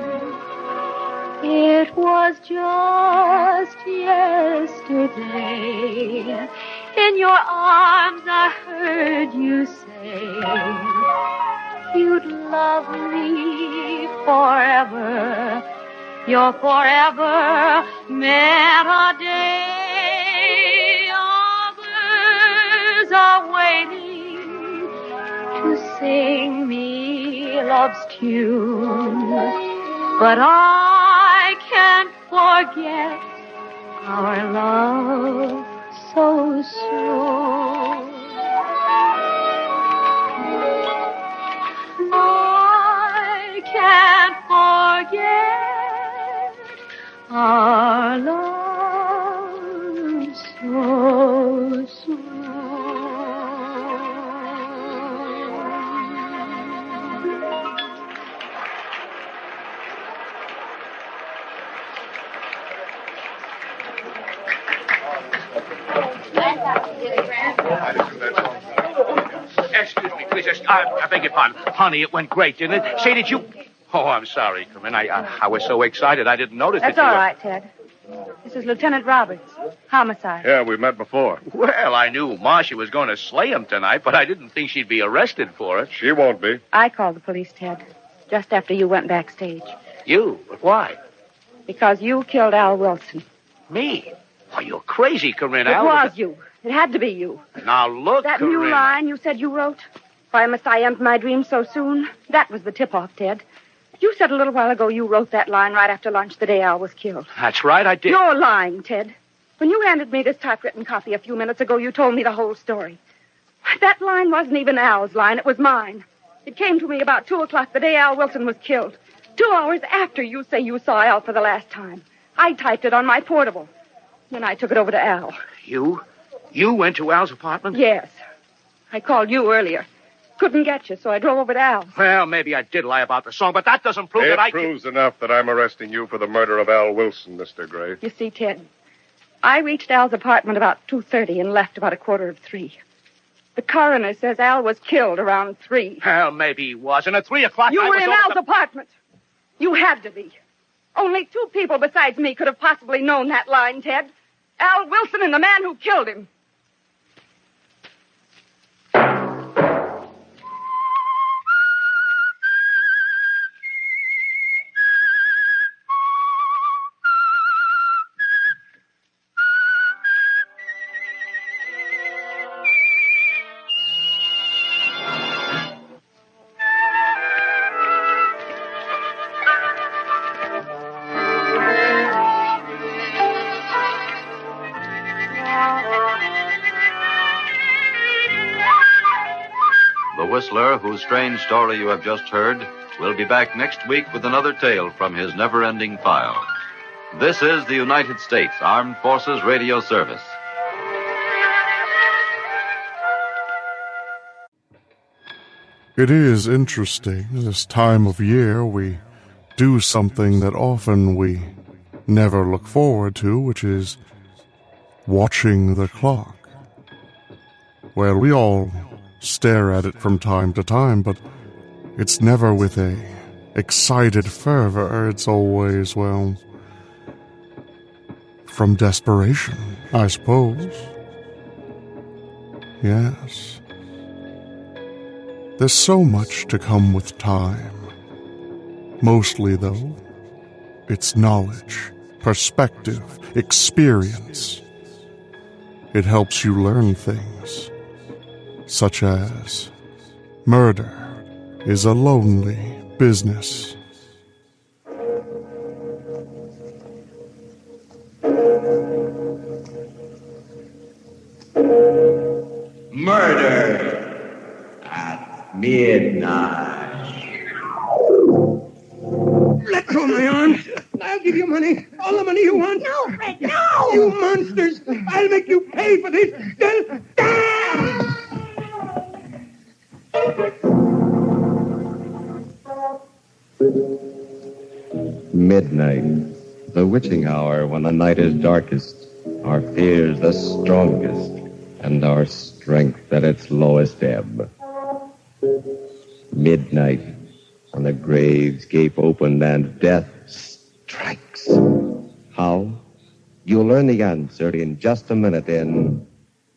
It was just yesterday. In your arms I heard you say you'd love me forever. Your forever meant a day. Others are waiting to sing me love's tune. But I can't forget our love so soon. I can't forget our love so soon. Excuse me, please. I beg your pardon. Honey, it went great, didn't it? Say, did you... Oh, I'm sorry, Corinne. I was so excited I didn't notice That's that you all were... right, Ted. This is Lieutenant Roberts. Homicide. Yeah, we've met before. Well, I knew Marcia was going to slay him tonight, but I didn't think she'd be arrested for it. She won't be. I called the police, Ted, just after you went backstage. You? But why? Because you killed Al Wilson. Me? Oh, you're crazy, Corinne. It Al was you. It had to be you. Now, look, That Corinne. new line you said you wrote, why must I end my dream so soon? That was the tip-off, Ted. You said a little while ago you wrote that line right after lunch the day Al was killed. That's right, I did. You're lying, Ted. When you handed me this typewritten copy a few minutes ago, you told me the whole story. That line wasn't even Al's line. It was mine. It came to me about 2 o'clock the day Al Wilson was killed. 2 hours after you say you saw Al for the last time. I typed it on my portable. Then I took it over to Al. You? You went to Al's apartment? Yes. I called you earlier. Couldn't get you, so I drove over to Al. Well, maybe I did lie about the song, but that doesn't prove that I... It proves enough that I'm arresting you for the murder of Al Wilson, Mr. Gray. You see, Ted, I reached Al's apartment about 2:30 and left about 2:45. The coroner says Al was killed around 3. Well, maybe he was. And at 3 o'clock, You I were was in over Al's apartment. You had to be. Only 2 people besides me could have possibly known that line, Ted. Al Wilson and the man who killed him. Whistler, whose strange story you have just heard, will be back next week with another tale from his never-ending file. This is the United States Armed Forces Radio Service. It is interesting, this time of year we do something that often we never look forward to, which is watching the clock. Well, we all stare at it from time to time, but it's never with a excited fervor. It's always, well, from desperation, I suppose. Yes. There's so much to come with time. Mostly, though, it's knowledge, perspective, experience. It helps you learn things, such as murder is a lonely business. Murder at midnight. Let go of my arm. I'll give you money. All the money you want. No, Fred, no! You monsters! I'll make you pay for this. Midnight, the witching hour when the night is darkest, our fears the strongest, and our strength at its lowest ebb. Midnight, when the graves gape open and death strikes. How? You'll learn the answer in just a minute in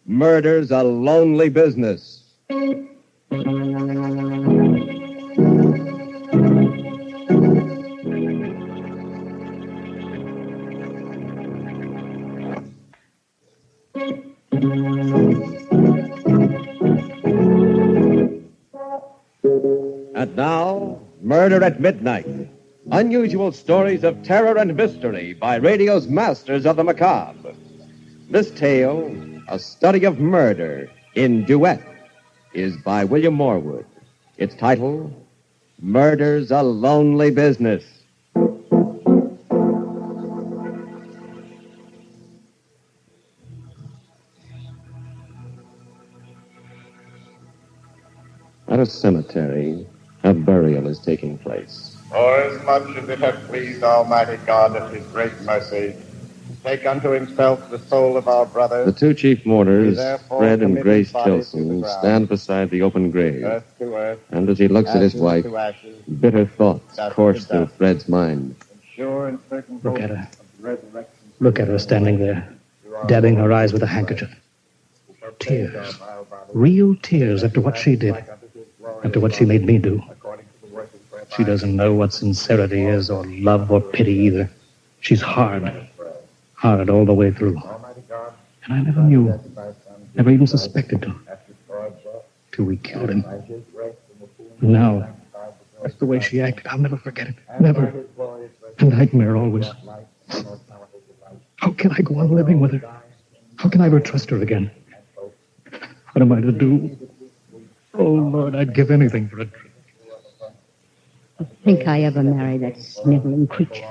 Murder's a Lonely Business. And now, Murder at Midnight. Unusual stories of terror and mystery by radio's masters of the macabre. This tale, a study of murder in duet, is by William Morwood. Its title, Murder's a Lonely Business. At a cemetery, a burial is taking place. For as much as it hath pleased Almighty God of his great mercy, to take unto himself the soul of our brother. The two chief mourners, therefore Fred and commit Grace his body to the Tilson, ground, stand beside the open grave. earth to earth, And as he looks at his ashes wife, to ashes, bitter thoughts dust course to through dust. Fred's mind. sure and certain Look hope at her. of resurrection. Look at her standing there, dabbing her eyes with a handkerchief. Tears. Real tears after what she did. After what she made me do. She doesn't know what sincerity is, or love, or pity either. She's hard. Hard all the way through. And I never knew. Never even suspected to. Till we killed him. Now, that's the way she acted. I'll never forget it. Never. A nightmare always. How can I go on living with her? How can I ever trust her again? What am I to do? Oh, Lord, I'd give anything for a drink. I think I ever married that sniveling creature.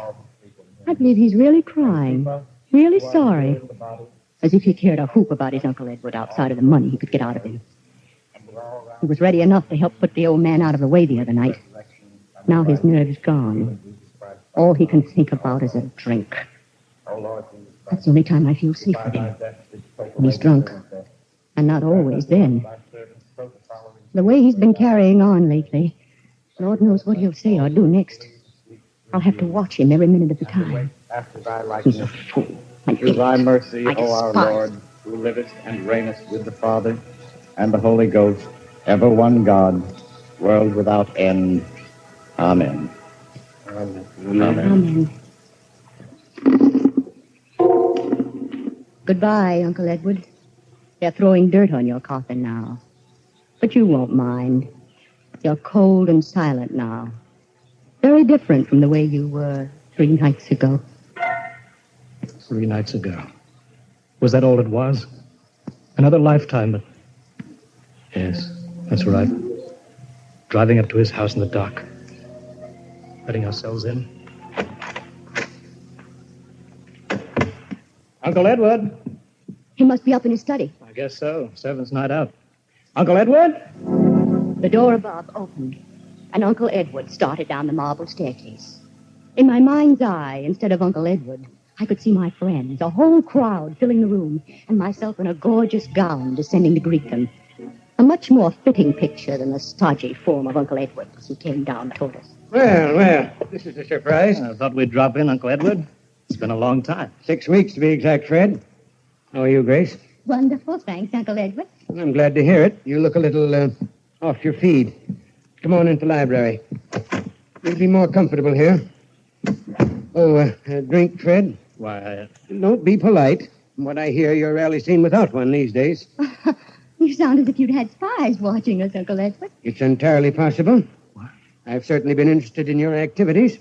I believe he's really crying. Really sorry. As if he cared a hoop about his Uncle Edward outside of the money he could get out of him. He was ready enough to help put the old man out of the way the other night. Now his nerve's gone. All he can think about is a drink. That's the only time I feel safe with him. When he's drunk. And not always then. The way he's been carrying on lately, Lord knows what he'll say or do next. I'll have to watch him every minute of the time. After thy He's likeness. a fool. Through thy mercy, I O our despise Lord, who livest and reignest with the Father and the Holy Ghost, ever one God, world without end. Amen. Amen. Amen. Goodbye, Uncle Edward. They're throwing dirt on your coffin now. But you won't mind. You're cold and silent now. Very different from the way you were 3 nights ago. 3 nights ago. Was that all it was? Another lifetime, but... Yes, that's right. driving up to his house in the dark, letting ourselves in. Uncle Edward? He must be up in his study. I guess so. Servant's night out. Uncle Edward? The door above opened, and Uncle Edward started down the marble staircase. In my mind's eye, instead of Uncle Edward, I could see my friends, a whole crowd filling the room, and myself in a gorgeous gown descending to greet them. A much more fitting picture than the stodgy form of Uncle Edward as he came down toward us. Well, this is a surprise. I thought we'd drop in, Uncle Edward. It's been a long time. 6 weeks, to be exact, Fred. How are you, Grace? Wonderful, thanks, Uncle Edward. Well, I'm glad to hear it. You look a little off your feed. Come on into the library. You'll be more comfortable here. Oh, a drink, Fred? Why, Don't be polite. From what I hear, you're rarely seen without one these days. You sound as if you'd had spies watching us, Uncle Edward. It's entirely possible. What? I've certainly been interested in your activities.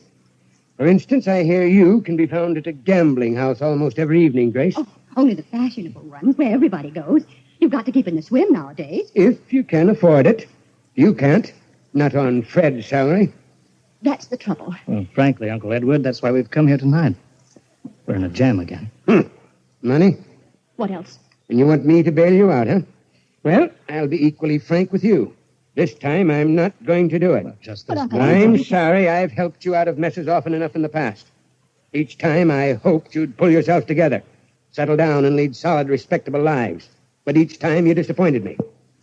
For instance, I hear you can be found at a gambling house almost every evening, Grace. Oh, only the fashionable ones, where everybody goes. You've got to keep in the swim nowadays. If you can afford it. You can't. Not on Fred's salary. That's the trouble. Well, frankly, Uncle Edward, that's why we've come here tonight. We're in a jam again. Money? What else? And you want me to bail you out, huh? Well, I'll be equally frank with you. This time, I'm not going to do it. I'm sorry I've helped you out of messes often enough in the past. Each time, I hoped you'd pull yourself together, settle down, and lead solid, respectable lives. But each time, you disappointed me.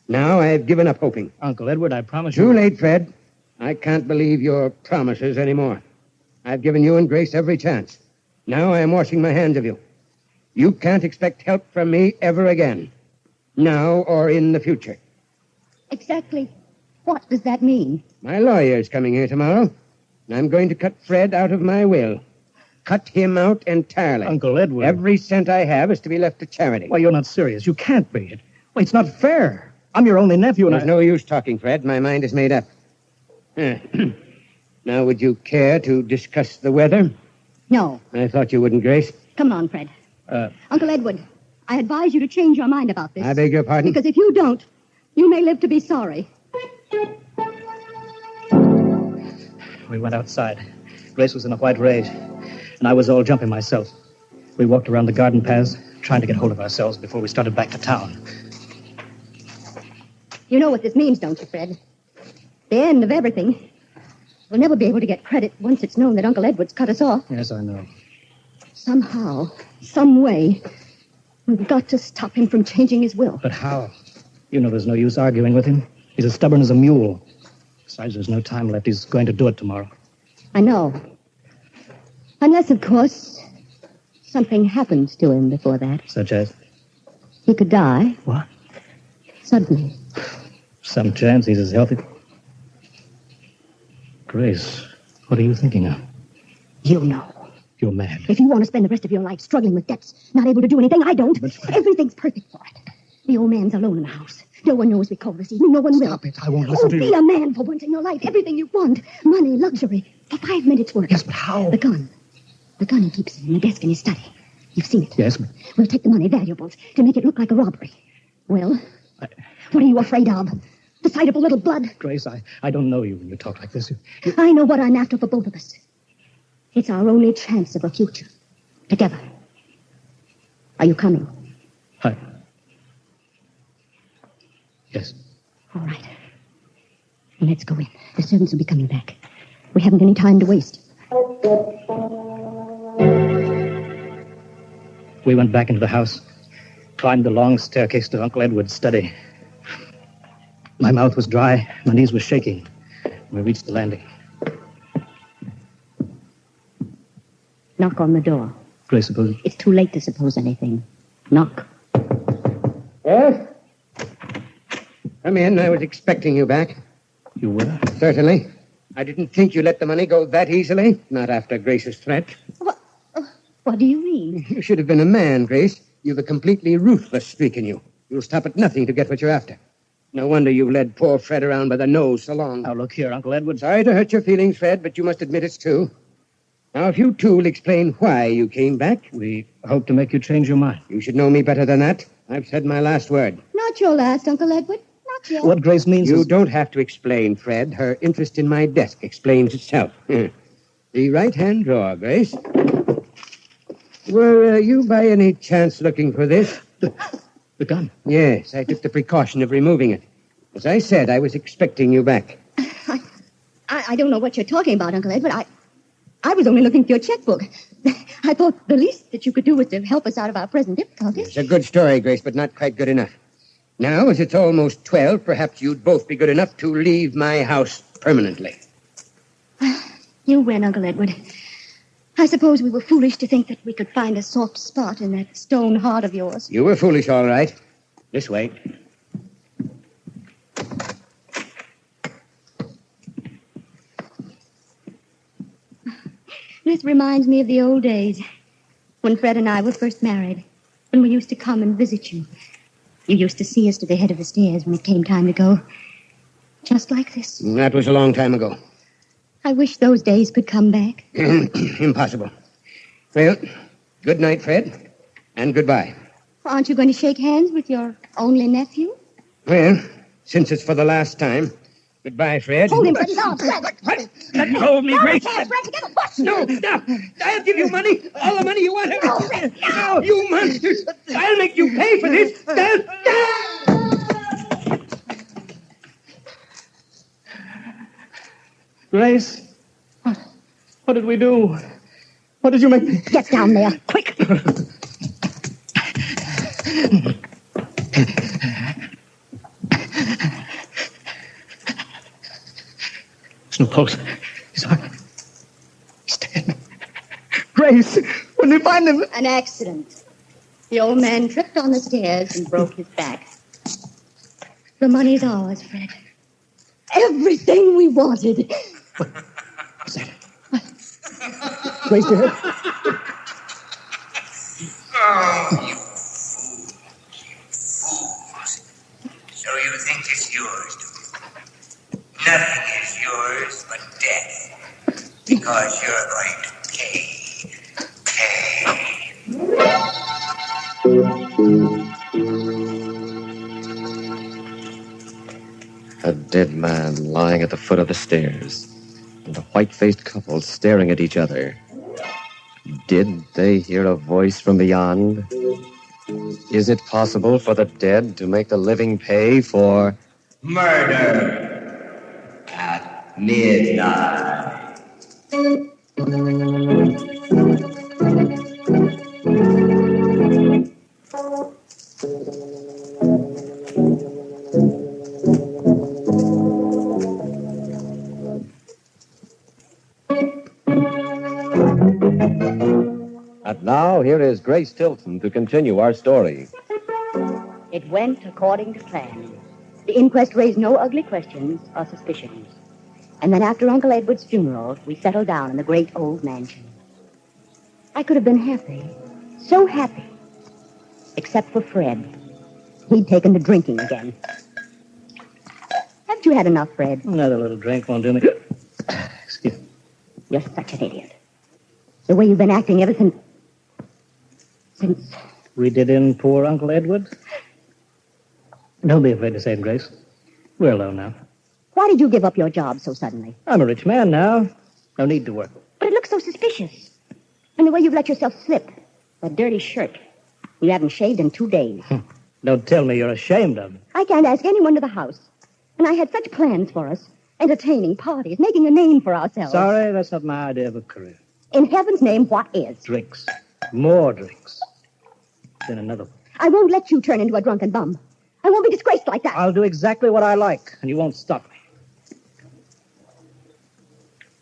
Now, I've given up hoping. Uncle Edward, I promise you... Too late, Fred. I can't believe your promises anymore. I've given you and Grace every chance. Now I'm washing my hands of you. You can't expect help from me ever again. Now or in the future. Exactly what does that mean? My lawyer's coming here tomorrow, and I'm going to cut Fred out of my will. Cut him out entirely. Uncle Edward. Every cent I have is to be left to charity. Why, you're not serious. You can't be. Well, it's not fair. I'm your only nephew, and There's no use talking, Fred. My mind is made up. Now, would you care to discuss the weather? No. I thought you wouldn't, Grace. Come on, Fred. Uncle Edward, I advise you to change your mind about this. I beg your pardon? Because if you don't, you may live to be sorry. We went outside. Grace was in a white rage, and I was all jumping myself. We walked around the garden paths, trying to get hold of ourselves before we started back to town. You know what this means, don't you, Fred? The end of everything. We'll never be able to get credit once it's known that Uncle Edward's cut us off. Yes, I know. Somehow, some way, we've got to stop him from changing his will. But how? You know there's no use arguing with him. He's as stubborn as a mule. Besides, there's no time left. He's going to do it tomorrow. I know. Unless, of course, something happens to him before that. Such as? He could die. What? Suddenly. Some chance he's as healthy. Grace, what are you thinking of? You know. You're mad. If you want to spend the rest of your life struggling with debts, not able to do anything, I don't. But everything's perfect for it. The old man's alone in the house. No one knows we call this evening. No one will. Stop it. I won't listen to you. Be a man for once in your life. Everything you want. Money, luxury. For 5 minutes' work. Yes, but how? The gun. The gun he keeps in the desk in his study. You've seen it. Yes, but... We'll take the money, valuables, to make it look like a robbery. Well, what are you afraid of? The sight of a little blood? Grace, I don't know you when you talk like this. I know what I'm after for both of us. It's our only chance of a future. Together. Are you coming? Hi. Yes. All right. Let's go in. The servants will be coming back. We haven't any time to waste. We went back into the house, climbed the long staircase to Uncle Edward's study. My mouth was dry, my knees were shaking. We reached the landing. Knock on the door. Grace, suppose... It's too late to suppose anything. Knock. Yes? Come in. I was expecting you back. You were? Certainly. I didn't think you'd let the money go that easily. Not after Grace's threat. What do you mean? You should have been a man, Grace. You've a completely ruthless streak in you. You'll stop at nothing to get what you're after. No wonder you've led poor Fred around by the nose so long. Now, look here, Uncle Edward. Sorry to hurt your feelings, Fred, but you must admit it's true. Now, if you two will explain why you came back... We hope to make you change your mind. You should know me better than that. I've said my last word. Not your last, Uncle Edward. Knock What Grace means You is... don't have to explain, Fred. Her interest in my desk explains itself. The right-hand drawer, Grace. Were you by any chance looking for this? The gun? Yes, I took the precaution of removing it. As I said, I was expecting you back. I don't know what you're talking about, Uncle Edward. I was only looking for your checkbook. I thought the least that you could do was to help us out of our present difficulties. It's a good story, Grace, but not quite good enough. Now, as it's almost 12, perhaps you'd both be good enough to leave my house permanently. You win, Uncle Edward. I suppose we were foolish to think that we could find a soft spot in that stone heart of yours. You were foolish, all right. This way. This reminds me of the old days, when Fred and I were first married, when we used to come and visit you. You used to see us to the head of the stairs when it came time to go. Just like this. That was a long time ago. I wish those days could come back. Impossible. Well, good night, Fred, and goodbye. Aren't you going to shake hands with your only nephew? Well, since it's for the last time, goodbye, Fred. Hold him, Fred. No, Fred. Let go of me, Grace. Fred, get him. Watch No. I'll give you money. All the money you want. No, you monsters. I'll make you pay for this. Grace, what did we do? What did you make me... Get down there, quick. There's no pulse. He's dead. Grace, when did you find him? An accident. The old man tripped on the stairs and broke his back. The money's ours, Fred. Everything we wanted. What's that? Grace, dead? Oh, you fools. So you think it's yours, do you? Nothing is yours but death. Because you're going to A dead man lying at the foot of the stairs, and a white-faced couple staring at each other. Did they hear a voice from beyond? Is it possible for the dead to make the living pay for murder at midnight? And now, here is Grace Tilton to continue our story. It went according to plan. The inquest raised no ugly questions or suspicions. And then after Uncle Edward's funeral, we settled down in the great old mansion. I could have been happy, so happy, except for Fred. He'd taken to drinking again. Haven't you had enough, Fred? Another little drink won't do me. Excuse me. You're such an idiot. The way you've been acting ever since... We did in poor Uncle Edward? Don't be afraid to say it, Grace. We're alone now. Why did you give up your job so suddenly? I'm a rich man now. No need to work. But it looks so suspicious. And the way you've let yourself slip. That dirty shirt. You haven't shaved in 2 days. Don't tell me you're ashamed of me. I can't ask anyone to the house. And I had such plans for us. Entertaining parties, making a name for ourselves. Sorry, that's not my idea of a career. In heaven's name, what is? Drinks. More drinks. Then another one. I won't let you turn into a drunken bum. I won't be disgraced like that. I'll do exactly what I like, and you won't stop me.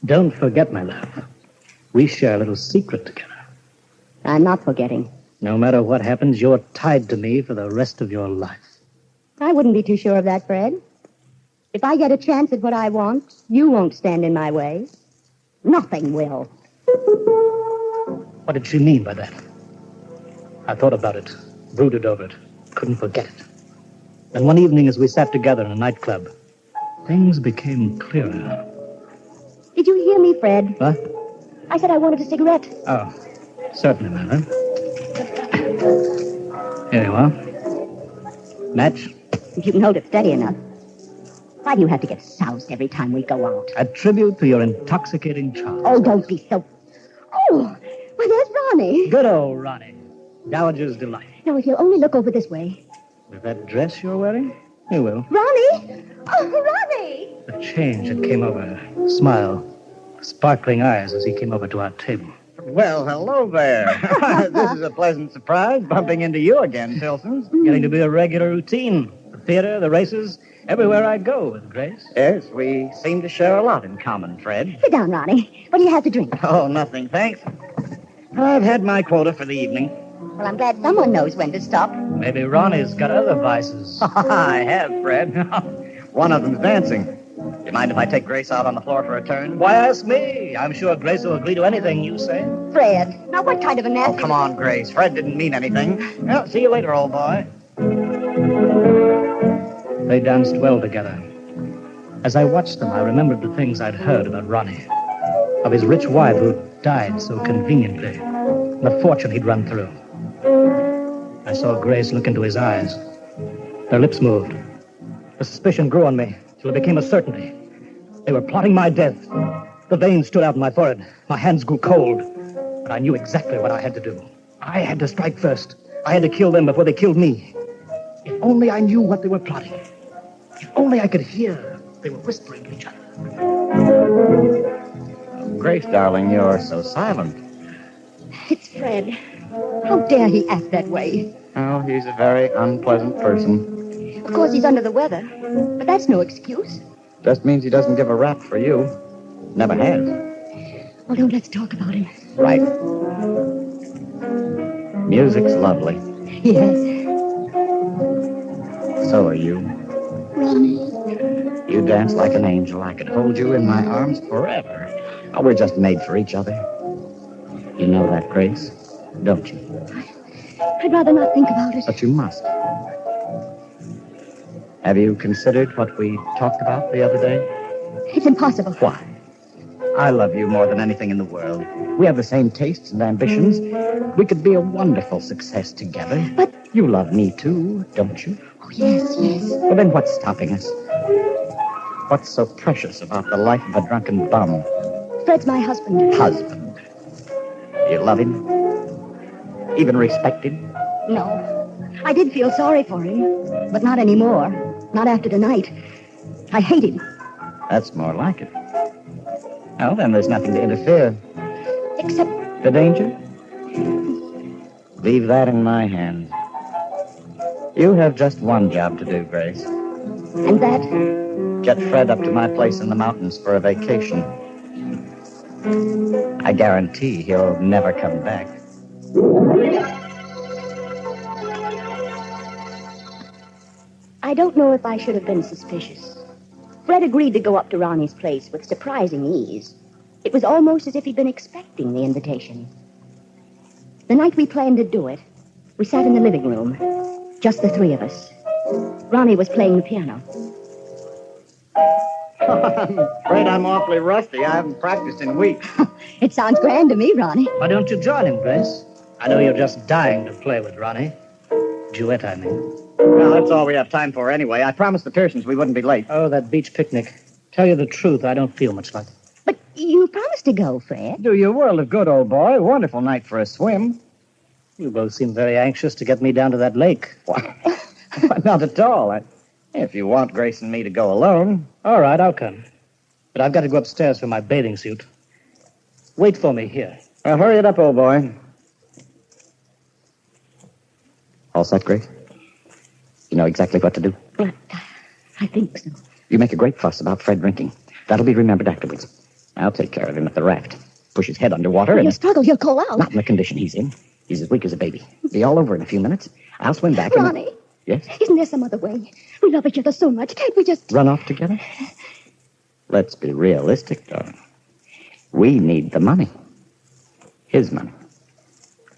Don't forget, my love. We share a little secret together. I'm not forgetting. No matter what happens, you're tied to me for the rest of your life. I wouldn't be too sure of that, Fred. If I get a chance at what I want, you won't stand in my way. Nothing will. What did she mean by that? I thought about it, brooded over it, couldn't forget it. And one evening as we sat together in a nightclub, things became clearer. Did you hear me, Fred? What? I said I wanted a cigarette. Oh, certainly, madam. Here you are. Match? If you can hold it steady enough. Why do you have to get soused every time we go out? A tribute to your intoxicating charm. Oh, don't be so... Oh, well, there's Ronnie. Good old Ronnie. Dowager's delight. Now, if you'll only look over this way. With that dress you're wearing? You will. Ronnie! Oh, Ronnie! The change that came over her. Smile. Sparkling eyes as he came over to our table. Well, hello there. This is a pleasant surprise, bumping into you again, Tilson. Getting to be a regular routine. The theater, the races, everywhere I go with Grace. Yes, we seem to share a lot in common, Fred. Sit down, Ronnie. What do you have to drink? Oh, nothing, thanks. I've had my quota for the evening. Well, I'm glad someone knows when to stop. Maybe Ronnie's got other vices. I have, Fred. One of them's dancing. Do you mind if I take Grace out on the floor for a turn? Why ask me? I'm sure Grace will agree to anything you say. Fred, now what kind of a nasty... Oh, come on, Grace. Fred didn't mean anything. Well, see you later, old boy. They danced well together. As I watched them, I remembered the things I'd heard about Ronnie. Of his rich wife who died so conveniently. And the fortune he'd run through. I saw Grace look into his eyes. Their lips moved. The suspicion grew on me till it became a certainty. They were plotting my death. The veins stood out in my forehead. My hands grew cold. But I knew exactly what I had to do. I had to strike first. I had to kill them before they killed me. If only I knew what they were plotting. If only I could hear. They were whispering to each other. Grace, darling, you're so silent. It's Fred. How dare he act that way? Oh, he's a very unpleasant person. Of course, he's under the weather. But that's no excuse. Just means he doesn't give a rap for you. Never has. Well, don't let's talk about him. Right. Music's lovely. Yes. So are you. Ronnie. You dance like an angel. I could hold you in my arms forever. Oh, we're just made for each other. You know that, Grace, don't you? I'd rather not think about it. But you must. Have you considered what we talked about the other day? It's impossible. Why? I love you more than anything in the world. We have the same tastes and ambitions. We could be a wonderful success together. But... You love me too, don't you? Oh, yes, yes. Well, then what's stopping us? What's so precious about the life of a drunken bum? Fred's my husband. Husband. You love him? Even respect him? No. I did feel sorry for him, but not anymore. Not after tonight. I hate him. That's more like it. Well, then there's nothing to interfere. Except... The danger? Leave that in my hands. You have just one job to do, Grace. And that? Get Fred up to my place in the mountains for a vacation. I guarantee he'll never come back. I don't know if I should have been suspicious. Fred agreed to go up to Ronnie's place with surprising ease. It was almost as if he'd been expecting the invitation. The night we planned to do it, we sat in the living room, just the three of us. Ronnie was playing the piano. I'm afraid I'm awfully rusty. I haven't practiced in weeks. It sounds grand to me, Ronnie. Why don't you join him, Grace? I know you're just dying to play with Ronnie. Duet, I mean. Well, that's all we have time for anyway. I promised the Pearsons we wouldn't be late. Oh, that beach picnic. Tell you the truth, I don't feel much like it. But you promised to go, Fred. Do you a world of good, old boy. Wonderful night for a swim. You both seem very anxious to get me down to that lake. Why? Not at all. If you want Grace and me to go alone. All right, I'll come. But I've got to go upstairs for my bathing suit. Wait for me here. Well, hurry it up, old boy. All set, Grace? You know exactly what to do? But I think so. You make a great fuss about Fred drinking. That'll be remembered afterwards. I'll take care of him at the raft. Push his head underwater and... He'll struggle, he'll call out. Not in the condition he's in. He's as weak as a baby. Be all over in a few minutes. I'll swim back and... Ronnie. Yes? Isn't there some other way? We love each other so much. Can't we just... Run off together? Let's be realistic, darling. We need the money. His money.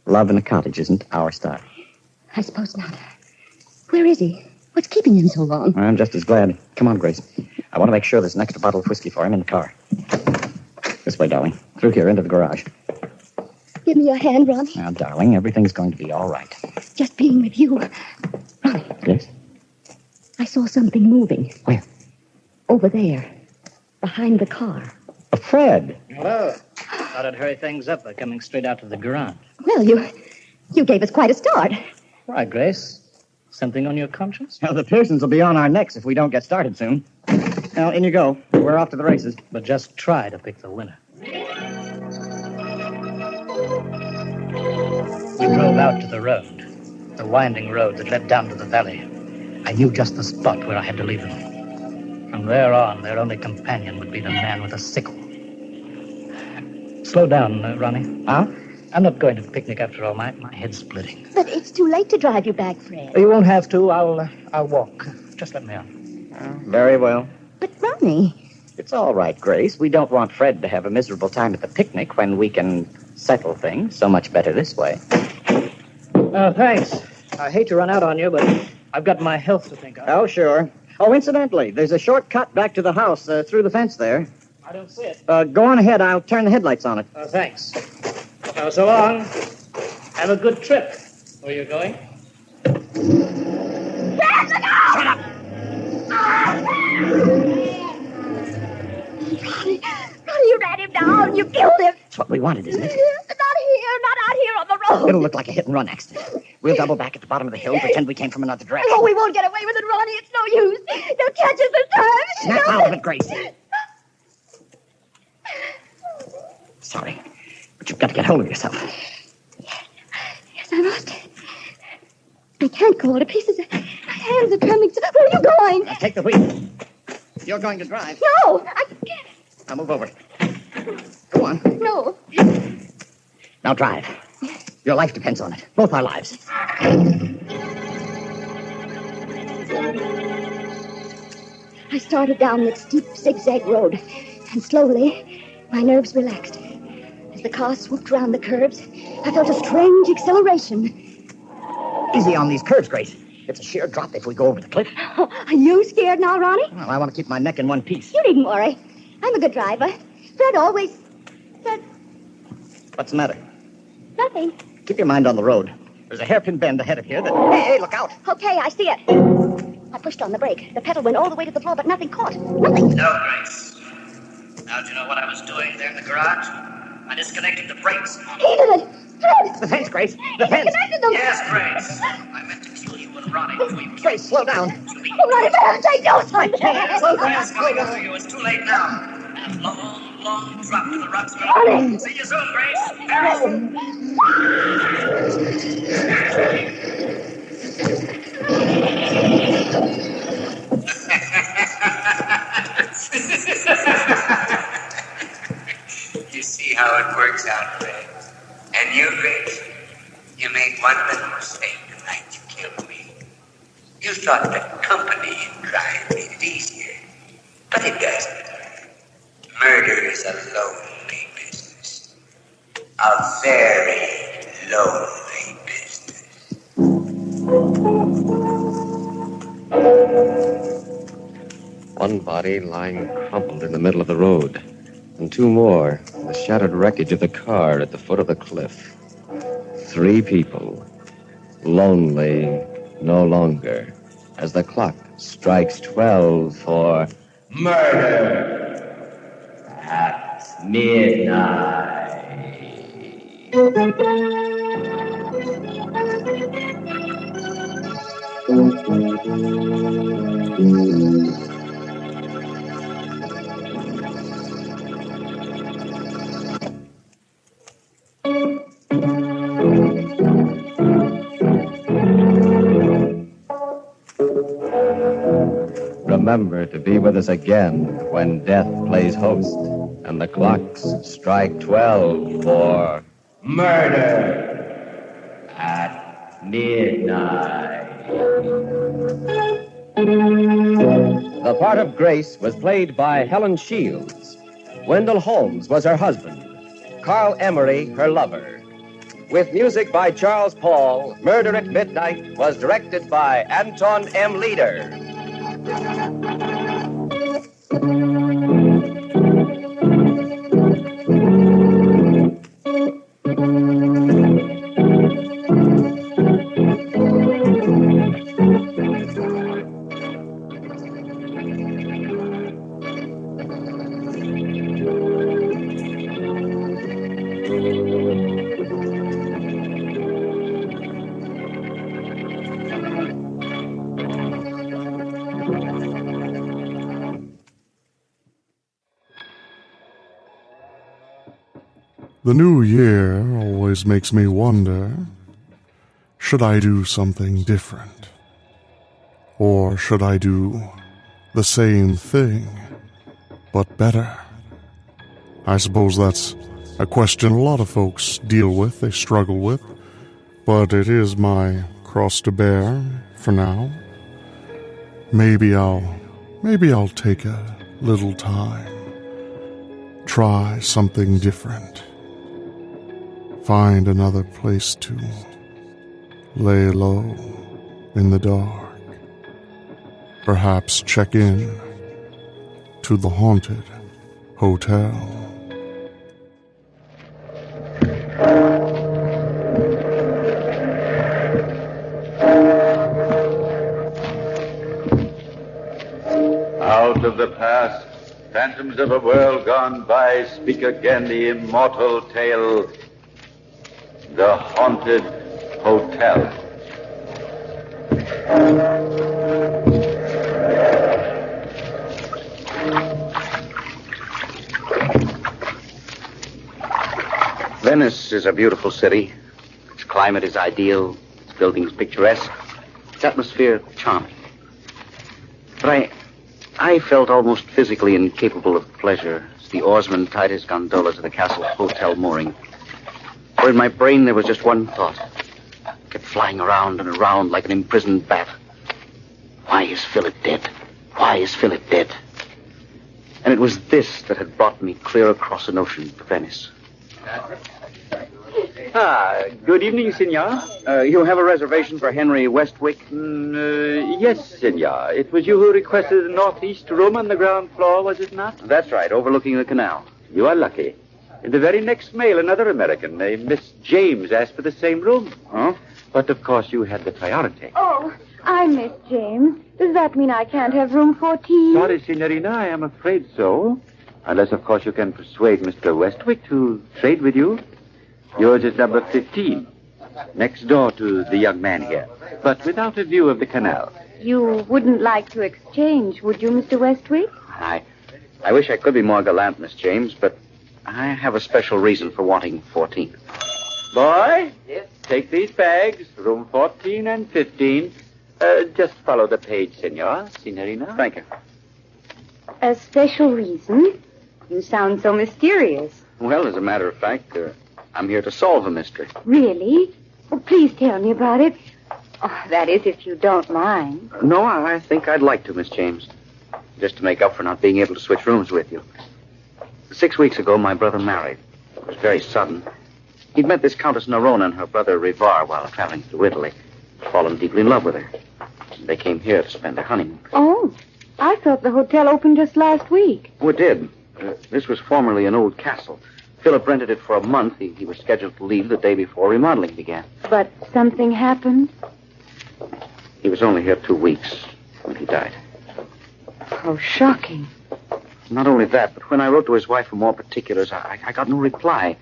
Love in a cottage isn't our style. I suppose not. Where is he? What's keeping him so long? I'm just as glad. Come on, Grace. I want to make sure there's an extra bottle of whiskey for him in the car. This way, darling. Through here, into the garage. Give me your hand, Ronnie. Now, darling, everything's going to be all right. Just being with you. Ronnie. Yes? I saw something moving. Where? Over there, behind the car. Fred. Hello. Thought I'd hurry things up by coming straight out to the garage. Well, you gave us quite a start. Why, Grace? Something on your conscience? Well, the Pearsons will be on our necks if we don't get started soon. Now, in you go. We're off to the races. But just try to pick the winner. We drove out to the road, the winding road that led down to the valley. I knew just the spot where I had to leave them. From there on, their only companion would be the man with a sickle. Slow down, Ronnie. Huh? I'm not going to the picnic after all. My head's splitting. But it's too late to drive you back, Fred. You won't have to. I'll walk. Just let me on. Very well. But, Ronnie... It's all right, Grace. We don't want Fred to have a miserable time at the picnic when we can settle things so much better this way. Thanks. I hate to run out on you, but I've got my health to think of. Oh, sure. Oh, incidentally, there's a short cut back to the house through the fence there. I don't see it. Go on ahead. I'll turn the headlights on it. Thanks. So long. Have a good trip. Where are you going? Fred, look out! Shut up! Ronnie, you ran him down. You killed him. That's what we wanted, isn't it? Not out here on the road. It'll look like a hit-and-run accident. We'll double back at the bottom of the hill and pretend we came from another direction. Oh, we won't get away with it, Ronnie. It's no use. They'll catch us this time. Snap out of it, Grace. Sorry, but you've got to get hold of yourself. Yes, I must. I can't go all to pieces. My hands are trembling. Where are you going? Take the wheel. You're going to drive. No, I can't. Now move over. Go on. No. Now drive. Your life depends on it. Both our lives. I started down that steep zigzag road, and slowly my nerves relaxed. As the car swooped around the curves, I felt a strange acceleration. Easy on these curves, Grace. It's a sheer drop if we go over the cliff. Oh, are you scared now, Ronnie? Well, I want to keep my neck in one piece. You needn't worry. I'm a good driver. Fred always said What's the matter? nothing. Keep your mind on the road. There's a hairpin bend ahead of here that... Hey, look out! Okay, I see it. I pushed on the brake. The pedal went all the way to the floor, but nothing caught. Nothing. No, Grace. Now, do you know what I was doing there in the garage? I disconnected the brakes. He did it! Fred! The fence, Grace. The fence. Connected them. Yes, Grace. I meant to kill you and Ronnie before you... Grace, slow down. Oh, Ronnie, better take those on. Slow down. Going after you. It's too late now. And long drop to the rocks. Ronnie. See you soon, Grace. Hurry. You see how it works out, Fred. And you, Grace, you made one little mistake the night you killed me. You thought that company in crime made it easier. But it doesn't. Murder is a lonely business. A very lonely business. One body lying crumpled in the middle of the road, and two more in the shattered wreckage of the car at the foot of the cliff. 3 people, lonely no longer, as the clock strikes 12 for Murder at midnight. Remember to be with us again when death plays host and the clocks strike 12 for Murder at midnight. The part of Grace was played by Helen Shields. Wendell Holmes was her husband. Carl Emery, her lover. With music by Charles Paul, Murder at Midnight was directed by Anton M. Leader. The new year always makes me wonder, should I do something different? Or should I do the same thing, but better? I suppose that's a question a lot of folks deal with, they struggle with, but it is my cross to bear for now. Maybe I'll take a little time, try something different, find another place to lay low in the dark, perhaps check in to the haunted hotel. Out of the past, phantoms of a world gone by, speak again the immortal tale, the haunted hotel. Venice is a beautiful city. Its climate is ideal, its buildings picturesque, its atmosphere charming. But I felt almost physically incapable of pleasure as the oarsman tied his gondola to the castle hotel mooring. For in my brain there was just one thought. It kept flying around and around like an imprisoned bat. Why is Philip dead? Why is Philip dead? And it was this that had brought me clear across an ocean to Venice. Good evening, senor. You have a reservation for Henry Westwick? Yes, senor. It was you who requested a northeast room on the ground floor, was it not? That's right, overlooking the canal. You are lucky. In the very next mail, another American named Miss James asked for the same room. Huh? But, of course, you had the priority. Oh, I'm Miss James. Does that mean I can't have room 14? Sorry, Signorina, I am afraid so. Unless, of course, you can persuade Mr. Westwick to trade with you. Yours is number 15, next door to the young man here, but without a view of the canal. You wouldn't like to exchange, would you, Mr. Westwick? I wish I could be more gallant, Miss James, but I have a special reason for wanting 14. Boy, yes. Take these bags, room 14 and 15. Just follow the page, senor, signorina. Thank you. A special reason? You sound so mysterious. Well, as a matter of fact, I'm here to solve a mystery. Really? Well, please tell me about it. Oh, that is, if you don't mind. No, I think I'd like to, Miss James. Just to make up for not being able to switch rooms with you. 6 weeks ago, my brother married. It was very sudden. He'd met this Countess Nerona and her brother Rivar while traveling through Italy. Fallen deeply in love with her. They came here to spend their honeymoon. Oh, I thought the hotel opened just last week. Oh, it did. This was formerly an old castle. Philip rented it for a month. He was scheduled to leave the day before remodeling began. But something happened? He was only here 2 weeks when he died. How shocking. Not only that, but when I wrote to his wife for more particulars, I got no reply.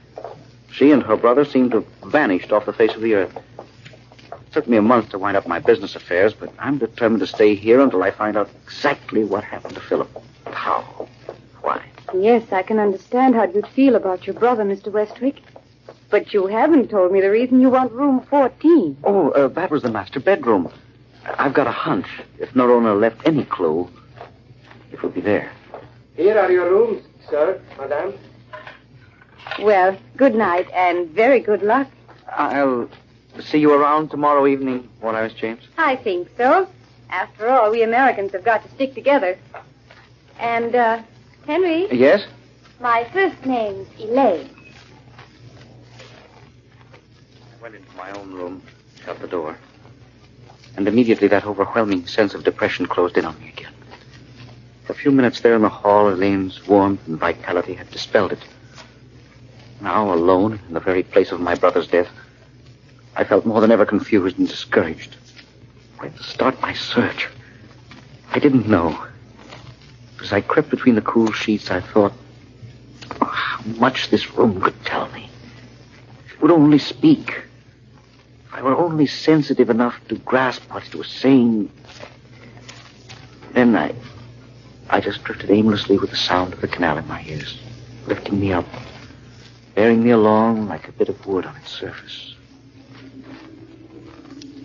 She and her brother seemed to have vanished off the face of the earth. It took me a month to wind up my business affairs, but I'm determined to stay here until I find out exactly what happened to Philip. How? Why? Yes, I can understand how you'd feel about your brother, Mr. Westwick. But you haven't told me the reason you want room 14. Oh, that was the master bedroom. I've got a hunch. If Nerona left any clue, it would be there. Here are your rooms, sir, madame. Well, good night and very good luck. I'll see you around tomorrow evening, won't I, Miss James? I think so. After all, we Americans have got to stick together. And, Henry? Yes? My first name's Elaine. I went into my own room, shut the door, and immediately that overwhelming sense of depression closed in on me again. For a few minutes there in the hall, Elaine's warmth and vitality had dispelled it. Now, alone, in the very place of my brother's death, I felt more than ever confused and discouraged. Where to start my search? I didn't know. As I crept between the cool sheets, I thought, how much this room could tell me. If it would only speak. If I were only sensitive enough to grasp what it was saying. Then I just drifted aimlessly with the sound of the canal in my ears, lifting me up, bearing me along like a bit of wood on its surface.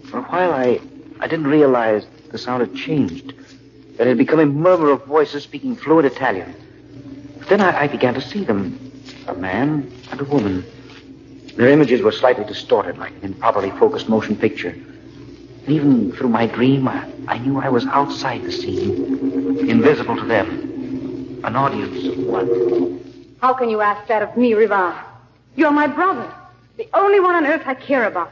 For a while, I didn't realize the sound had changed, that it had become a murmur of voices speaking fluent Italian. But then I began to see them, a man and a woman. Their images were slightly distorted, like an improperly focused motion picture. And even through my dream, I knew I was outside the scene, invisible to them, an audience of one. How can you ask that of me, Rivar? You're my brother, the only one on earth I care about.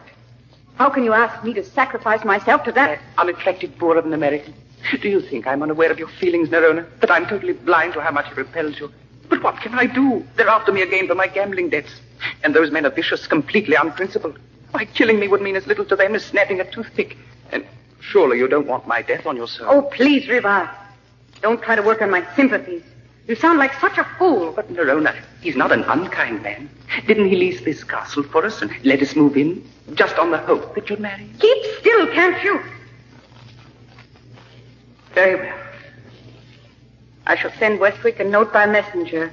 How can you ask me to sacrifice myself to that unattractive boor of an American? Do you think I'm unaware of your feelings, Nerona? That I'm totally blind to how much it repels you? But what can I do? They're after me again for my gambling debts. And those men are vicious, completely unprincipled. Why, killing me would mean as little to them as snapping a toothpick. And surely you don't want my death on your soul. Oh, please, Rivar. Don't try to work on my sympathies. You sound like such a fool. But Nerona, he's not an unkind man. Didn't he lease this castle for us and let us move in? Just on the hope that you'd marry? Keep still, can't you? Very well. I shall send Westwick a note by messenger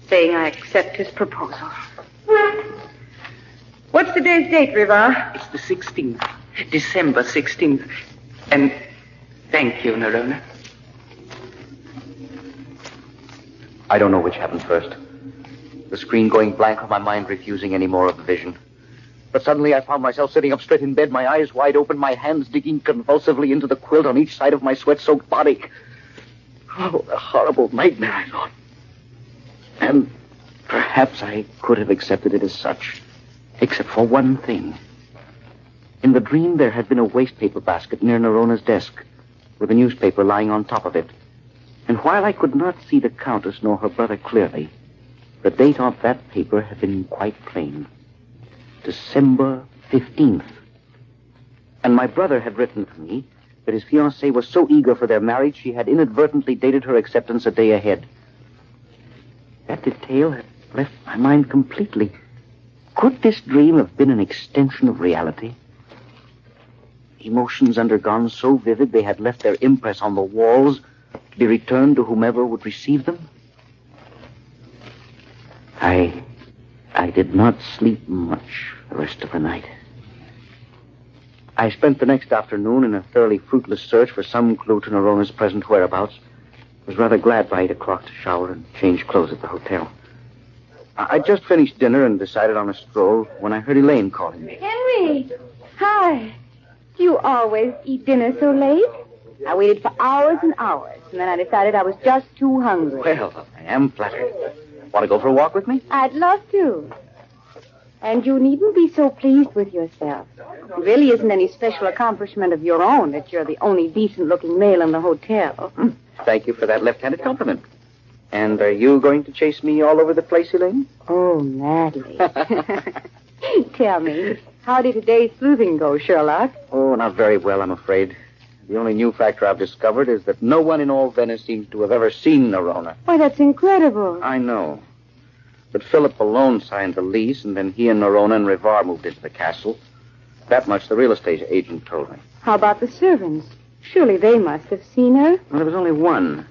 saying I accept his proposal. What's today's date, Rivar? It's the 16th. December 16th. And thank you, Nerona. I don't know which happened first. The screen going blank or my mind refusing any more of the vision. But suddenly I found myself sitting up straight in bed, my eyes wide open, my hands digging convulsively into the quilt on each side of my sweat-soaked body. Oh, a horrible nightmare, I thought. And perhaps I could have accepted it as such, except for one thing. In the dream, there had been a wastepaper basket near Nerona's desk, with a newspaper lying on top of it. And while I could not see the Countess nor her brother clearly, the date of that paper had been quite plain. December 15th. And my brother had written to me that his fiancée was so eager for their marriage she had inadvertently dated her acceptance a day ahead. That detail had left my mind completely. Could this dream have been an extension of reality? Emotions undergone so vivid they had left their impress on the walls to be returned to whomever would receive them? I did not sleep much the rest of the night. I spent the next afternoon in a thoroughly fruitless search for some clue to Nerona's present whereabouts. Was rather glad by 8 o'clock to shower and change clothes at the hotel. I'd just finished dinner and decided on a stroll when I heard Elaine calling me. Henry! Hi. Do you always eat dinner so late? I waited for hours and hours, and then I decided I was just too hungry. Well, I am flattered. Want to go for a walk with me? I'd love to. And you needn't be so pleased with yourself. It really isn't any special accomplishment of your own that you're the only decent-looking male in the hotel. Thank you for that left-handed compliment. And are you going to chase me all over the place, Elaine? Oh, madly. Tell me, how did today's sleuthing go, Sherlock? Oh, not very well, I'm afraid. The only new factor I've discovered is that no one in all Venice seems to have ever seen Nerona. Why, that's incredible. I know. But Philip alone signed the lease, and then he and Nerona and Rivar moved into the castle. That much the real estate agent told me. How about the servants? Surely they must have seen her. Well, there was only one.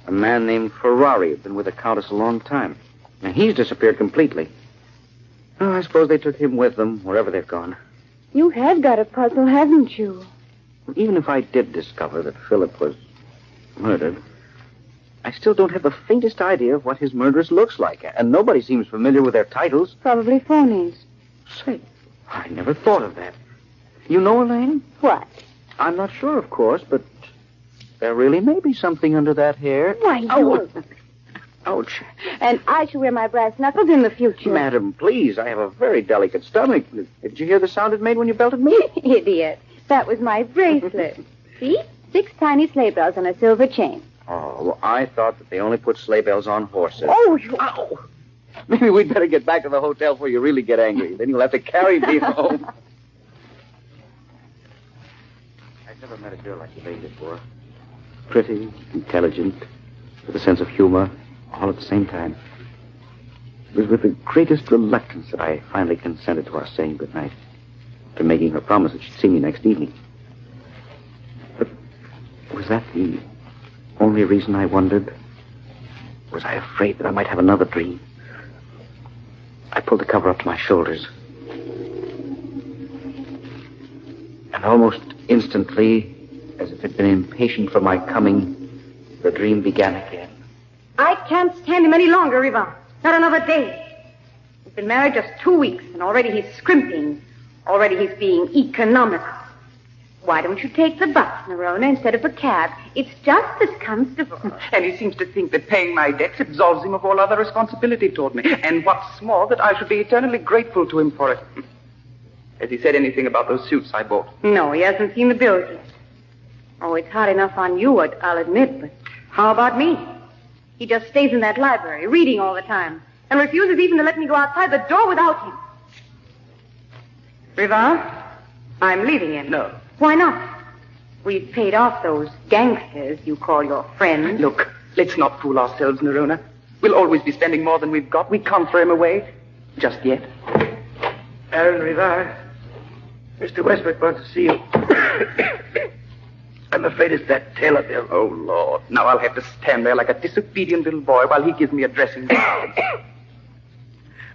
A man named Ferrari who'd been with the Countess a long time. And he's disappeared completely. Oh, I suppose they took him with them, wherever they've gone. You have got a puzzle, haven't you? Even if I did discover that Philip was murdered, I still don't have the faintest idea of what his murderess looks like. And nobody seems familiar with their titles. Probably phonies. Say, I never thought of that. You know, Elaine? What? I'm not sure, of course, but there really may be something under that hair. Why, you... Ouch. And I shall wear my brass knuckles in the future. Madam, please, I have a very delicate stomach. Did you hear the sound it made when you belted me? Idiot. That was my bracelet. See? 6 tiny sleigh bells and a silver chain. Oh, well, I thought that they only put sleigh bells on horses. Oh, you... Ow! Maybe we'd better get back to the hotel before you really get angry. Then you'll have to carry me home. I've never met a girl like Elaine before. Pretty, intelligent, with a sense of humor, all at the same time. It was with the greatest reluctance that I finally consented to our saying goodnight, to making her promise that she'd see me next evening. But was that the only reason I wondered? Was I afraid that I might have another dream? pulled the cover up to my shoulders. And almost instantly, as if it had been impatient for my coming, the dream began again. I can't stand him any longer, Riva. Not another day. We've been married just 2 weeks, and already he's scrimping. Already he's being economical. Why don't you take the bus, Nerona, instead of a cab? It's just as comfortable. And he seems to think that paying my debts absolves him of all other responsibility toward me. And what's more, that I should be eternally grateful to him for it. Has he said anything about those suits I bought? No, he hasn't seen the bills yet. Oh, it's hard enough on you, I'll admit, but how about me? He just stays in that library, reading all the time, and refuses even to let me go outside the door without him. Riva, I'm leaving him. No. Why not? We've paid off those gangsters you call your friends. Look, let's not fool ourselves, Nerona. We'll always be spending more than we've got. We can't throw him away. Just yet. Aaron Rivar, Mr. Westwick wants to see you. I'm afraid it's that Taylor bill. Oh, Lord. Now I'll have to stand there like a disobedient little boy while he gives me a dressing down.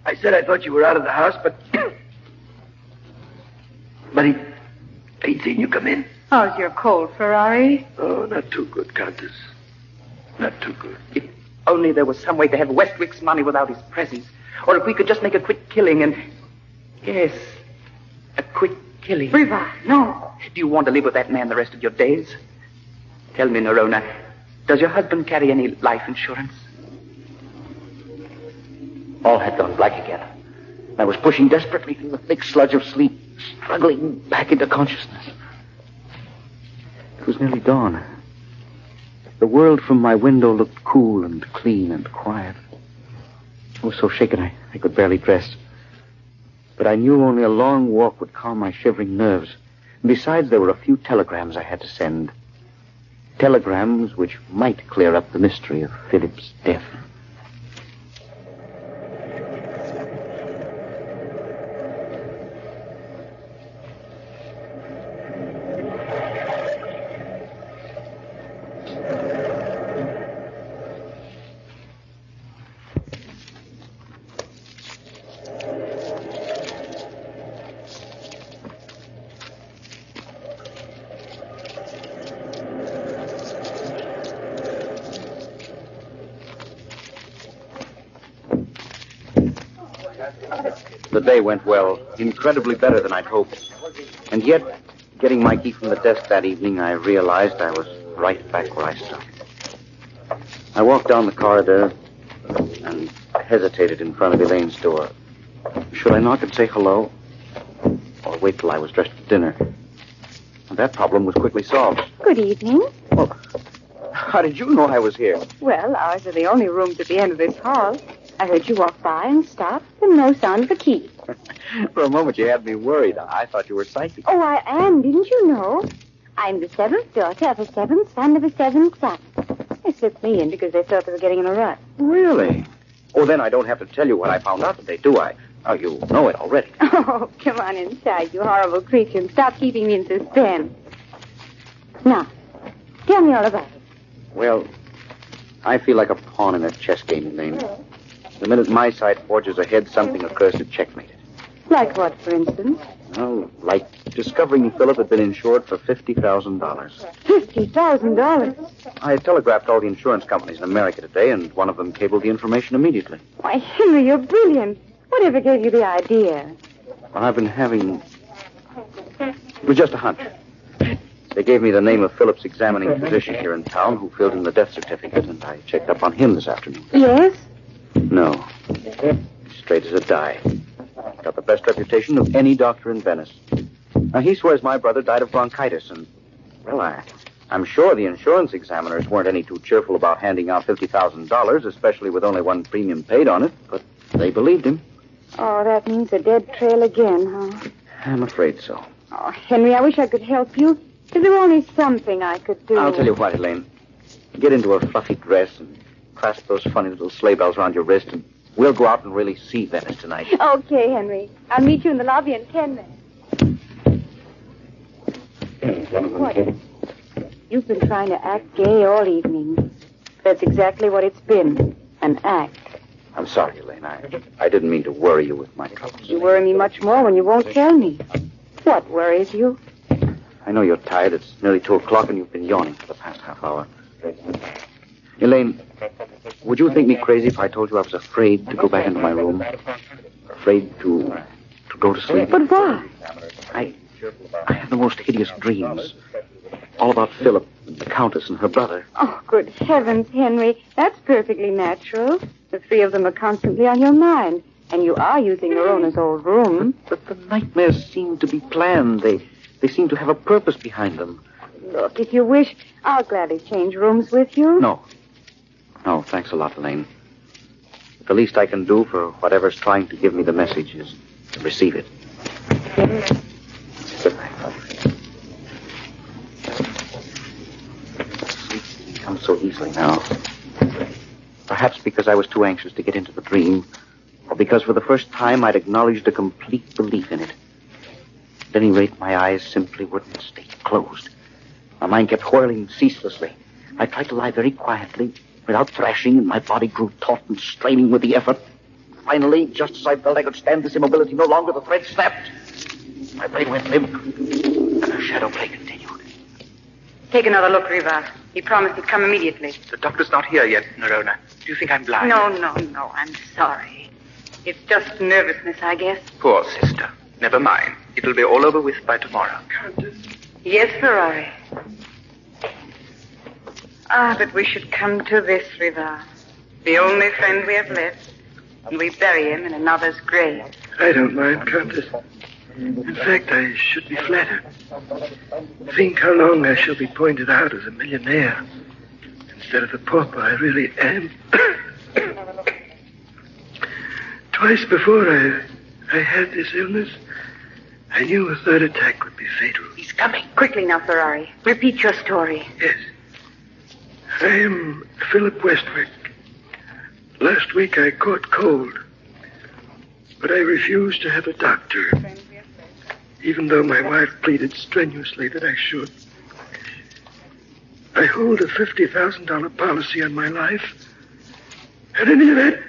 I said I thought you were out of the house, but he'd seen you come in. How's your cold, Ferrari? Oh, not too good, Countess. Not too good. If only there was some way to have Westwick's money without his presence. Or if we could just make a quick killing and... Yes, a quick killing. Riva, no. Do you want to live with that man the rest of your days? Tell me, Nerona, does your husband carry any life insurance? All had gone black again. I was pushing desperately through the thick sludge of sleep, struggling back into consciousness. It was nearly dawn. The world from my window looked cool and clean and quiet. I was so shaken I could barely dress. But I knew only a long walk would calm my shivering nerves. And besides, there were a few telegrams I had to send. Telegrams which might clear up the mystery of Philip's death. The day went well, incredibly better than I'd hoped. And yet, getting my key from the desk that evening, I realized I was right back where I started. I walked down the corridor and hesitated in front of Elaine's door. Should I knock and say hello? Or wait till I was dressed for dinner? And that problem was quickly solved. Good evening. Well, how did you know I was here? Well, ours are the only rooms at the end of this hall. I heard you walk by and stop, and no sound of a key. For a moment, you had me worried. I thought you were psychic. Oh, I am. Didn't you know? I'm the seventh daughter of a seventh son of a seventh son. They slipped me in because they thought they were getting in a rut. Really? Oh, then I don't have to tell you what I found out today, do I? Oh, you know it already. Oh, come on inside, you horrible creature, and stop keeping me in suspense. Now, tell me all about it. Well, I feel like a pawn in a chess game, Elaine. The minute my side forges ahead, something occurs to checkmate it. Like what, for instance? Oh, like discovering Philip had been insured for $50,000. $50,000? I telegraphed all the insurance companies in America today, and one of them cabled the information immediately. Why, Henry, you're brilliant. Whatever gave you the idea? Well, I've been having... It was just a hunch. They gave me the name of Philip's examining physician here in town who filled in the death certificate, and I checked up on him this afternoon. Yes? No. Straight as a die. Got the best reputation of any doctor in Venice. Now, he swears my brother died of bronchitis, and, well, I'm sure the insurance examiners weren't any too cheerful about handing out $50,000, especially with only one premium paid on it, but they believed him. Oh, that means a dead trail again, huh? I'm afraid so. Oh, Henry, I wish I could help you. If there were only something I could do. I'll tell you what, Elaine. Get into a fluffy dress and clasp those funny little sleigh bells around your wrist, and we'll go out and really see Venice tonight. Okay, Henry. I'll meet you in the lobby in 10 minutes. What? You've been trying to act gay all evening. That's exactly what it's been. An act. I'm sorry, Elaine. I didn't mean to worry you with my troubles. You worry me much more when you won't tell me. What worries you? I know you're tired. It's nearly 2 o'clock, and you've been yawning for the past half hour. Elaine, would you think me crazy if I told you I was afraid to go back into my room? Afraid to go to sleep? But why? I have the most hideous dreams. All about Philip, and the Countess, and her brother. Oh, good heavens, Henry. That's perfectly natural. The 3 of them are constantly on your mind. And you are using Nerona's old room. But the nightmares seem to be planned. They seem to have a purpose behind them. Look, if you wish, I'll gladly change rooms with you. No, thanks a lot, Elaine. The least I can do for whatever's trying to give me the message is to receive it. Good night, Father. Sleep comes so easily now. Perhaps because I was too anxious to get into the dream, or because for the first time I'd acknowledged a complete belief in it. At any rate, my eyes simply wouldn't stay closed. My mind kept whirling ceaselessly. I tried to lie very quietly, without thrashing, and my body grew taut and straining with the effort. Finally, just as I felt I could stand this immobility no longer, the thread snapped. My brain went limp, and the shadow play continued. Take another look, Riva. He promised he'd come immediately. The doctor's not here yet, Nerona. Do you think I'm blind? No, I'm sorry. It's just nervousness, I guess. Poor sister. Never mind. It'll be all over with by tomorrow. Yes, Ferrari. But we should come to this, Riva. The only friend we have left. And we bury him in another's grave. I don't mind, Countess. In fact, I should be flattered. Think how long I shall be pointed out as a millionaire instead of the pauper I really am. Twice before I had this illness, I knew a third attack would be fatal. He's coming. Quickly now, Ferrari. Repeat your story. Yes. I am Philip Westwick. Last week I caught cold, but I refused to have a doctor, even though my wife pleaded strenuously that I should. I hold a $50,000 policy on my life, and in the event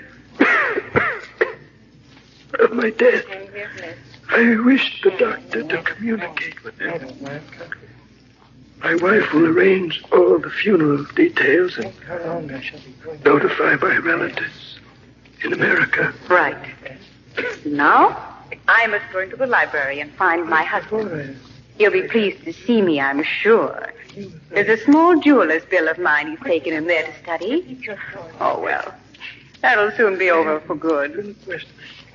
of my death, I wish the doctor to communicate with him. My wife will arrange all the funeral details and notify my relatives in America. Right. Now, I must go into the library and find my husband. He'll be pleased to see me, I'm sure. There's a small jeweler's bill of mine he's taken in there to study. Oh, well, that'll soon be over for good.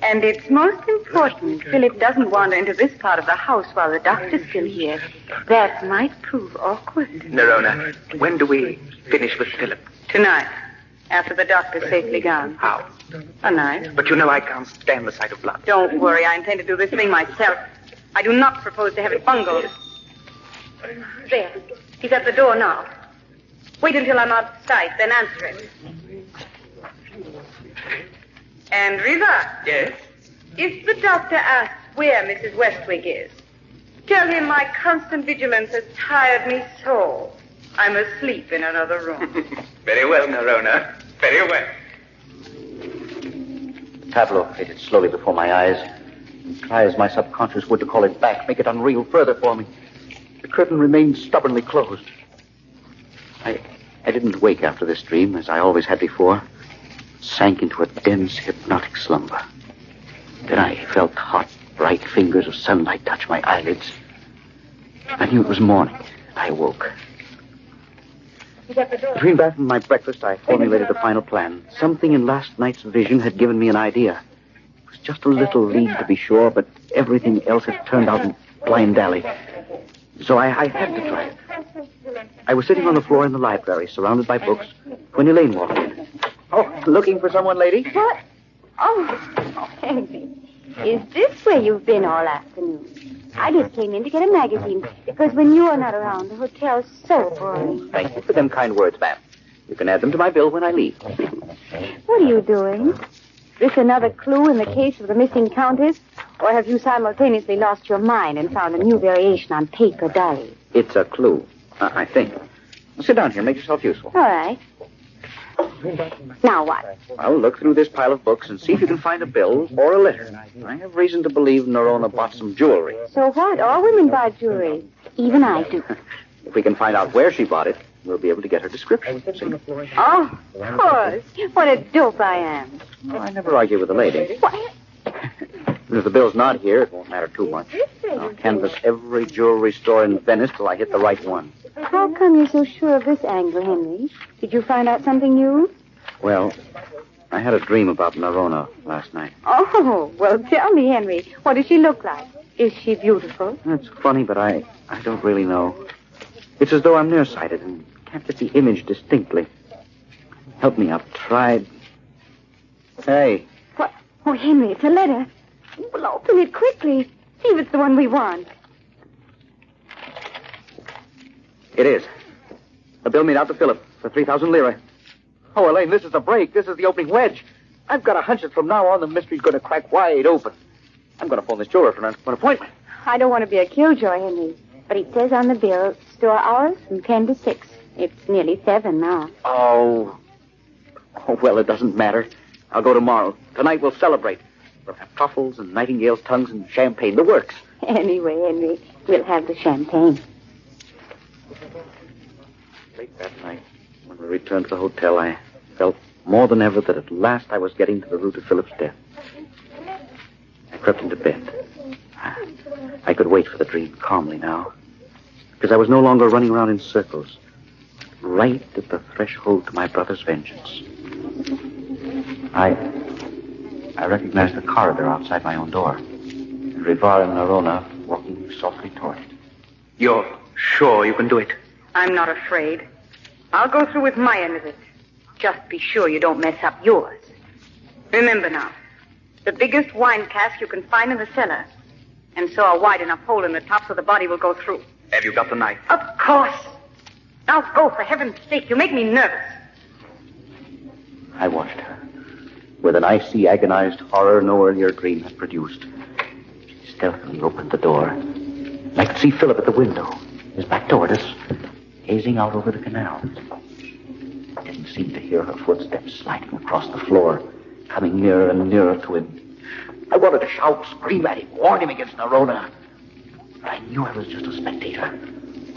And it's most important Philip doesn't wander into this part of the house while the doctor's still here. That might prove awkward. Nerona, when do we finish with Philip? Tonight, after the doctor's safely gone. How? Tonight. But you know I can't stand the sight of blood. Don't worry, I intend to do this thing myself. I do not propose to have it bungled. There, he's at the door now. Wait until I'm out of sight, then answer it. And Riva? Yes? If the doctor asks where Mrs. Westwick is, tell him my constant vigilance has tired me so. I'm asleep in another room. Very well, Nerona. Very well. The tableau faded slowly before my eyes. And try as my subconscious would to call it back, make it unreal further for me. The curtain remained stubbornly closed. I didn't wake after this dream, as I always had before. Sank into a dense, hypnotic slumber. Then I felt hot, bright fingers of sunlight touch my eyelids. I knew it was morning. I awoke. Between bath and my breakfast, I formulated a final plan. Something in last night's vision had given me an idea. It was just a little lead, to be sure, but everything else had turned out in blind alley. So I had to try it. I was sitting on the floor in the library, surrounded by books, when Elaine walked in. Oh, looking for someone, lady? What? Oh, Henry. Is this where you've been all afternoon? I just came in to get a magazine, because when you are not around, the hotel's so boring. Thank you for them kind words, ma'am. You can add them to my bill when I leave. What are you doing? This another clue in the case of the missing countess? Or have you simultaneously lost your mind and found a new variation on paper dolly? It's a clue, I think. Well, sit down here. Make yourself useful. All right. Now what? Well, look through this pile of books and see if you can find a bill or a letter. I have reason to believe Nerona bought some jewelry. So what? All women buy jewelry. Even I do. If we can find out where she bought it, we'll be able to get her description. See? Oh, of course. What a dope I am. Well, I never argue with a lady. What? If the bill's not here, it won't matter too much. I'll canvass every jewelry store in Venice till I hit the right one. How come you're so sure of this angle, Henry? Did you find out something new? Well, I had a dream about Nerona last night. Oh, well, tell me, Henry. What does she look like? Is she beautiful? It's funny, but I don't really know. It's as though I'm nearsighted and can't get the image distinctly. Help me, I've tried. Hey. What? Oh, Henry, it's a letter. Well, open it quickly. See if it's the one we want. It is. A bill made out to Philip for 3,000 lira. Oh, Elaine, this is the break. This is the opening wedge. I've got a hunch that from now on the mystery's going to crack wide open. I'm going to phone this jeweler for an appointment. I don't want to be a killjoy, Henry, but it says on the bill, store hours from 10 to 6. It's nearly 7 now. Oh, well, it doesn't matter. I'll go tomorrow. Tonight we'll celebrate. We'll have truffles and nightingale's tongues and champagne. The works. Anyway, Henry, we'll have the champagne. Late that night, when we returned to the hotel, I felt more than ever that at last I was getting to the root of Philip's death. I crept into bed. I could wait for the dream calmly now, because I was no longer running around in circles, right at the threshold to my brother's vengeance. I recognized the corridor outside my own door, and Rivar and Nerona walking softly toward it. You're sure you can do it? I'm not afraid. I'll go through with my end of it. Just be sure you don't mess up yours. Remember now, the biggest wine cask you can find in the cellar, and saw a wide enough hole in the top so the body will go through. Have you got the knife? Of course. Now go, for heaven's sake. You make me nervous. I watched her, with an icy, agonized horror no earlier dream had produced. She stealthily opened the door. I could see Philip at the window, his back toward us, gazing out over the canal. I didn't seem to hear her footsteps sliding across the floor, coming nearer and nearer to him. I wanted to shout, scream at him, warn him against Nerona. But I knew I was just a spectator,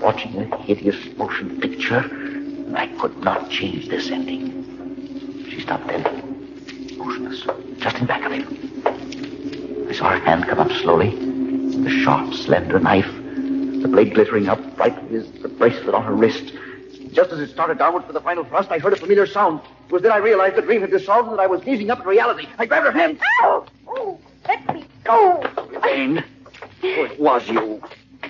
watching a hideous motion picture, and I could not change this ending. She stopped dead, motionless, just in back of him. I saw her hand come up slowly, with a sharp, slender knife, the blade glittering up brightly as the bracelet on her wrist. Just as it started downward for the final thrust, I heard a familiar sound. It was then I realized the dream had dissolved and that I was gazing up at reality. I grabbed her hand. Ow! Oh, let me go. Elaine. Oh, it was you.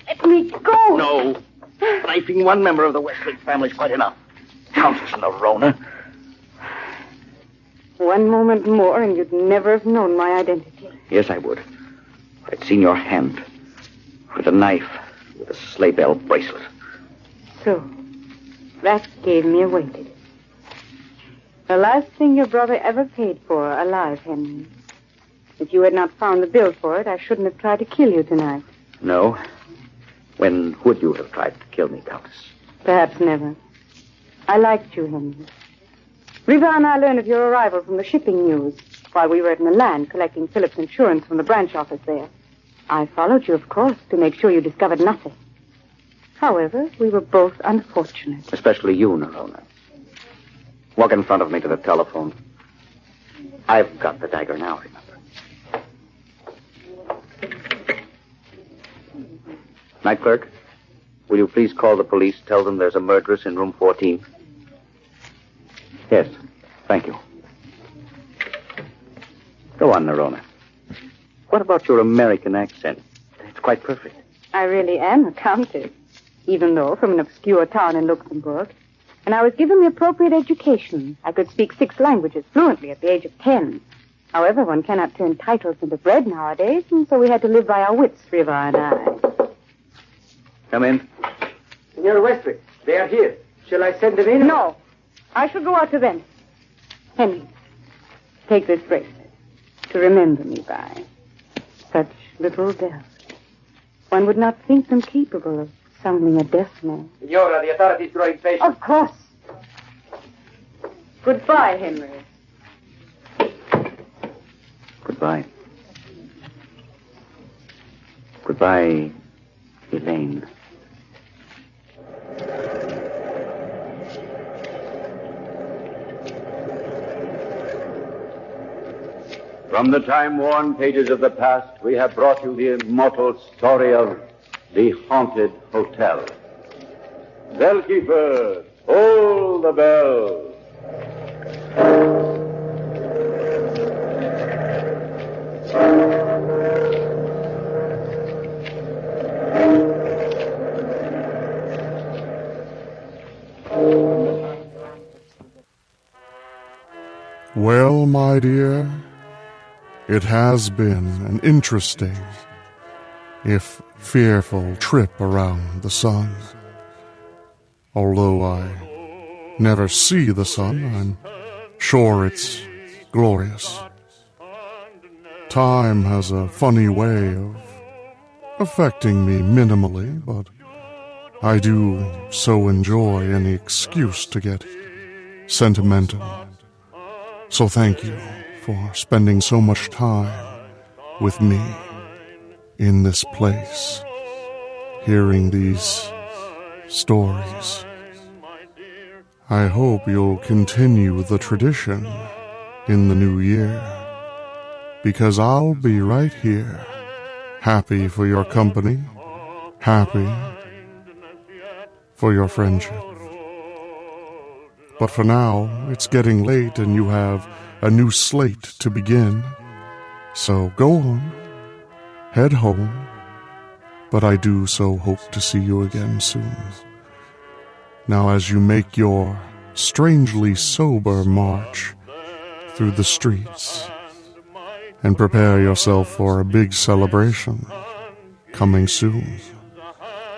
Let me go. No. Knifing one member of the Westlake family is quite enough. Countess Nerona. One moment more and you'd never have known my identity. Yes, I would. I'd seen your hand with a knife, with a sleigh bell bracelet. So, that gave me away, did it? The last thing your brother ever paid for, alive, Henry. If you had not found the bill for it, I shouldn't have tried to kill you tonight. No. When would you have tried to kill me, Countess? Perhaps never. I liked you, Henry. Riva and I learned of your arrival from the shipping news while we were at Milan collecting Philip's insurance from the branch office there. I followed you, of course, to make sure you discovered nothing. However, we were both unfortunate. Especially you, Nerona. Walk in front of me to the telephone. I've got the dagger now, remember. Night clerk, will you please call the police, tell them there's a murderess in room 14? Yes, thank you. Go on, Nerona. What about your American accent? It's quite perfect. I really am a countess, even though from an obscure town in Luxembourg. And I was given the appropriate education. I could speak 6 languages fluently at the age of 10. However, one cannot turn titles into bread nowadays, and so we had to live by our wits, Riva and I. Come in. Senor Westwick, they are here. Shall I send them in? No. I shall go out to them. Henry, take this bracelet to remember me by. Such little deaths. One would not think them capable of sounding a death knell. Senora, the authorities growing patient. Of course. Goodbye, Henry. Goodbye. Goodbye, Elaine. From the time-worn pages of the past, we have brought you the immortal story of the Haunted Hotel. Bellkeeper, hold the bell. Well, my dear, it has been an interesting, if fearful, trip around the sun. Although I never see the sun, I'm sure it's glorious. Time has a funny way of affecting me minimally, but I do so enjoy any excuse to get sentimental. So thank you for spending so much time with me in this place, hearing these stories. I hope you'll continue the tradition in the new year, because I'll be right here, happy for your company, happy for your friendship. But for now, it's getting late and you have a new slate to begin. So go on, head home, but I do so hope to see you again soon. Now as you make your strangely sober march through the streets and prepare yourself for a big celebration coming soon,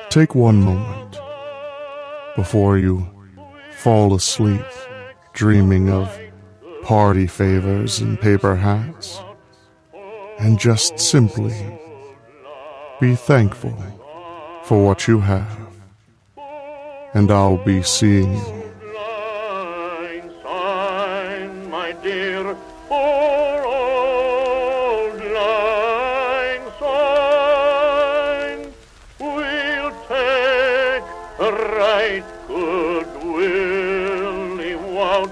take one moment before you fall asleep dreaming of party favors and paper hats, and just simply be thankful for what you have, and I'll be seeing you. My dear, poor old lang syne, we'll take a right good willy wot